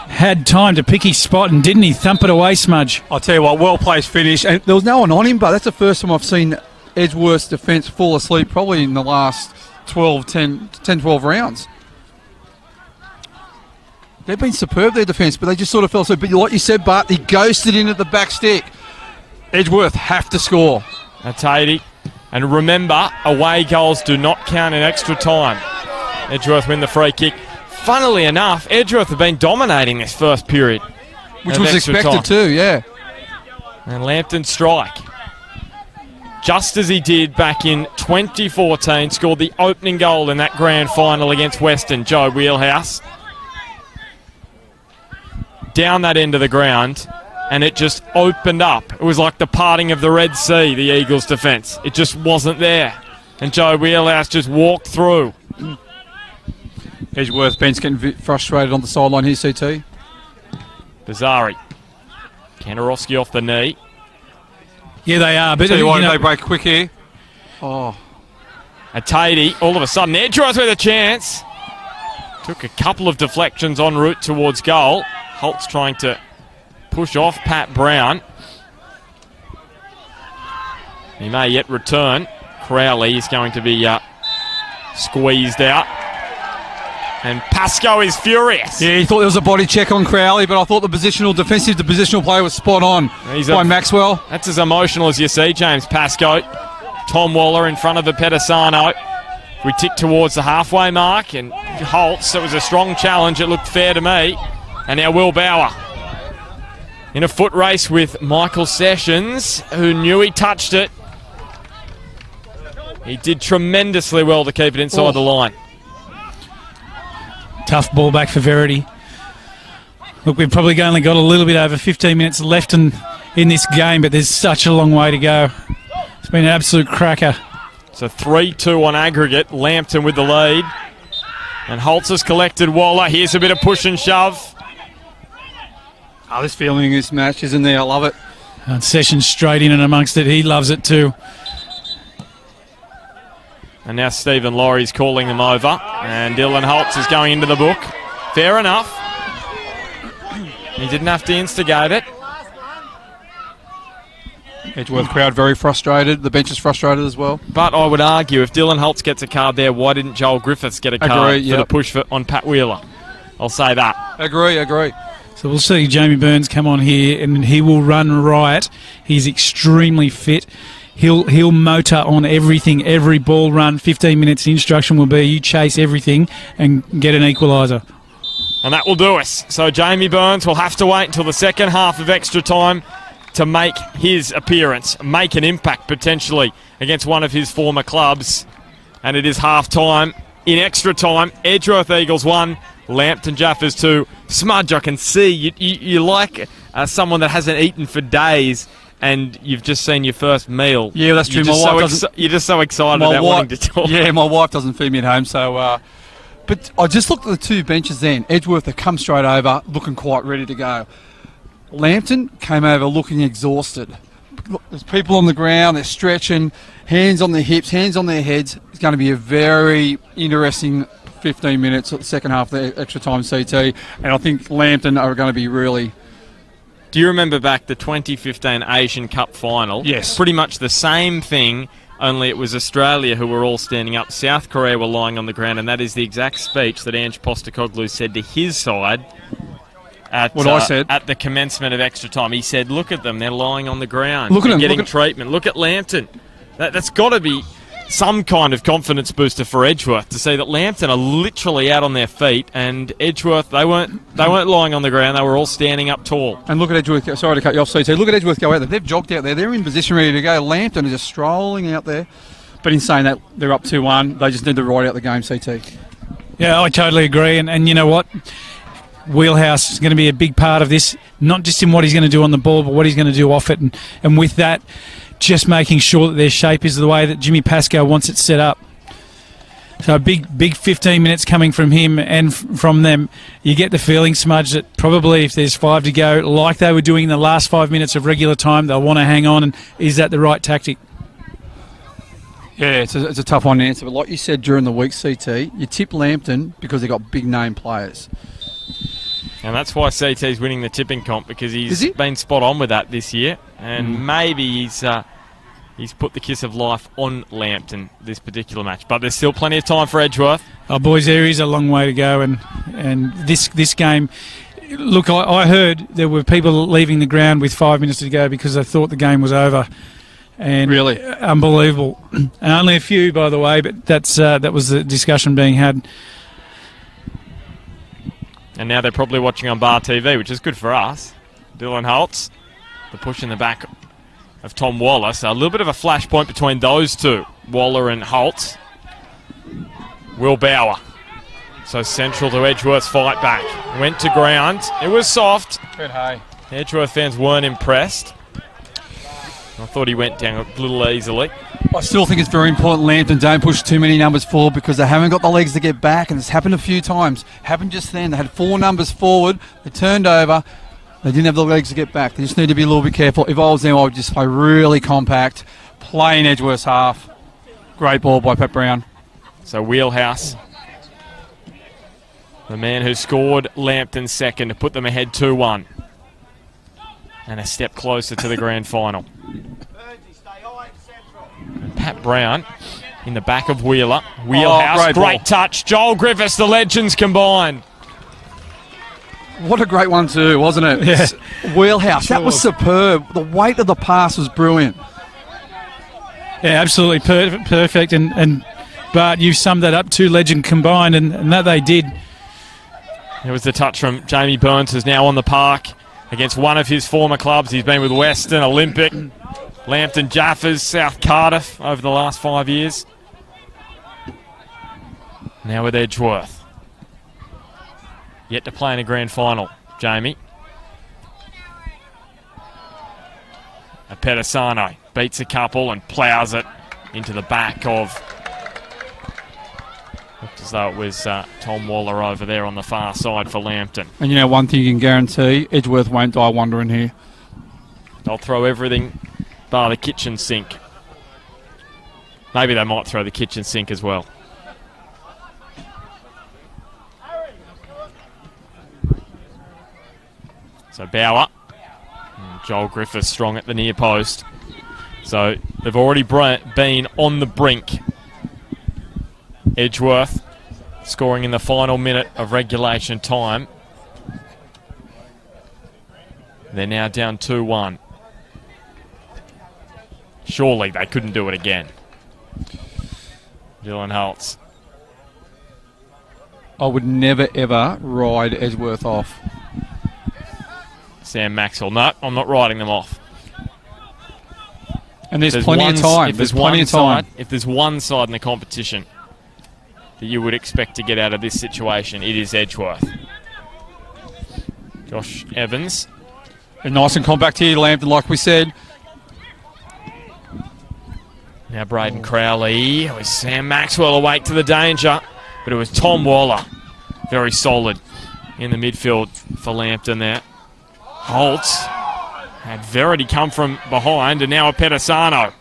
had time to pick his spot, and didn't he thump it away, Smudge? I'll tell you what, well-placed finish. And there was no one on him, but that's the first time I've seen Edgeworth's defence fall asleep, probably in the last 10, 12 rounds. They've been superb, their defence, but they just sort of fell asleep. But like you said, Bart, he ghosted in at the back stick. Edgeworth have to score. That's 80. And remember, away goals do not count in extra time. Edgeworth win the free kick. Funnily enough, Edgeworth have been dominating this first period. Which was expected too, yeah. And Lambton strike. Just as he did back in 2014, scored the opening goal in that grand final against Western, Joe Wheelhouse. Down that end of the ground, and it just opened up. It was like the parting of the Red Sea, the Eagles' defence. It just wasn't there. And Joe Wheelhouse just walked through. Edgeworth bench getting frustrated on the sideline here, CT. Bazzari. Kanarowski off the knee. Yeah, they are. But Tell you what, they break quick here. Oh. Atadi, all of a sudden, Edgeworth with a chance. Took a couple of deflections en route towards goal. Holt's trying to push off Pat Brown. He may yet return. Crowley is going to be squeezed out. And Pascoe is furious. Yeah, he thought there was a body check on Crowley, but I thought the defensive positional play was spot on by Maxwell. That's as emotional as you see, James Pascoe. Tom Waller in front of the Pedisano. We tick towards the halfway mark, and Holtz, it was a strong challenge. It looked fair to me. And now Will Bauer in a foot race with Michael Sessions, who knew he touched it. He did tremendously well to keep it inside the line. Tough ball back for Verity. Look, we've probably only got a little bit over 15 minutes left in this game, but there's such a long way to go. It's been an absolute cracker. So 3-2 on aggregate. Lambton with the lead. And Holtz has collected Waller. Here's a bit of push and shove. Oh, this feeling in this match, isn't there? I love it. And Sessions straight in and amongst it. He loves it too. And now Stephen Laurie's calling them over. And Dylan Holtz is going into the book. Fair enough. He didn't have to instigate it. Edgeworth crowd very frustrated. The bench is frustrated as well. But I would argue if Dylan Holtz gets a card there, why didn't Joel Griffiths get a card for the push on Pat Wheeler? I'll say that. Agree. So we'll see Jamie Burns come on here, and he will run riot. He's extremely fit. He'll motor on everything, every ball run. 15 minutes. The instruction will be you chase everything and get an equaliser. And that will do us. So Jamie Burns will have to wait until the second half of extra time to make his appearance, make an impact potentially against one of his former clubs. And it is half time. In extra time, Edgeworth Eagles 1, Lambton Jaffas 2. Smudge, I can see you like someone that hasn't eaten for days and you've just seen your first meal. Yeah, that's true. You're just so excited about wanting to talk. Yeah, my wife doesn't feed me at home, so... but I just looked at the two benches then. Edgeworth have come straight over, looking quite ready to go. Lambton came over looking exhausted. Look, there's people on the ground, they're stretching, hands on their hips, hands on their heads. It's going to be a very interesting 15 minutes at the second half of the extra time CT, and I think Lambton are going to be really... Do you remember back the 2015 Asian Cup final? Yes. Pretty much the same thing, only it was Australia who were all standing up. South Korea were lying on the ground, and that is the exact speech that Ange Postecoglou said to his side at the commencement of extra time. He said, look at them, they're lying on the ground. Look at them, getting treatment. Look at Lambton. That's got to be some kind of confidence booster for Edgeworth to see that Lambton are literally out on their feet, and Edgeworth, they weren't lying on the ground, they were all standing up tall. And look at Edgeworth, sorry to cut you off, CT, look at Edgeworth go out there. They've jogged out there, they're in position ready to go. Lambton are just strolling out there. But in saying that, they're up 2-1, they just need to ride out the game, CT. Yeah, I totally agree, and you know what? Wheelhouse is going to be a big part of this, not just in what he's going to do on the ball, but what he's going to do off it, and with that, just making sure that their shape is the way that Jimmy Pascoe wants it set up. So a big 15 minutes coming from him and from them. You get the feeling, Smudge, that probably if there's 5 to go, like they were doing in the last 5 minutes of regular time, they'll want to hang on, and is that the right tactic? Yeah, it's a tough one to answer, but like you said during the week, CT, you tip Lambton because they've got big name players. And that's why CT's winning the tipping comp, because he's been spot on with that this year. And maybe he's put the kiss of life on Lambton this particular match. But there's still plenty of time for Edgeworth. Oh, boys, there is a long way to go. And this game, look, I heard there were people leaving the ground with 5 minutes to go because they thought the game was over. And really? Unbelievable. And only a few, by the way, but that was the discussion being had. And now they're probably watching on Bar TV, which is good for us. Dylan Holtz, the push in the back of Tom Waller. So a little bit of a flashpoint between those two, Waller and Holtz. Will Bauer. So central to Edgeworth's fight back. Went to ground. It was soft. Good hay. Edgeworth fans weren't impressed. I thought he went down a little easily. I still think it's very important Lambton don't push too many numbers forward because they haven't got the legs to get back, and it's happened a few times. Happened just then. They had 4 numbers forward. They turned over. They didn't have the legs to get back. They just need to be a little bit careful. If I was them, I would just play really compact, play in Edgeworth's half. Great ball by Pat Brown. So Wheelhouse, the man who scored Lambton's second to put them ahead 2-1. And a step closer to the grand final. And Pat Brown in the back of Wheeler. Wheelhouse, great touch. Joel Griffiths, the legends combined. What a great one too, wasn't it? Yeah. Wheelhouse, that was superb. The weight of the pass was brilliant. Yeah, absolutely perfect. And Bart, you summed that up, 2 legend combined, and that they did. It was the touch from Jamie Burns, who's now on the park against one of his former clubs. He's been with Western, Olympic, Lambton Jaffas, South Cardiff over the last 5 years. Now with Edgeworth. Yet to play in a grand final, Jamie. Pedisano beats a couple and ploughs it into the back of... Looked as though it was Tom Waller over there on the far side for Lambton. And you know one thing you can guarantee, Edgeworth won't die wondering here. They'll throw everything bar the kitchen sink. Maybe they might throw the kitchen sink as well. So Bauer. And Joel Griffiths strong at the near post. So they've already been on the brink. Edgeworth scoring in the final minute of regulation time. They're now down 2-1. Surely they couldn't do it again. Dylan Holtz. I would never, ever ride Edgeworth off. Sam Maxwell. No, I'm not riding them off. And there's plenty of time. If there's one side in the competition that you would expect to get out of this situation, it is Edgeworth. Josh Evans. And nice and compact here, Lambton, like we said. Now Braden Crowley. It was Sam Maxwell awake to the danger, but it was Tom Waller. Very solid in the midfield for Lambton there. Holtz had Verity come from behind, and now a Pedisano.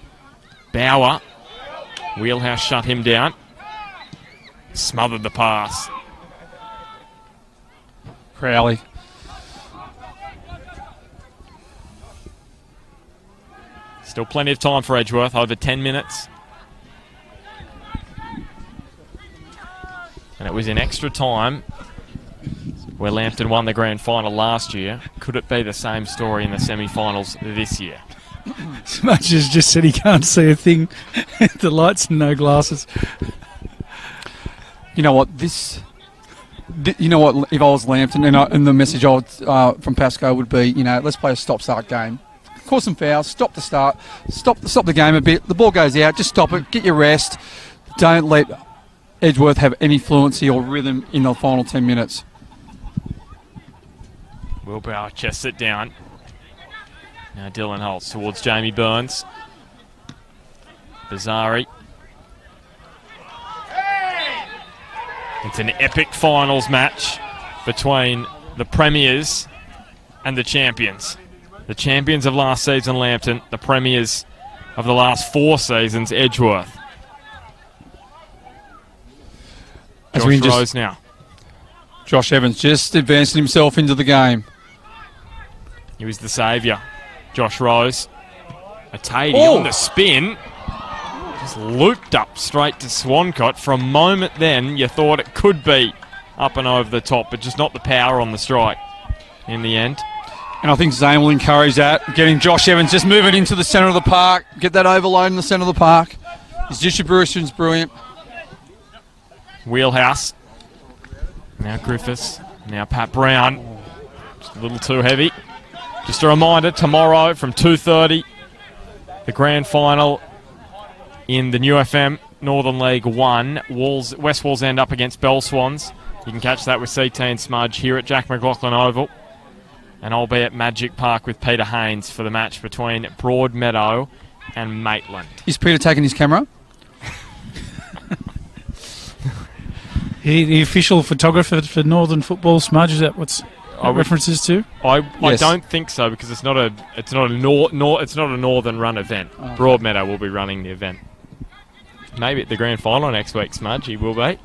Bauer. Wheelhouse shut him down. Smothered the pass. Crowley. Still plenty of time for Edgeworth, over 10 minutes. And it was in extra time where Lambton won the grand final last year. Could it be the same story in the semi-finals this year? Smudge has just said he can't see a thing. The lights and no glasses. You know what? You know what? If I was Lambton, and the message I would, from Pasco would be, let's play a stop-start game. Cause some fouls, stop the start, stop the game a bit. The ball goes out, just stop it, get your rest. Don't let Edgeworth have any fluency or rhythm in the final 10 minutes. Will Bauer chests it down. Now Dylan Holtz towards Jamie Burns. Bazari. It's an epic finals match between the premiers and the champions. The champions of last season, Lambton. The premiers of the last 4 seasons, Edgeworth. Josh Rose now. Josh Evans just advancing himself into the game. He was the saviour. Josh Rose. A Tatey on the spin. Just looped up straight to Swancott. For a moment then, you thought it could be up and over the top, but just not the power on the strike in the end. And I think Zane will encourage that. Getting Josh Evans just moving into the centre of the park. Get that overload in the centre of the park. His distribution is brilliant. Wheelhouse. Now Griffiths. Now Pat Brown. Just a little too heavy. Just a reminder, tomorrow from 2:30, the grand final in the New FM Northern League 1. West Wallsend up against Bell Swans. You can catch that with CT and Smudge here at Jack McLaughlin Oval. And I'll be at Magic Park with Peter Haynes for the match between Broadmeadow and Maitland. Is Peter taking his camera? The official photographer for Northern Football, Smudge, is that what's references to? I don't think so, because it's not a Northern Run event. Oh. Broadmeadow will be running the event. Maybe at the grand final next week, Smudge, he will be.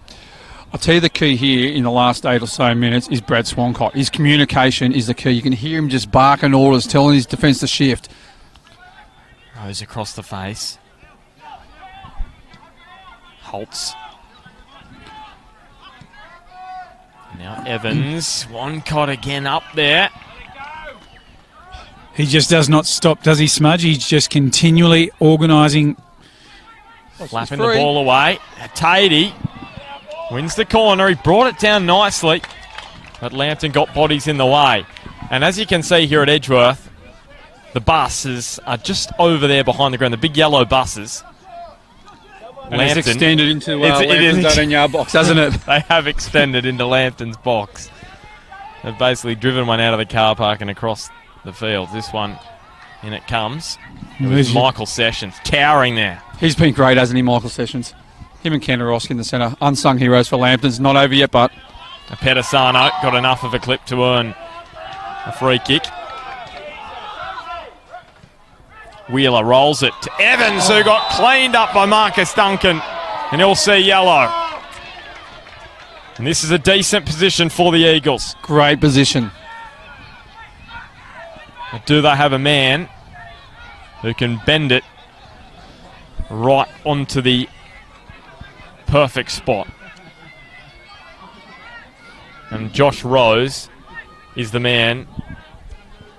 I'll tell you the key here in the last 8 or so minutes is Brad Swancott. His communication is the key. You can hear him just barking orders, telling his defence to shift. Rose across the face. Holtz. Now Evans. Swancott again up there. He just does not stop, does he, Smudge? He's just continually organising. Flapping the ball away. Tatey wins the corner. He brought it down nicely, but Lambton got bodies in the way. And as you can see here at Edgeworth, the buses are just over there behind the ground, the big yellow buses. And it's extended into Lambton's 18-yard box, hasn't it? They have extended into Lambton's box. They've basically driven one out of the car park and across the field. This one, in it comes. It was Michael Sessions, towering there. He's been great, hasn't he, Michael Sessions? Him and Kennerosk in the centre. Unsung heroes for Lambton's. Not over yet, but... Pedisano got enough of a clip to earn a free kick. Wheeler rolls it to Evans, who got cleaned up by Marcus Duncan. And he'll see yellow. And this is a decent position for the Eagles. Great position. But do they have a man who can bend it right onto the perfect spot? And Josh Rose is the man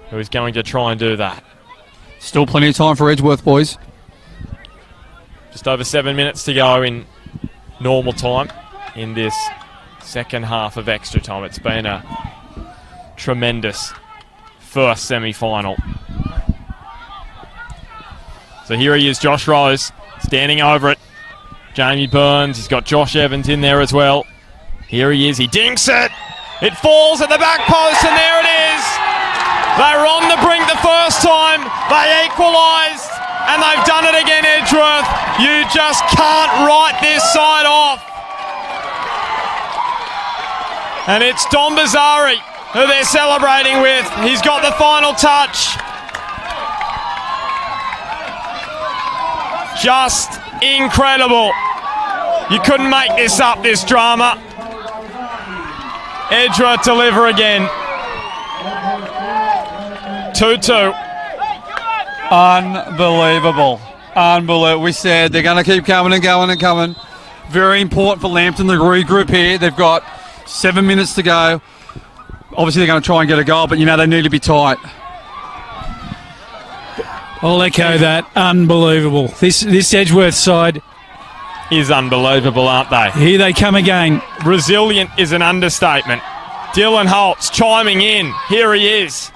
who is going to try and do that. Still plenty of time for Edgeworth, boys. Just over 7 minutes to go in normal time in this second half of extra time. It's been a tremendous first semi-final. So here he is, Josh Rose, standing over it. Jamie Burns, he's got Josh Evans in there as well. Here he is, he dinks it. It falls at the back post, and there it is. They were on the brink the first time. They equalised, and they've done it again, Edgeworth. You just can't write this side off. And it's Don Bazzari who they're celebrating with. He's got the final touch. Just incredible. You couldn't make this up, this drama. Edgeworth deliver again. 2-2. Unbelievable. Unbelievable. We said they're going to keep coming and going and coming. Very important for Lambton to regroup here. They've got 7 minutes to go. Obviously, they're going to try and get a goal, but you know they need to be tight. I'll echo that. Unbelievable. This Edgeworth side is unbelievable, aren't they? Here they come again. Resilient is an understatement. Dylan Holtz chiming in. Here he is.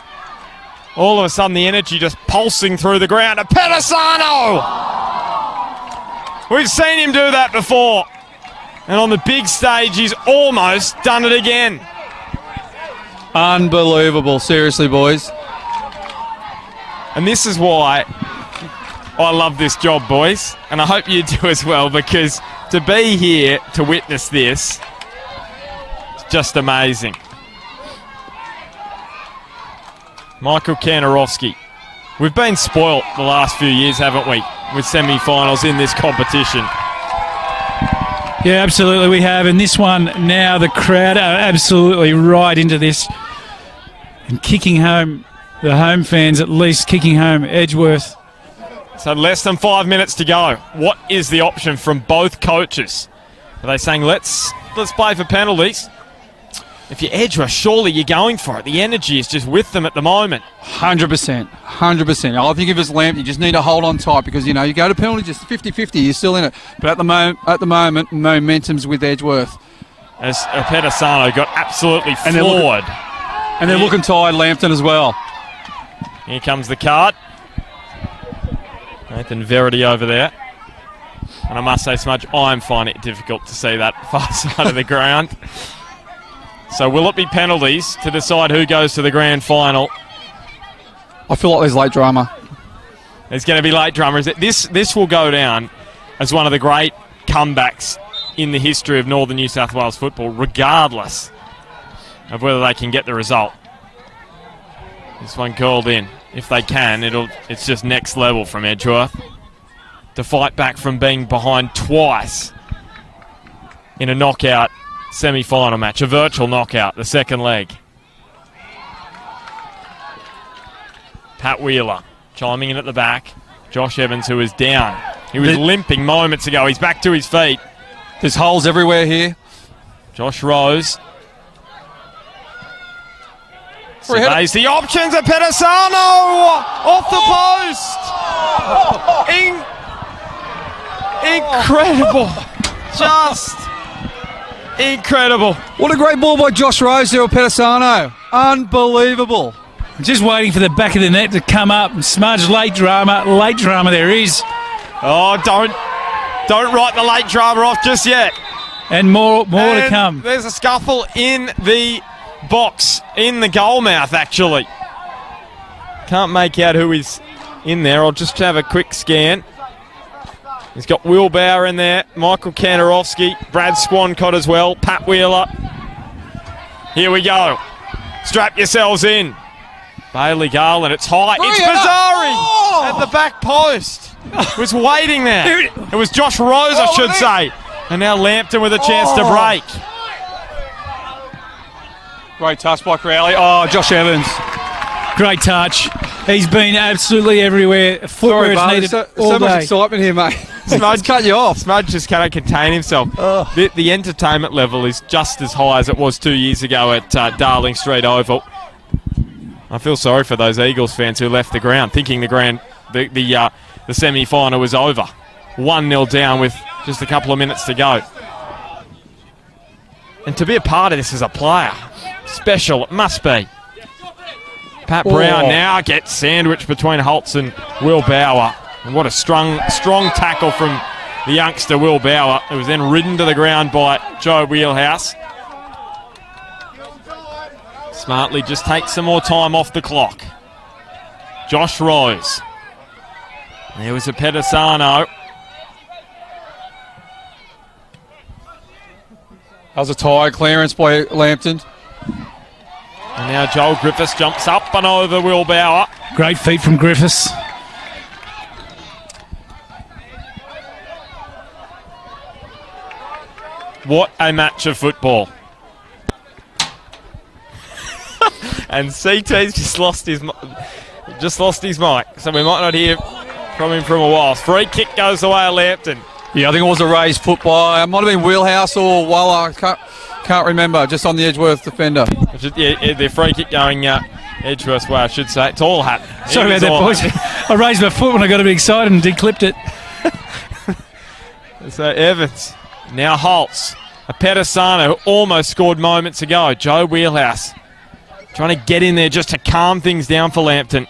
All of a sudden, the energy just pulsing through the ground. A Pedisano! We've seen him do that before. And on the big stage, he's almost done it again. Unbelievable. Seriously, boys. And this is why I love this job, boys. And I hope you do as well, because to be here to witness this, it's just amazing. Michael Kanarowski. We've been spoilt the last few years, haven't we, with semi-finals in this competition. Yeah, absolutely we have. And this one now, the crowd are absolutely right into this. And kicking home, the home fans at least kicking home Edgeworth. So less than 5 minutes to go. What is the option from both coaches? Are they saying, let's play for penalties? If you're Edgeworth, surely you're going for it. The energy is just with them at the moment. 100%. 100%. I think if it's Lambton, you just need to hold on tight because, you know, you go to penalty just 50-50, you're still in it. But at the moment, momentum's with Edgeworth. As Pedisano got absolutely floored. And they're looking tired, Lambton as well. Here comes the card. Nathan Verity over there. And I must say, Smudge, I'm finding it difficult to see that far side of the ground. So will it be penalties to decide who goes to the grand final? I feel like there's late drama. There's going to be late drama. This will go down as one of the great comebacks in the history of Northern New South Wales football, regardless of whether they can get the result. This one curled in. If they can, it's just next level from Edgeworth to fight back from being behind twice in a knockout semi-final match, a virtual knockout, the second leg. Pat Wheeler chiming in at the back. Josh Evans, who is down. He was limping moments ago. He's back to his feet. There's holes everywhere here. Josh Rose surveys the options of Pedisano off the post. Incredible. Just incredible. What a great ball by Josh Rose there, Pedisano. Unbelievable. Just waiting for the back of the net to come up and smudge late drama. Late drama there is. Oh, don't write the late drama off just yet. And more to come. There's a scuffle in the box, in the goal mouth, actually. Can't make out who is in there. I'll just have a quick scan. He's got Will Bauer in there, Michael Kanarowski, Brad Swancott as well, Pat Wheeler. Here we go. Strap yourselves in. Bailey Garland, it's high. It's Bazzari at the back post. Was waiting there. It was Josh Rose, I should say. And now Lambton with a chance to break. Great touch by Crowley. Oh, Josh Evans. Great touch. He's been absolutely everywhere. Footwear is needed all so day. much excitement here, mate. Smudge cut you off. Smudge just cannot contain himself. The entertainment level is just as high as it was 2 years ago at Darling Street Oval. I feel sorry for those Eagles fans who left the ground thinking the semi-final was over. 1-0 down with just a couple of minutes to go. And to be a part of this as a player, special it must be. Pat Brown now gets sandwiched between Holtz and Will Bauer. And what a strong tackle from the youngster Will Bauer. It was then ridden to the ground by Joe Wheelhouse. Smartly just takes some more time off the clock. Josh Rose. There was a Pedisano. That was a tired clearance by Lambton. And now Joel Griffiths jumps up and over Will Bauer. Great feet from Griffiths. What a match of football. And CT's just lost his mic, so we might not hear from him for a while. Free kick goes the way of Lambton. Yeah, I think it was a raised football. It might have been Wheelhouse or Waller. Can't remember. Just on the Edgeworth defender. Yeah, the free kick going Edgeworth's way, I should say. It's all happened. Sorry about that, boys. I raised my foot when I got a bit excited and declipped it. So Evans, now Holtz. A Pedisano who almost scored moments ago. Joe Wheelhouse trying to get in there just to calm things down for Lambton.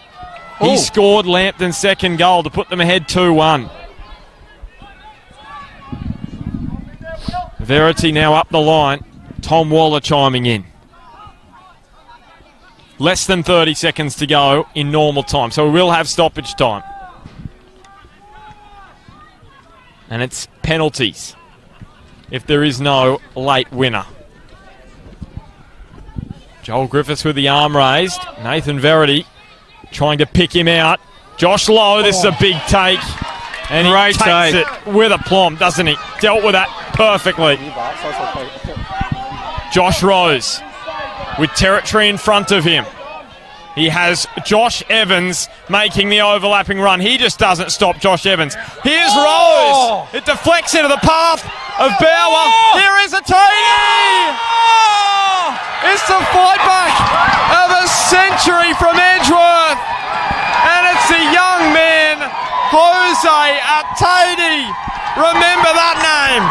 He scored Lambton's second goal to put them ahead 2-1. Verity now up the line. Tom Waller chiming in. Less than 30 seconds to go in normal time, so we will have stoppage time. And it's penalties if there is no late winner. Joel Griffiths with the arm raised. Nathan Verity trying to pick him out. Josh Lowe, this is a big take. And he takes it with aplomb, doesn't he? Dealt with that perfectly. Josh Rose with territory in front of him. He has Josh Evans making the overlapping run. He just doesn't stop Josh Evans. Here's Rose. It deflects into the path of Bauer. Here is a TD. It's the fight back of a century from Edgeworth. And it's the young man, Jose Atedi. Remember that name.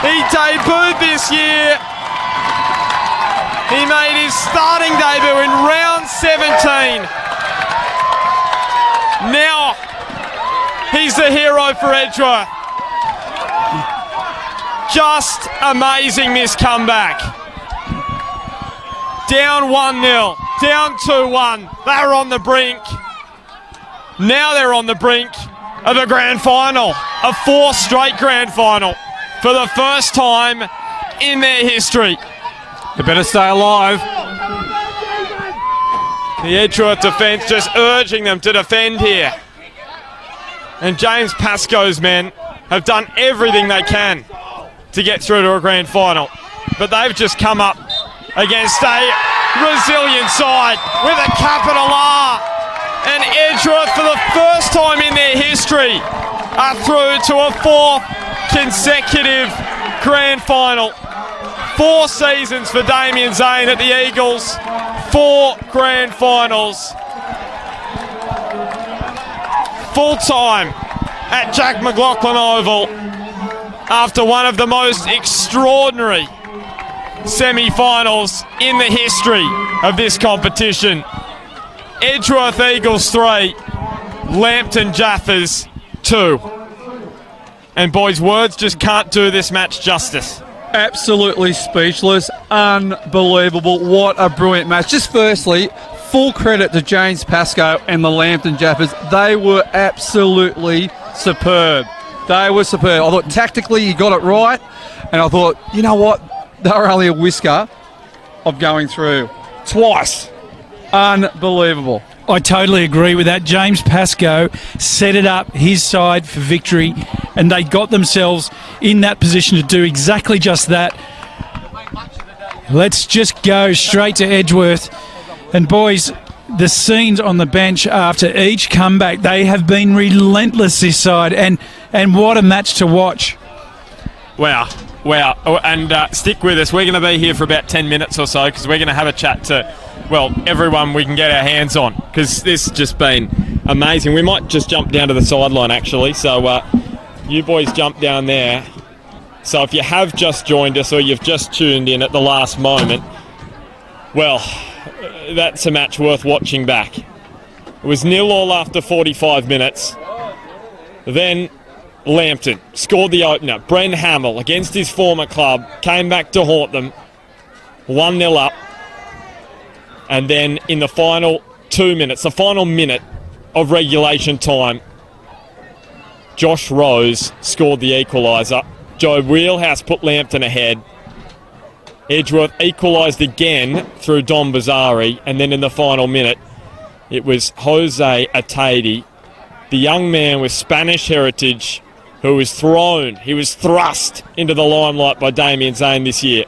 He debuted this year. He made his starting debut in round 17. Now, he's the hero for Edgeworth. Just amazing, this comeback. Down 1-0, down 2-1. They're on the brink. Now they're on the brink of a grand final, a fourth straight grand final for the first time in their history. They better stay alive. The Edgeworth defence just urging them to defend here. And James Pascoe's men have done everything they can to get through to a grand final. But they've just come up against a resilient side with a capital R. And Edgeworth, for the first time in their history, are through to a fourth consecutive grand final. 4 seasons for Damien Zane at the Eagles. 4 grand finals. Full time at Jack McLaughlin Oval after one of the most extraordinary semi-finals in the history of this competition. Edgeworth Eagles 3, Lambton Jaffas 2. And boys, words just can't do this match justice. Absolutely speechless. Unbelievable. What a brilliant match. Just firstly, full credit to James Pascoe and the Lambton Jaffas. They were absolutely superb. They were superb. I thought tactically he got it right. And I thought, you know what? They were only a whisker of going through twice. Unbelievable. I totally agree with that. James Pascoe set it up his side for victory, and they got themselves in that position to do exactly just that. Let's just go straight to Edgeworth. And boys, the scenes on the bench after each comeback, they have been relentless this side, and what a match to watch. Wow. Oh, and stick with us. We're going to be here for about 10 minutes or so because we're going to have a chat to, well, everyone we can get our hands on because this has just been amazing. We might just jump down to the sideline, actually. So you boys jump down there. So if you have just joined us or you've just tuned in at the last moment, well, that's a match worth watching back. It was 0-0 after 45 minutes. Then Lambton scored the opener. Bren Hamill, against his former club, came back to haunt them. 1-0 up. And then in the final 2 minutes, the final minute of regulation time, Josh Rose scored the equaliser. Joe Wheelhouse put Lambton ahead. Edgeworth equalised again through Don Bazzari, and then in the final minute, it was Jose Atedi, the young man with Spanish heritage, who was thrust into the limelight by Damien Zane this year.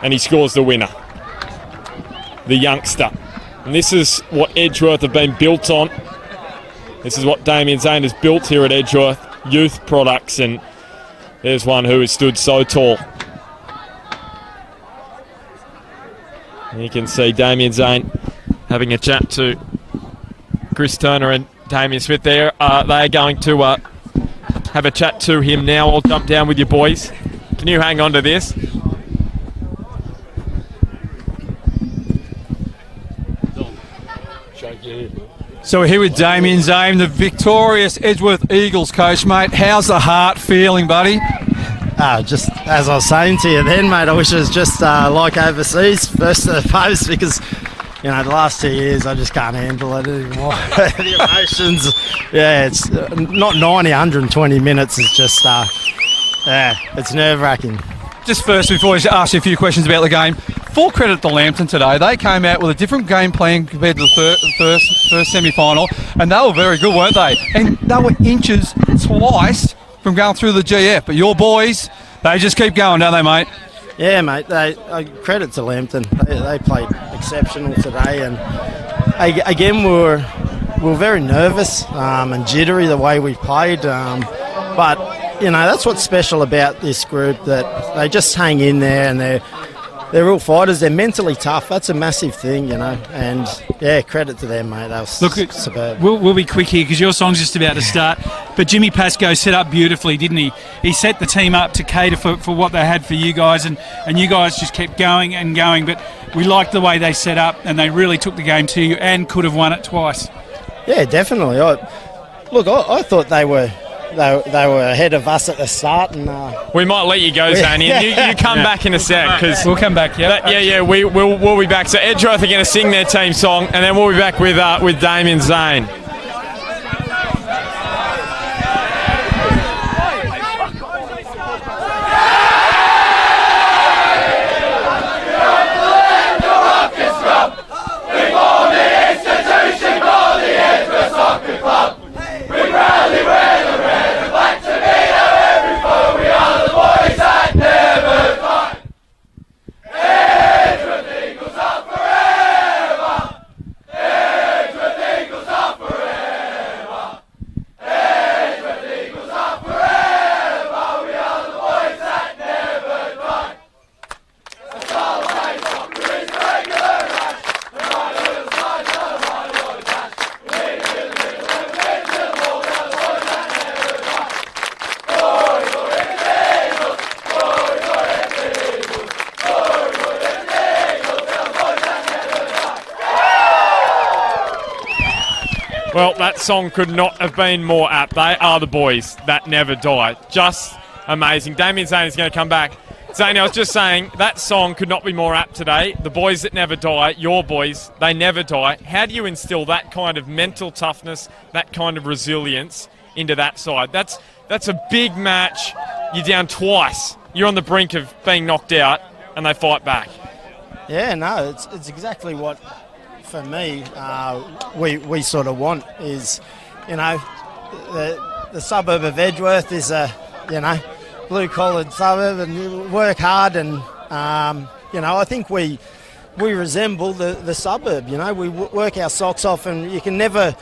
And he scores the winner, the youngster. And this is what Edgeworth have been built on. This is what Damien Zane has built here at Edgeworth, youth products, and there's one who has stood so tall. And you can see Damien Zane having a chat to Chris Turner and Damien Smith there. They are going to have a chat to him now. I'll jump down with you boys. Can you hang on to this? So we're here with Damien Zane, the victorious Edgeworth Eagles coach, mate. How's the heart feeling, buddy? Just as I was saying to you then, mate, I wish it was just like overseas, first to the post, because, you know, the last 2 years I just can't handle it anymore. The emotions, yeah, it's not 90, 120 minutes is just, it's nerve-wracking. Just first, before I ask you a few questions about the game, full credit to Lambton today. They came out with a different game plan compared to the first semi-final, and they were very good, weren't they? And they were inches twice from going through the GF. But your boys, they just keep going, don't they, mate? Yeah, mate. Credit to Lambton. They played exceptional today, and again we were very nervous and jittery the way we played, but you know, that's what's special about this group, that they just hang in there and they're real fighters. They're mentally tough. That's a massive thing, you know. And, yeah, credit to them, mate. They were superb. We'll be quick here because your song's just about to start. But Jimmy Pascoe set up beautifully, didn't he? He set the team up to cater for what they had for you guys, and you guys just kept going and going. But we liked the way they set up, and they really took the game to you and could have won it twice. Yeah, definitely. I thought they were ahead of us at the start, and we might let you go, Zane. You come back in a sec, because we'll come back. We'll be back. So Edgeworth are going to sing their team song, and then we'll be back with Damien Zane. Well, that song could not have been more apt. They are the boys that never die. Just amazing. Damien Zane is going to come back. Zane, I was just saying, that song could not be more apt today. The boys that never die, your boys, they never die. How do you instill that kind of mental toughness, that kind of resilience into that side? That's a big match. You're down twice. You're on the brink of being knocked out, and they fight back. Yeah, no, it's exactly what, for me, we sort of want is, you know, the suburb of Edgeworth is blue-collared suburb and work hard, and I think we resemble the suburb. We work our socks off, and you can never,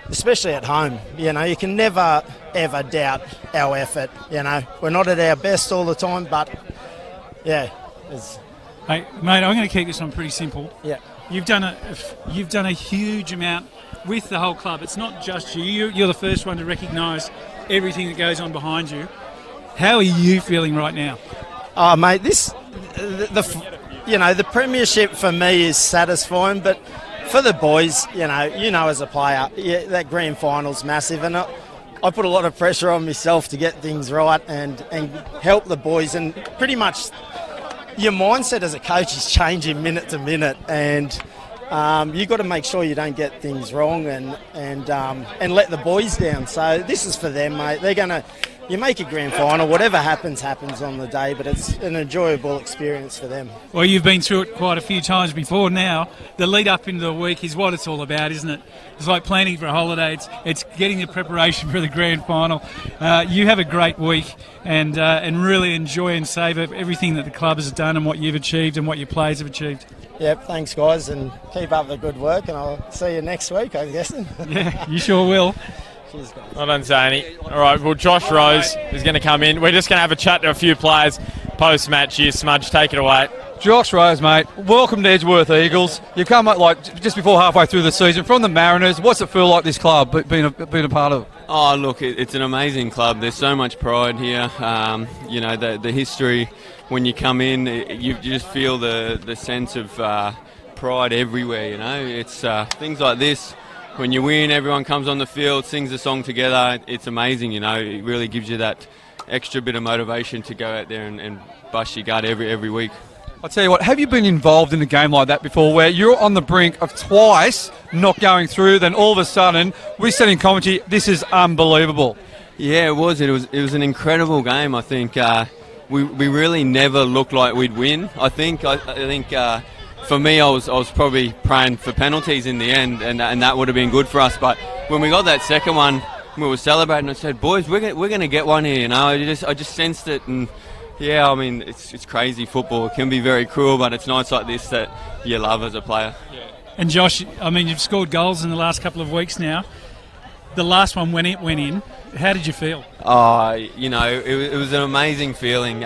especially at home, you can never ever doubt our effort. We're not at our best all the time, but yeah. Hey, mate, I'm going to keep this one pretty simple. Yeah. You've done a huge amount with the whole club. It's not just you. You're the first one to recognise everything that goes on behind you. How are you feeling right now? Oh, mate, the premiership for me is satisfying, but for the boys, as a player, that grand final's massive, and I put a lot of pressure on myself to get things right and help the boys, and pretty much your mindset as a coach is changing minute to minute, and you've got to make sure you don't get things wrong and let the boys down. So this is for them, mate. They're going to... You make a grand final, whatever happens on the day, but it's an enjoyable experience for them. Well, you've been through it quite a few times before now. The lead up into the week is what it's all about, isn't it? It's like planning for a holiday. It's getting the preparation for the grand final. You have a great week and really enjoy and savour everything that the club has done and what you've achieved and what your players have achieved. Yep, thanks guys, and keep up the good work, and I'll see you next week, I'm guessing. Yeah, you sure will. Well done, Zany. All right, well, Josh Rose is going to come in. We're just going to have a chat to a few players post-match here. Smudge, take it away. Josh Rose, mate, welcome to Edgeworth Eagles. You come up just before halfway through the season from the Mariners. What's it feel like, this club, being a part of it? Oh, look, it's an amazing club. There's so much pride here. The history, when you come in, you just feel the sense of pride everywhere, It's things like this. When you win, everyone comes on the field, sings a song together. It's amazing, It really gives you that extra bit of motivation to go out there and bust your gut every week. I'll tell you what, have you been involved in a game like that before, where you're on the brink of twice not going through, then all of a sudden, we said in commentary, this is unbelievable? Yeah, it was. It was an incredible game. I think we really never looked like we'd win. I think for me, I was probably praying for penalties in the end, and that would have been good for us. But when we got that second one, we were celebrating. I said, "Boys, we're going to get one here." I just sensed it, and yeah, I mean, it's crazy football. It can be very cruel, but it's nights like this that you love as a player. Yeah. And Josh, I mean, you've scored goals in the last couple of weeks now. The last one when it went in, how did you feel? Oh, it was an amazing feeling.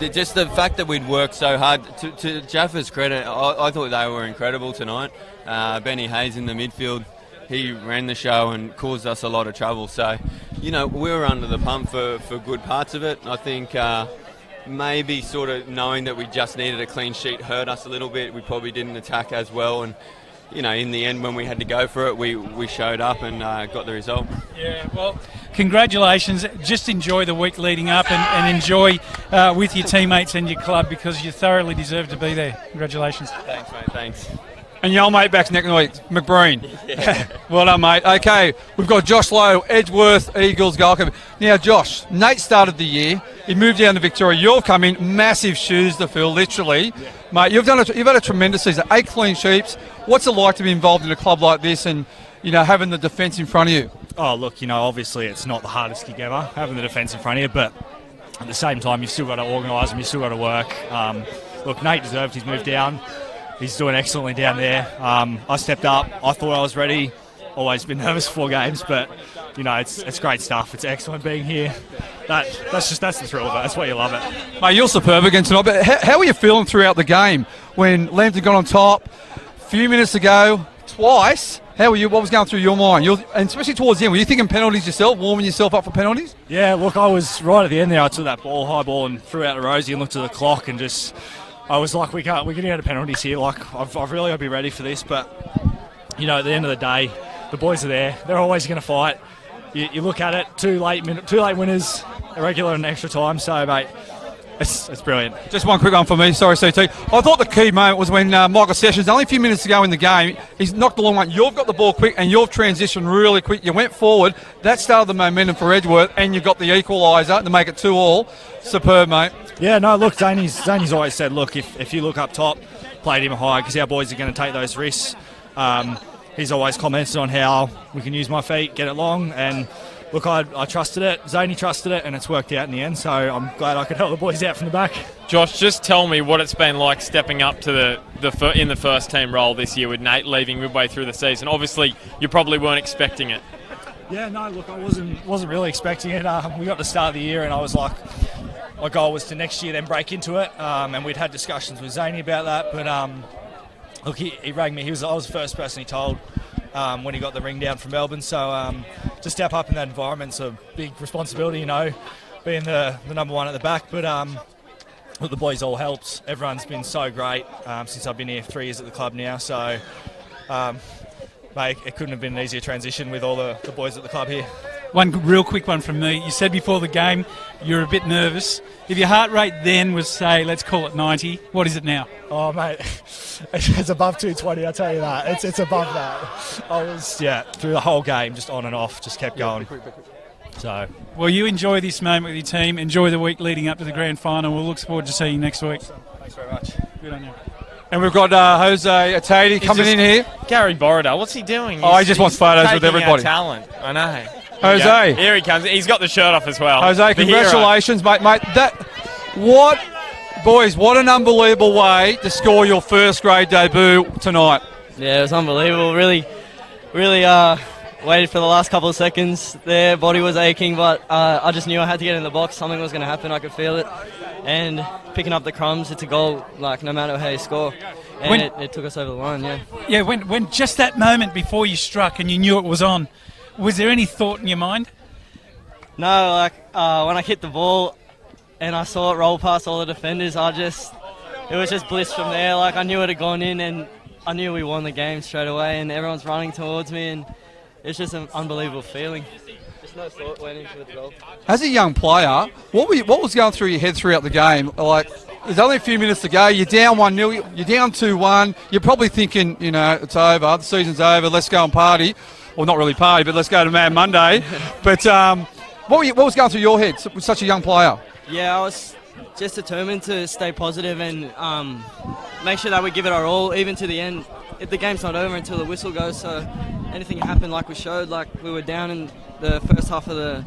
Just the fact that we'd worked so hard. To Jaffas' credit, I thought they were incredible tonight. Benny Hayes in the midfield, he ran the show and caused us a lot of trouble. So, we were under the pump for good parts of it. I think maybe sort of knowing that we just needed a clean sheet hurt us a little bit. We probably didn't attack as well, and in the end, when we had to go for it, we showed up and got the result. Yeah, well, congratulations. Just enjoy the week leading up and enjoy with your teammates and your club, because you thoroughly deserve to be there. Congratulations. Thanks, mate. Thanks. And your old mate back's next week, McBreen. Yeah. Well done, mate. Okay, we've got Josh Lowe, Edgeworth Eagles goalkeeper. Now, Josh, Nate started the year. He moved down to Victoria. You've come in, massive shoes to fill, literally. Yeah. Mate, you've had a tremendous season. 8 clean sheets. What's it like to be involved in a club like this and, having the defence in front of you? Oh, look, obviously it's not the hardest gig ever, having the defence in front of you, but at the same time, you've still got to organise them, you've still got to work. Look, Nate deserved his move down. He's doing excellently down there. I stepped up. I thought I was ready. Always been nervous before games, but it's great stuff. It's excellent being here. That's the thrill of it. That's why you love it. Mate, you're superb again tonight. But how were you feeling throughout the game when Lambton got on top? A few minutes ago, twice. How were you? What was going through your mind? And especially towards the end, were you thinking penalties yourself, warming yourself up for penalties? Yeah, look, I was right at the end there. I took that high ball, and threw out to Rosie and looked at the clock and just. I was like, we're getting out of penalties here. Like, I've really got to be ready for this. But, at the end of the day, the boys are there. They're always going to fight. You look at it, two late winners, a regular and extra time. So, mate, it's brilliant. Just one quick one for me. Sorry, CT. I thought the key moment was when Michael Sessions, only a few minutes to go in the game, he's knocked the long one. You've got the ball quick and you've transitioned really quick. You went forward. That started the momentum for Edgeworth, and you got the equaliser to make it 2-2. Superb, mate. Yeah, no, look, Zany's always said, look, if you look up top, play him high, because our boys are going to take those risks. He's always commented on how we can use my feet, get it long, and look, I trusted it. Zaney trusted it, and it's worked out in the end. So I'm glad I could help the boys out from the back. Josh, just tell me what it's been like stepping up to in the first team role this year with Nate leaving midway through the season. Obviously, you probably weren't expecting it. Yeah, no, look, I wasn't really expecting it. We got to start of the year, and I was like, my goal was to next year then break into it. And we'd had discussions with Zaney about that, but look, he rang me. I was the first person he told when he got the ring down from Melbourne. So to step up in that environment's a big responsibility, you know, being the number one at the back. But look, the boys all helped. Everyone's been so great since I've been here 3 years at the club now. So, mate, it couldn't have been an easier transition with all the boys at the club here. One real quick one from me. You said before the game you're a bit nervous. If your heart rate then was, say, let's call it 90, what is it now? Oh, mate, it's above 220, I'll tell you that. It's above that. I was, through the whole game, just on and off, just kept going. So, well, you enjoy this moment with your team. Enjoy the week leading up to the grand final. We'll look forward to seeing you next week. Thanks very much. Good on you. And we've got Jose Atadi coming in here. Gary Borida, what's he doing? He just wants photos with everybody. Talent, I know. Jose. Here he comes. He's got the shirt off as well. Jose, congratulations, mate. What an unbelievable way to score your first grade debut tonight. Yeah, it was unbelievable. Really waited for the last couple of seconds there. Body was aching, but I just knew I had to get in the box. Something was going to happen. I could feel it. And picking up the crumbs, it's a goal, like, no matter how you score. And it took us over the line, yeah. Yeah, when just that moment before you struck and you knew it was on, was there any thought in your mind? No, like, when I hit the ball and I saw it roll past all the defenders, it was just bliss from there. Like, I knew it had gone in and I knew we won the game straight away, and everyone's running towards me, and it's just an unbelievable feeling. Just no thought went into the goal. As a young player, what was going through your head throughout the game? Like, there's only a few minutes to go. You're down 1-0. You're down 2-1. You're probably thinking, you know, it's over. The season's over. Let's go and party. Well, not really party, but let's go to Mad Monday. But what was going through your head with such a young player? Yeah, I was just determined to stay positive and make sure that we give it our all, even to the end. The game's not over until the whistle goes, so anything happened like we showed, like we were down in the first half of the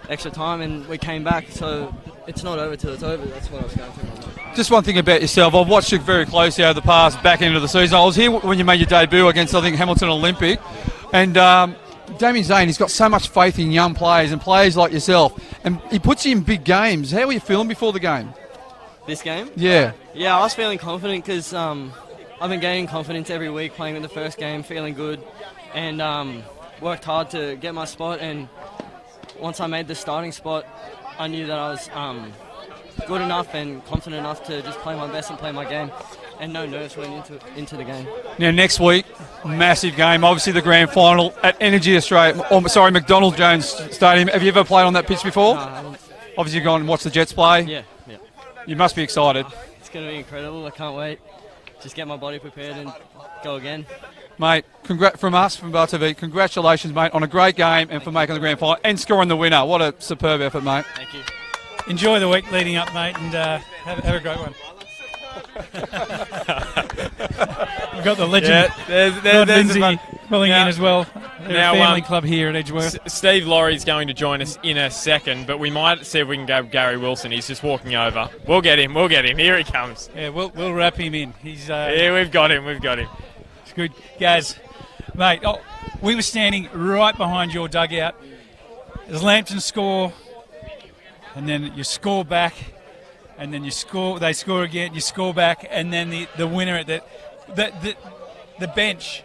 extra time and we came back, so it's not over till it's over. That's what I was going through. Just one thing about yourself. I've watched you very closely over the past back end of the season. I was here when you made your debut against, I think, Hamilton Olympic. And Damien Zane, he's got so much faith in young players and players like yourself. And he puts you in big games. How were you feeling before the game? This game? Yeah. Yeah, I was feeling confident because I've been gaining confidence every week playing in the first game, feeling good. And worked hard to get my spot. And once I made the starting spot, I knew that I was good enough and confident enough to just play my best and play my game. And no nerves went into the game. Now, next week, massive game. Obviously, the grand final at Energy Australia. McDonald Jones Stadium. Have you ever played on that pitch before? No, I haven't. Obviously, you've gone and watched the Jets play. Yeah. You must be excited. It's going to be incredible. I can't wait. Just get my body prepared and go again. Mate, from us, from Bar TV, congratulations, mate, on a great game and for making the grand final and scoring the winner. What a superb effort, mate. Thank you. Enjoy the week leading up, mate, and have a great one. We've got the legend, there's Lindsay calling in as well. They're a family club here at Edgeworth. Steve Laurie's going to join us in a second, but we might see if we can grab Gary Wilson. He's just walking over. We'll get him. Here he comes. Yeah, we'll wrap him in. He's yeah, we've got him. It's good, guys, mate. We were standing right behind your dugout. There's Lambton score, and then you score back. And then they score again, you score back, and then the winner at the bench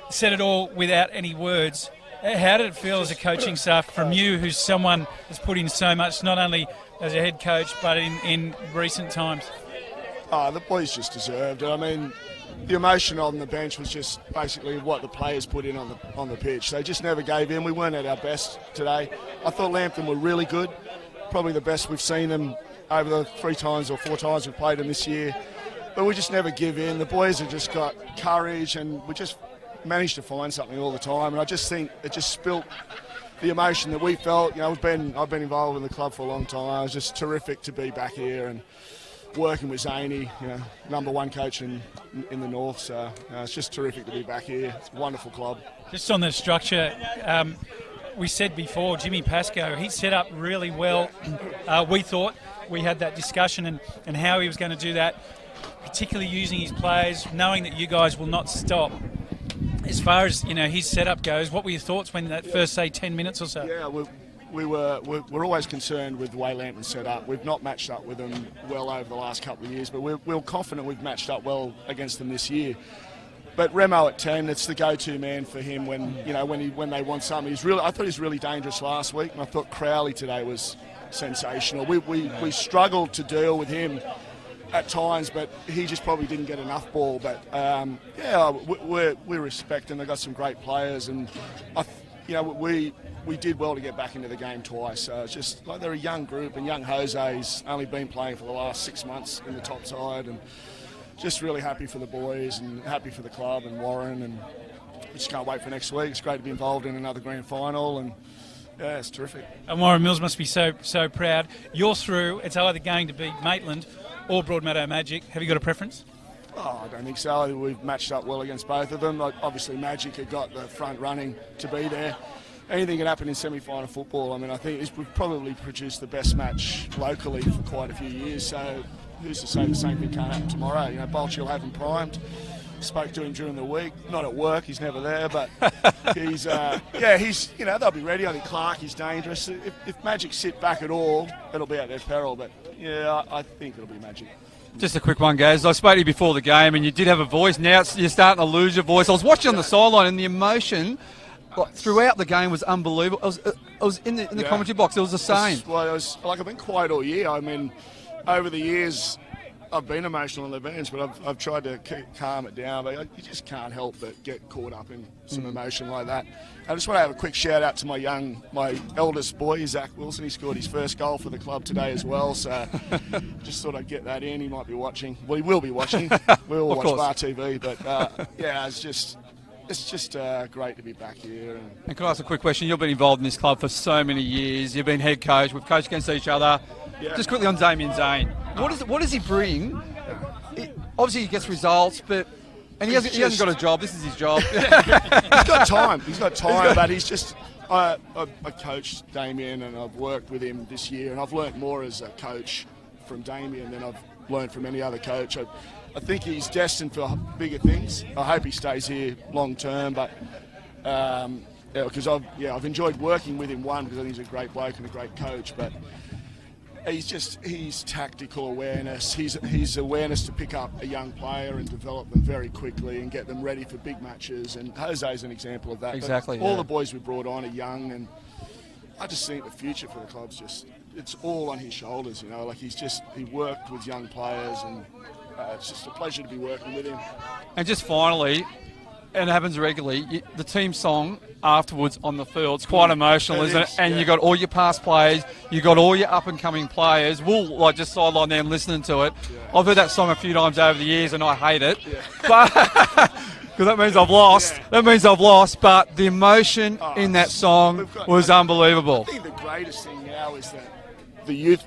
said it all without any words. How did it feel as a coaching staff from you, who's someone that's put in so much, not only as a head coach, but in recent times? The boys just deserved it. I mean, the emotion on the bench was just basically what the players put in on the pitch. They just never gave in. We weren't at our best today. I thought Lambton were really good, probably the best we've seen them over the 3 times or 4 times we've played them this year. But we just never give in. The boys have just got courage and we just managed to find something all the time. And I just think it just spilt the emotion that we felt. You know, I've been involved in the club for a long time. It was just terrific to be back here and working with Zaney, you know, #1 coach in the north. So it's just terrific to be back here. It's a wonderful club. Just on the structure, we said before, Jimmy Pascoe, he set up really well. We thought we had that discussion and how he was going to do that, particularly using his players, knowing that you guys will not stop. As far as his setup goes, what were your thoughts when that first, say, 10 minutes or so? Yeah, we're always concerned with the way Lambton set up. We've not matched up with them well over the last couple of years, but we're confident we've matched up well against them this year. But Remo at 10, it's the go-to man for him when they want something. I thought he was really dangerous last week, and I thought Crowley today was sensational. We struggled to deal with him at times, but he just probably didn't get enough ball. But we respect him. They've got some great players, and we did well to get back into the game twice. So it's just like they're a young group, and young Jose's only been playing for the last 6 months in the top side, and just really happy for the boys and happy for the club and Warren, and we just can't wait for next week. It's great to be involved in another grand final, and yeah, it's terrific. And Warren Mills must be so proud. You're through. It's either going to beat Maitland or Broadmeadow Magic. Have you got a preference? Oh, I don't think so. We've matched up well against both of them. Like, obviously, Magic have got the front running to be there. Anything can happen in semi-final football. I mean, I think we've probably produced the best match locally for quite a few years. So who's to say the same thing can't happen tomorrow? Bolch will have him primed. Spoke to him during the week. Not at work. He's never there, but he's they'll be ready. I think Clark is dangerous. If Magic sit back at all, it'll be at their peril. But yeah, I think it'll be Magic. Just a quick one, Gaz. I spoke to you before the game, and you did have a voice. Now you're starting to lose your voice. I was watching on the sideline, and the emotion throughout the game was unbelievable. I was in the commentary box. It was the same. I've been quiet all year. I mean, over the years, I've been emotional on the bench, but I've tried to calm it down. But you just can't help but get caught up in some emotion like that. I just want to have a quick shout out to my eldest boy, Zach Wilson. He scored his first goal for the club today as well. So just thought I'd get that in. He might be watching. Well, he will be watching. We'll watch Bar TV. But it's just great to be back here. And can I ask a quick question? You've been involved in this club for so many years. You've been head coach. We've coached against each other. Yeah. Just quickly on Damien Zane. What does he bring? Obviously, he gets results, but he hasn't got a job. This is his job. He's got time. But he's just. I coached Damien, and I've worked with him this year, and I've learnt more as a coach from Damien than I've learnt from any other coach. I think he's destined for bigger things. I hope he stays here long term, but because I've enjoyed working with him. One, because I think he's a great bloke and a great coach, but he's tactical awareness. He's awareness to pick up a young player and develop them very quickly and get them ready for big matches. And Jose's an example of that. Exactly. All the boys we brought on are young, and I just think the future for the club's it's all on his shoulders. He worked with young players, and it's just a pleasure to be working with him. And just finally, and it happens regularly, the team song afterwards on the field, it's quite emotional, isn't it? And you got all your past players, you got all your up-and-coming players. We'll just sideline them listening to it. Yeah. I've heard that song a few times over the years, and I hate it. Yeah. But because that means I've lost. Yeah. That means I've lost. But the emotion in that song was unbelievable. I think the greatest thing now is that the youth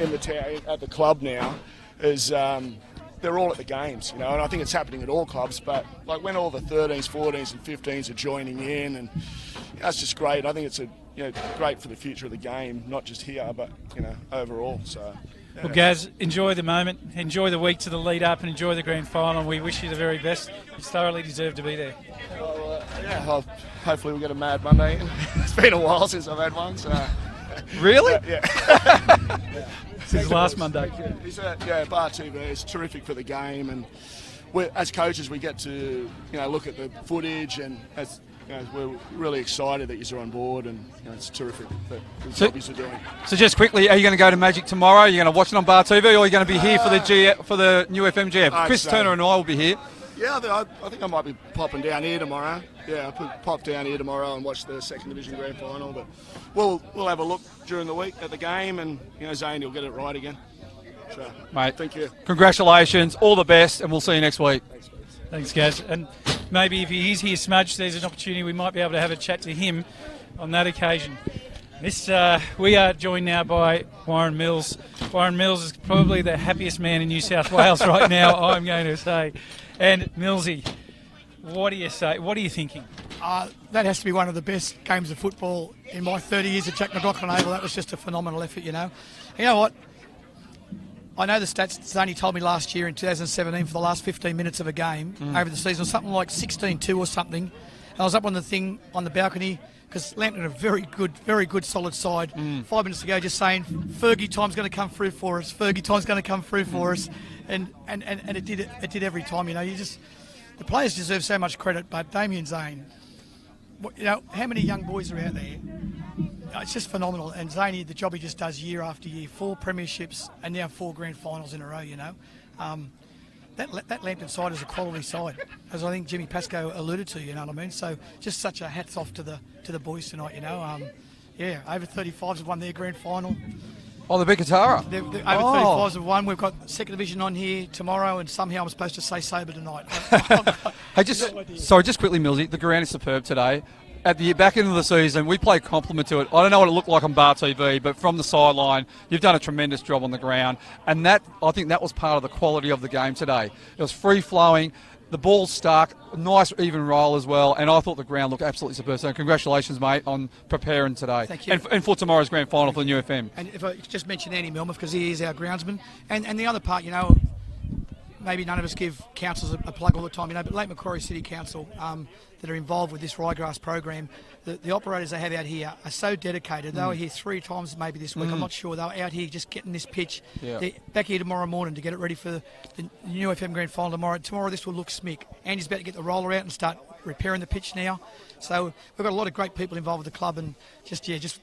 in the town at the club now is. They're all at the games, and I think it's happening at all clubs, but like when all the 13s, 14s and 15s are joining in, and that's just great. I think it's great for the future of the game, not just here, but overall. So Well, Gaz, enjoy the moment, enjoy the week to the lead up, and enjoy the grand final. We wish you the very best. You thoroughly deserve to be there. Well, hopefully we'll get a Mad Monday in. It's been a while since I've had one, so... Really? Yeah. Since last Monday. Bar TV is terrific for the game, and as coaches we get to look at the footage, and we're really excited that you're on board, and it's terrific that the job you're doing. So just quickly, are you going to go to Magic tomorrow? Are you going to watch it on Bar TV, or are you going to be here for the new FMGF? Chris Turner and I will be here. Yeah, I think I might be popping down here tomorrow. Yeah, I'll pop down here tomorrow and watch the second division grand final. But we'll have a look during the week at the game, and Zane will get it right again. So, mate, thank you. Congratulations, all the best, and we'll see you next week. Thanks, Gaz. And maybe if he is here, Smudge, there's an opportunity we might be able to have a chat to him on that occasion. We are joined now by Warren Mills. Warren Mills is probably the happiest man in New South Wales right now, I'm going to say. And Millsy, what do you say? What are you thinking? That has to be one of the best games of football in my 30 years at Jack McLaughlin Oval. That was just a phenomenal effort, you know. You know what? I know the stats Zany told me last year in 2017 for the last 15 minutes of a game over the season, something like 16-2 or something. And I was up on the balcony because Lambton are a very good, solid side. 5 minutes ago, just saying, Fergie time's going to come through for us. Fergie time's going to come through for us, and it did every time. You know, the players deserve so much credit, but Damien Zane, you know, how many young boys are out there? It's just phenomenal. And Zaney, the job he just does year after year, 4 premierships and now 4 grand finals in a row, you know. That Lambton side is a quality side, as I think Jimmy Pascoe alluded to, you know what I mean? So just such a hats off to the boys tonight, you know. Over 35s have won their grand final. Oh, the big Katara. Over 35s have won. We've got second division on here tomorrow, and somehow I'm supposed to say Sabre tonight. Hey, just quickly, Millsy, the ground is superb today. At the back end of the season, we played compliment to it. I don't know what it looked like on Bar TV, but from the sideline, you've done a tremendous job on the ground. And I think that was part of the quality of the game today. It was free-flowing, the ball stuck, nice even roll as well, and I thought the ground looked absolutely superb. So congratulations, mate, on preparing today. Thank you. And for tomorrow's grand final for the New FM. And if I just mention Andy Milmoth, because he is our groundsman. And the other part, you know, maybe none of us give councils a plug all the time, you know, but Lake Macquarie City Council that are involved with this ryegrass program, the operators they have out here are so dedicated. They were here 3 times maybe this week, I'm not sure. They were out here just getting this pitch. Yeah. They're back here tomorrow morning to get it ready for the New FM Grand Final tomorrow. Tomorrow this will look smick. Andy's about to get the roller out and start repairing the pitch now. So we've got a lot of great people involved with the club, and that's just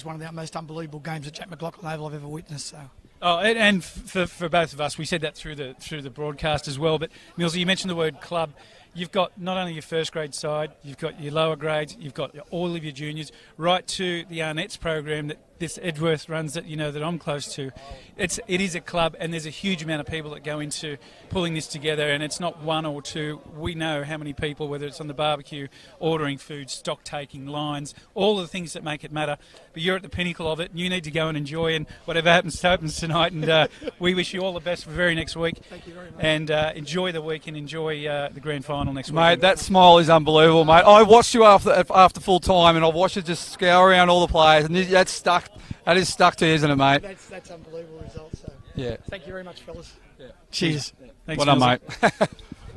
one of the most unbelievable games at Jack McLaughlin Oval I've ever witnessed. So. Oh, and for both of us, we said that through the broadcast as well. But Millsy, you mentioned the word club. You've got not only your first grade side, you've got your lower grades, you've got all of your juniors, right to the Arnett's program that this Edgeworth runs that that I'm close to. It is a club, and there's a huge amount of people that go into pulling this together, and it's not 1 or 2. We know how many people, whether it's on the barbecue, ordering food, stock taking, lines, all the things that make it matter. But you're at the pinnacle of it, and you need to go and enjoy, and whatever happens tonight. And we wish you all the best for very next week. Thank you very much. And enjoy the week and enjoy the grand final next week. Mate, that smile is unbelievable, mate. I watched you after full time, and I watched you just scour around all the players, and that's stuck. That is stuck to you, isn't it, mate? That's unbelievable results. So. Yeah. Thank you very much, fellas. Yeah. Cheers. Yeah. Thanks, well done, mate.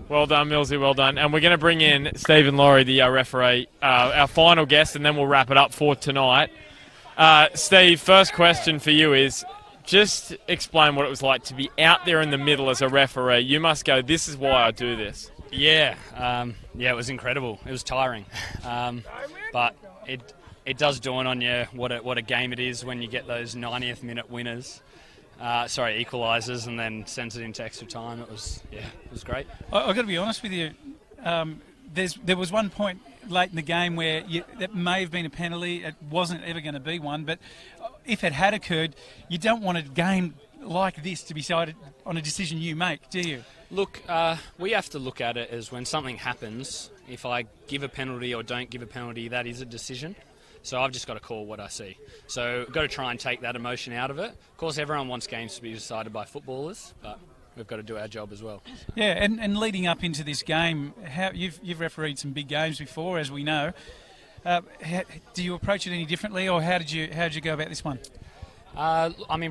Well done, Millsy, well done. And we're going to bring in Stephen Laurie, the referee, our final guest, and then we'll wrap it up for tonight. Steve, first question for you is, just explain what it was like to be out there in the middle as a referee. You must go, this is why I do this. Yeah, it was incredible. It was tiring, but it does dawn on you what a game it is when you get those 90th minute winners, equalisers, and then sends it into extra time. It was great. I've got to be honest with you. There was one point late in the game where that may have been a penalty. It wasn't ever going to be one, but if it had occurred, you don't want a game like this to be decided on a decision you make, do you? Look, we have to look at it as when something happens, if I give a penalty or don't give a penalty, that is a decision. So I've just got to call what I see. So I've got to try and take that emotion out of it. Of course, everyone wants games to be decided by footballers, but we've got to do our job as well. Yeah, and leading up into this game, you've refereed some big games before, as we know. Do you approach it any differently, or how did you go about this one?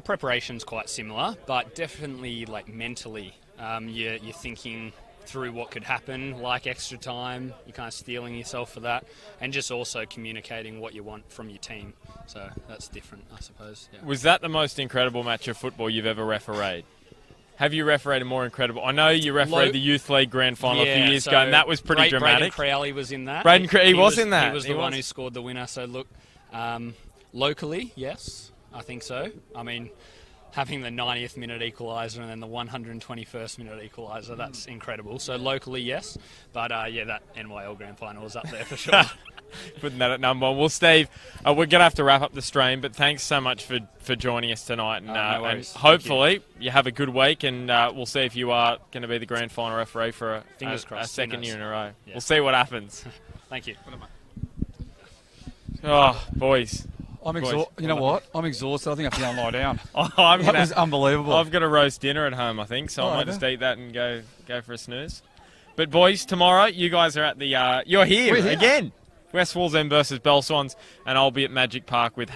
Preparation's quite similar, but definitely mentally, you're thinking through what could happen, like extra time. You're kind of steeling yourself for that, and just also communicating what you want from your team. So that's different, I suppose. Yeah. Was that the most incredible match of football you've ever refereed? Have you refereed a more incredible? I know you refereed the Youth League Grand Final a few years ago, and that was pretty dramatic. Braden Crowley was in that. He was in that. He was the one who scored the winner. So look, locally, yes, I think so. Having the 90th minute equaliser and then the 121st minute equaliser, that's incredible. So locally, yes. But, that NYL Grand Final is up there for sure. Putting that at number 1. Well, Steve, we're going to have to wrap up the stream, but thanks so much for joining us tonight. And, no worries. And hopefully you have a good week, and we'll see if you are going to be the Grand Final referee for a second year in a row. Yeah. We'll see what happens. Thank you. Oh, boys. You know what? I'm exhausted. I think I have to go and lie down. That was unbelievable. I've got a roast dinner at home, I think, so I might just eat that and go for a snooze. But boys, tomorrow you guys are at the. You're here again. West Wallsend versus Bell Swans, and I'll be at Magic Park with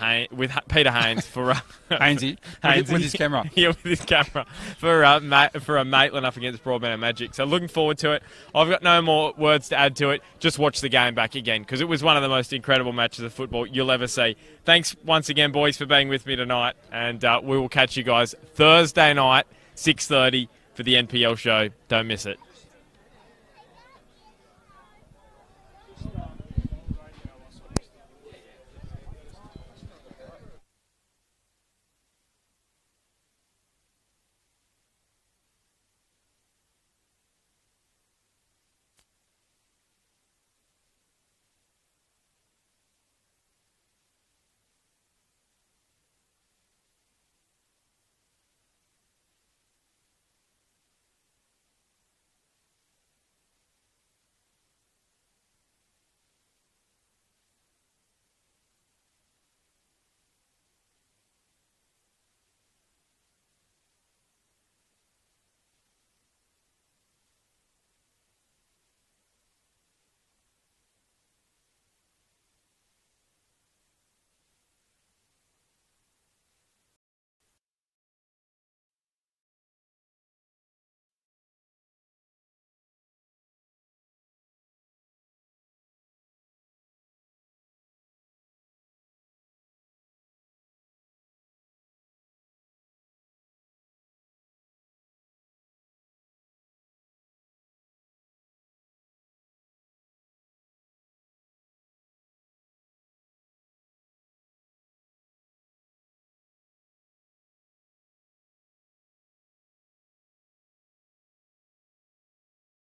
Peter Haynes for Hainesy with his camera. Yeah, with his camera for a Maitland up against Broadband and Magic. So looking forward to it. I've got no more words to add to it. Just watch the game back again because it was one of the most incredible matches of football you'll ever see. Thanks once again, boys, for being with me tonight, and we will catch you guys Thursday night, 6:30 for the NPL show. Don't miss it.